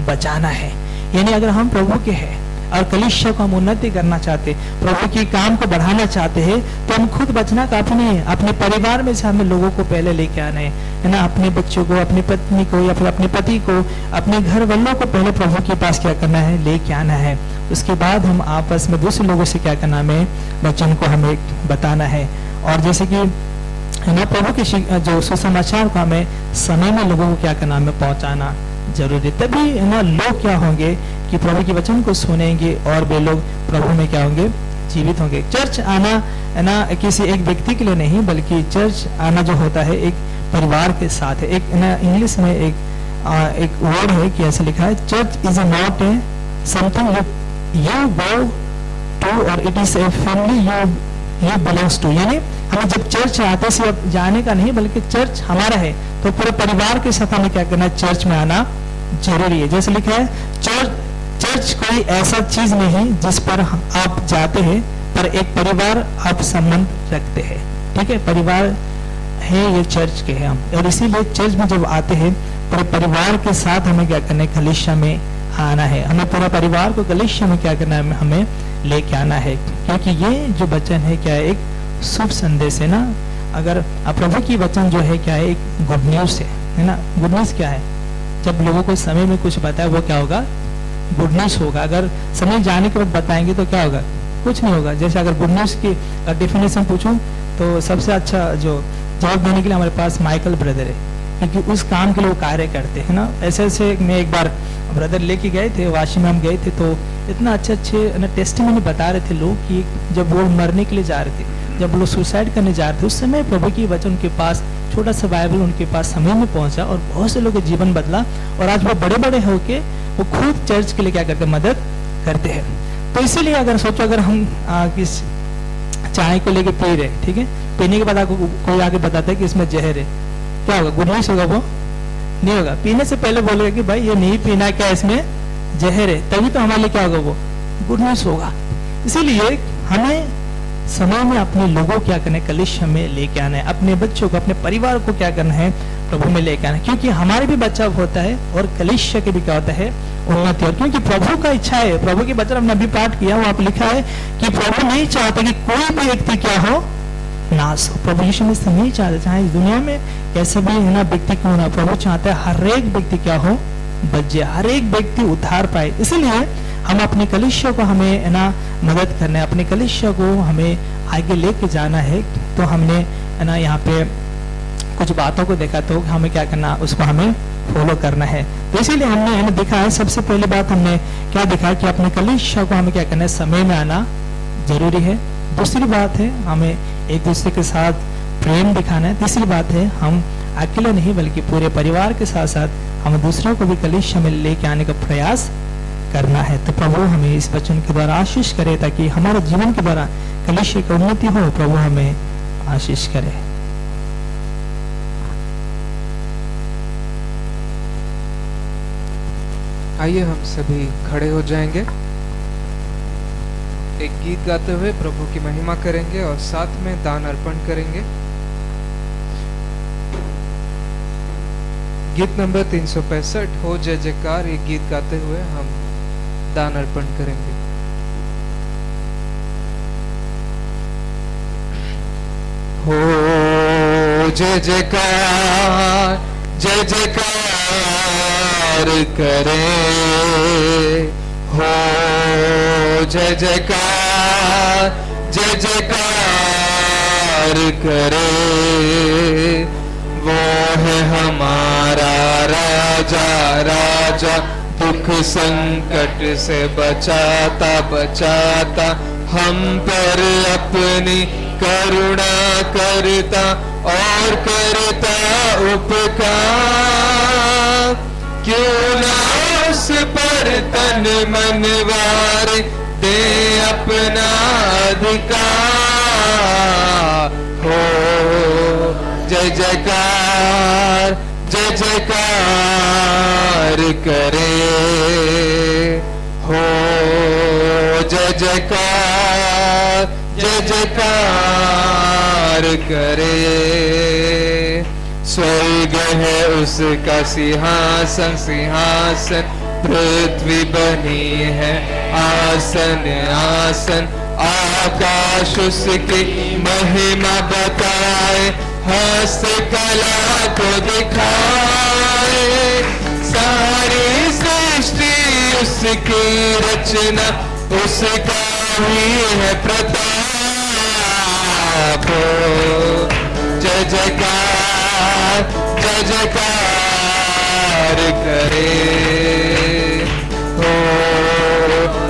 बचाना है। यानी अगर हम प्रभु के हैं और कलीसिया को हम उन्नति करना चाहते, प्रभु के काम को बढ़ाना चाहते हैं, तो हम खुद बचना काफी नहीं है। अपने परिवार में से हमें लोगों को पहले लेके आना है ना, अपने बच्चों को, अपनी पत्नी को या फिर अपने पति को, अपने घर वालों को पहले प्रभु के पास क्या करना है, लेके आना है। उसके बाद हम आपस में दूसरे लोगों से क्या करना, हमें वचन को हमें बताना है। और जैसे कि है ना प्रभु के जो सुसमाचार को हमें समय में लोगों को क्या करना, हमें पहुंचाना जरूरी। तभी है ना लोग क्या होंगे कि प्रभु के वचन को सुनेंगे और वे लोग प्रभु में क्या होंगे, जीवित होंगे। चर्च आना है ना किसी एक व्यक्ति के लिए नहीं, बल्कि चर्च आना जो होता है एक परिवार के साथ है। एक ना इंग्लिश में एक वर्ड है कि ऐसा लिखा है, church is not a something you go to और it is a family you belongs to. यानी हमें जब चर्च आते सिर्फ जाने का नहीं, बल्कि चर्च हमारा है, तो पूरे परिवार के साथ हमें क्या करना है, चर्च में आना जरूरी है। जैसे लिखा है, चर्च कोई ऐसा चीज नहीं जिस पर आप जाते हैं, पर एक परिवार आप संबंध रखते हैं। ठीक है, परिवार है ये चर्च के हैं हम, और इसीलिए चर्च में जब आते हैं पूरे परिवार के साथ हमें क्या करना है, कलीसिया में आना है। हमें पूरा परिवार को कलीसिया में क्या करना है, हमें लेके आना है। क्योंकि ये जो वचन है क्या है, एक शुभ संदेश है ना। अगर प्रभु की वचन जो है क्या है, एक गुड न्यूज है ना। गुड न्यूज क्या है, जब लोगों को समय में कुछ बताए वो क्या होगा, गुड न्यूज होगा। अगर समय जाने के बाद बताएंगे तो क्या होगा, कुछ नहीं होगा। जैसे अगर गुड न्यूज की डेफिनेशन पूछूं तो सबसे अच्छा जो जवाब देने के लिए हमारे पास माइकल ब्रदर है, क्योंकि उस काम के लिए वो कार्य करते हैं ना। ऐसे ऐसे मैं एक बार ब्रदर लेके गए थे, वाशी में हम गए थे, तो इतना अच्छे टेस्टिमनी बता रहे थे लोग कि जब वो मरने के लिए जा रहे थे, जब लोग सुसाइड करने जा रहे थे, उस समय प्रभु की वचन उनके पास, छोटा सा बाइबल उनके पास समय में पहुंचा और बहुत से लोगों का जीवन बदला। और आज वो बड़े बड़े होके वो खुद चर्च के लिए क्या करते, मदद करते हैं। तो इसीलिए अगर सोचो, अगर हम किस चाय को लेके पी रहे, ठीक है, पीने के बाद आपको कोई आगे बताता है कि इसमें जहर है, क्या होगा, गुड न्यूज होगा, वो नहीं होगा। पीने से पहले बोलेगा कि भाई ये नहीं पीना, क्या इसमें जहर है, तभी तो हमारे लिए क्या होगा, वो गुड न्यूज होगा। इसीलिए हमें समय में अपने लोगों को क्या करना है, कलीसिया में लेके आना है। अपने बच्चों को, अपने परिवार को क्या करना है, प्रभु में लेके आना है। क्योंकि हमारे भी बचाव होता है और कलीसिया के भी क्या होता है, उन्नति। और क्योंकि प्रभु का इच्छा है, प्रभु की वचन हमने अभी पाठ किया, वहां पर लिखा है कि प्रभु नहीं चाहता कि कोई भी व्यक्ति क्या हो, नाश हो। प्रभु यीशु मसीह नहीं चाहते, चाहे इस दुनिया में कैसे भी है ना व्यक्ति क्यों ना, प्रभु चाहता है हर एक व्यक्ति क्या हो, बच जाए, हर एक व्यक्ति उद्धार पाए। इसलिए हम अपने कलीसिया को हमें है ना मदद करना है, अपने कलीसिया को हमें आगे लेके जाना है। तो हमने है ना यहाँ पे कुछ बातों को देखा, तो हमें क्या करना, उसको हमें फॉलो करना है। तो इसीलिए हमने देखा है, सबसे पहली बात हमने क्या देखा कि अपने कलीसिया को हमें क्या करना है, समय में आना जरूरी है। दूसरी बात है हमें एक दूसरे के साथ प्रेम दिखाना है। तीसरी बात है हम अकेले नहीं बल्कि पूरे परिवार के साथ साथ हम दूसरों को भी कलीसिया में लेके आने का प्रयास करना है। तो प्रभु हमें इस वचन के द्वारा आशीष करे ताकि हमारे जीवन के द्वारा कलीसिया की उन्नति हो। प्रभु हमें आशीष करे। आइए हम सभी खड़े हो जाएंगे, एक गीत गाते हुए प्रभु की महिमा करेंगे और साथ में दान अर्पण करेंगे। गीत नंबर 365 हो जय जयकार, ये गीत गाते हुए हम दान अर्पण करेंगे। हो जय जयकार, जय जयकार करे, हो जय जयकार, जय जयकार करे, वो है हमारा राजा, राजा दुख संकट से बचाता बचाता, हम पर अपनी करुणा करता और करता उपकार। क्यों ना उस पर तन मन वार दे अपना अधिकार। हो जय जयकार, जय जयकार करे, हो जय जयकार, जय जयकार करे। स्वर्ग है उसका सिंहासन, सिंहासन पृथ्वी बनी है आसन, आसन आकाश उसकी महिमा बताए, हस्तकला को दिखाए। सारी सृष्टि उसकी रचना, उसका ही है प्रताप। जय जयकार, जय जयकार करे, हो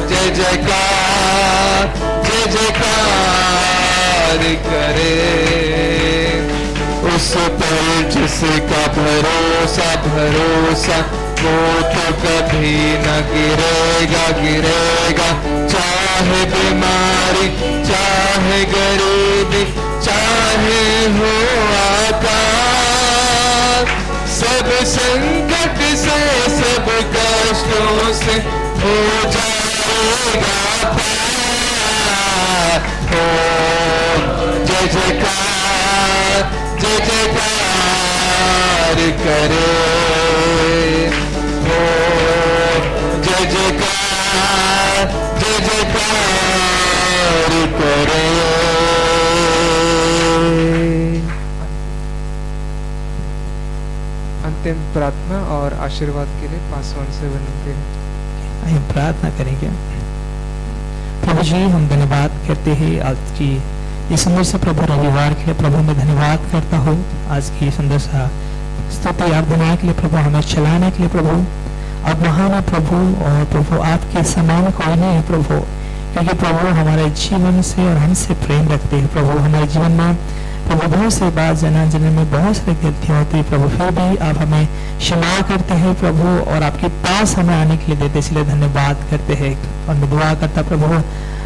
जय जयकार, जय जयकार करे। उस पर जिसका भरोसा भरोसा, वो तो कभी न गिरेगा गिरेगा। चाहे बीमारी, चाहे गरीबी, चाहे हो आकाश, सब संकट से सब कष्टों से हो जाएगा पार। हो जय जयकार, जय जयकार करे, हो जय जयकार, जय जयकार करे। अंतिम प्रार्थना और आशीर्वाद के लिए पासवान से विनती है। हम प्रार्थना करेंगे। प्रभु जी हम धन्यवाद करते हैं आज की ये सुंदर सा प्रभु रविवार के लिए। प्रभु मैं धन्यवाद करता हूँ आज की सुंदर सा स्तुति आराधना के लिए प्रभु, हमें चलाने के लिए प्रभु। अब महान है प्रभु, और प्रभु आपके समान कोई नहीं है प्रभु, क्योंकि प्रभु हमारे जीवन से और हमसे प्रेम रखते हैं प्रभु। हमारे जीवन में प्रभु बहुत से बात जना जन में बहुत सारी गलतियाँ होती है प्रभु, फिर भी आप हमें क्षमा करते हैं प्रभु और आपके पास हमें आने के लिए देते, इसलिए धन्यवाद करते हैं। और मैं दुआ करता प्रभु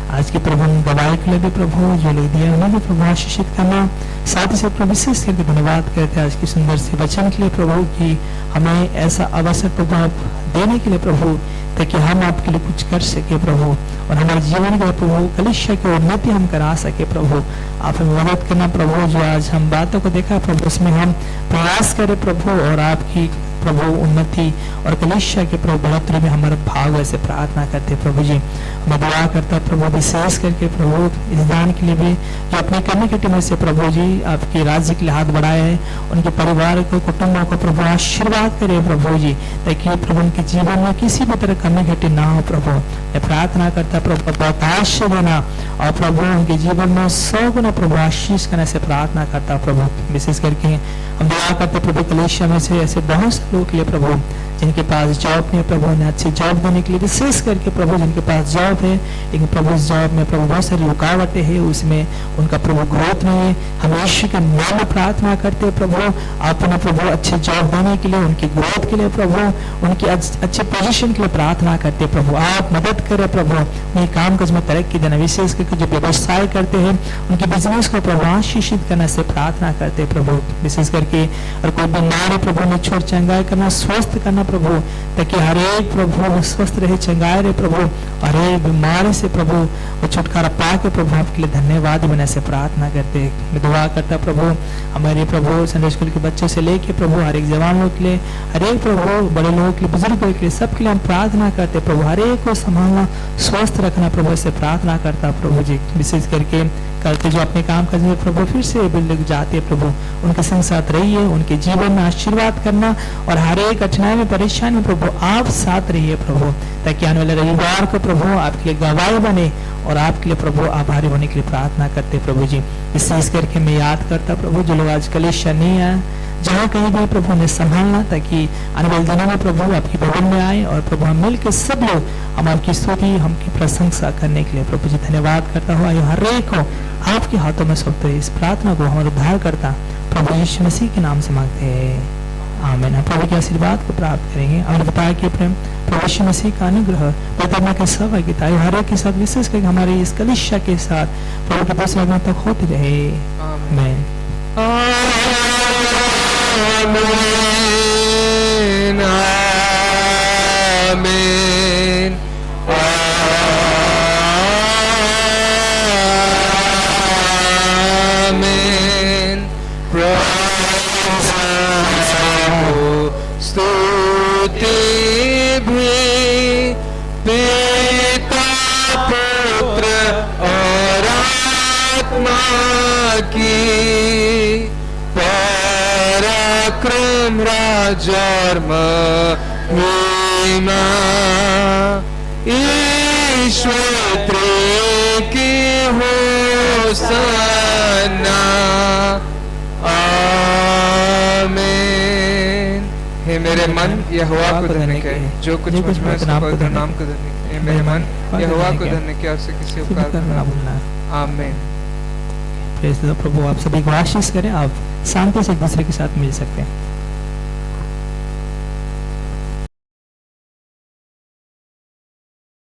आज के प्रभु दवाई के लिए भी प्रभु जो लोग दिया उन्हें भी प्रभु आशीषित करना। साथ ही साथ प्रभु विशेष करके धन्यवाद करते हैं आज की सुंदर सी वचन के लिए प्रभु, कि हमें ऐसा अवसर प्रभु आप देने के लिए प्रभु, ताकि हम आपके लिए कुछ कर सके प्रभु, और हमारे जीवन के प्रभु कलीसिया की उन्नति हम करा सके प्रभु। आप हमें मदद करना प्रभु, जो आज हम बातों को देखा प्रभु उसमें हम प्रयास करें प्रभु, और आपकी प्रभु उन्नति और कलीसिया के प्रभु बढ़ोतरी में हमारा भाग ऐसे प्रार्थना करते प्रभु जी। मैं दुआ करता प्रभु विशेष करके प्रभु इस दान के लिए भी जो अपने कम्युनिटी में से प्रभु जी आपके राज्य के लिए हाथ बढ़ाए हैं, उनके परिवार को कुटुंबों को प्रभु आशीर्वाद करे प्रभु जी, ताकि प्रभु उनके जीवन में किसी भी तरह कमी घटी ना हो प्रभु। मैं प्रार्थना करता प्रभु बहुत आशीष देना, और प्रभु उनके जीवन में 100 गुना प्रभु आशीष करने से प्रार्थना करता प्रभु। विशेष करके हम दुआ करते प्रभु कलीसिया में से ऐसे बहुत से लोगों के लिए प्रभु जिनके पास जॉब नहीं है प्रभु उन्हें अच्छी जॉब देने के लिए, विशेष करके प्रभु जिनके पास जॉब है लेकिन प्रभु इस जॉब में प्रभु बहुत सारी रुकावटें हैं, उसमें उनका प्रभु ग्रोथ नहीं है, हम यीशु के नाम में प्रार्थना करते हैं प्रभु आप उन्हें प्रभु अच्छी जॉब देने के लिए, उनकी ग्रोथ के लिए प्रभु, उनकी अच्छे पोजीशन के लिए प्रार्थना करते हैं प्रभु। आप मदद करें प्रभु, उन्हें काम काज में तरक्की देना, विशेष करके जो व्यवसाय करते हैं उनके बिजनेस को प्रभु आशीषित करने से प्रार्थना करते हैं प्रभु। विशेष करके और कोई बीमार है प्रभु ने छोड़ चंगाई करना, स्वस्थ करना प्रभु, ताकि हर एक प्रभु स्वस्थ रहे, चंगाई रहे प्रभु, हर एक बीमारी से प्रभु वो छुटकारा पाके प्रभु आपके लिए धन्यवाद बने से प्रार्थना करते हैं। मैं दुआ करता प्रभु हमारे प्रभु संडे स्कूल के बच्चों से लेके प्रभु हर एक जवान लोग के लिए, हर एक प्रभु बड़े लोगों के लिए, बुजुर्गों के लिए, सबके लिए हम प्रार्थना करते प्रभु, हर एक को संभालना, स्वस्थ रखना प्रभु से प्रार्थना करता प्रभु जी। विशेष करके करते जो अपने काम काज में प्रभु फिर से बिल्डिंग जाते प्रभु, उनके संग साथ रहिए, उनके जीवन में आशीर्वाद करना और हर एक कठिनाई में परेशानी में प्रभु आप साथ रहिए प्रभु, ताकि आने वाले रविवार को प्रभु आपके लिए गवाही बने और आपके लिए प्रभु आभारी होने के लिए प्रार्थना करते प्रभु जी। विशेष करके मैं याद करता प्रभु जो लोग आज कलीसिया नहीं आए, जहाँ कहीं भी प्रभु ने संभालना, ताकि आने वाले दिनों में प्रभु आपके भवन में आए और प्रभु हम मिल के सब लोग हम आपकी स्तुति, हमकी प्रशंसा करने के लिए प्रभु जी धन्यवाद करता हुआ हर एक को आपके हाथों में सौंपते हैं। इस प्रार्थना को हमारे उद्धार करता प्रभु यीशु मसीह के नाम से मांगते हैं, आमीन। प्रभु के आशीर्वाद को प्राप्त करेंगे और बताया कि प्रेम प्रभु यीशु मसीह का अनुग्रह प्रार्थना के सहभागिता हर एक के साथ, विशेष करके हमारे इस कलीसिया के साथ प्रभु के दूसरे आगमन तक होती रहे, आमीन। आमीन, आमीन, स्तुति भी पिता पुत्र और आत्मा की, पराक्रम राज और महिमा ईश्वर की होसन्ना, आमीन। हे मेरे मन यहोवा को धन्य कहे, जो कुछ मुझ में उसके पवित्र नाम को धन्य कहे। हे मेरे मन यहोवा को धन्य कहे और उसे किसी उपकार करना भूलना, आमीन। प्रभु आप सभी को आशीष करें, आप शांति से एक दूसरे के साथ मिल सकते हैं।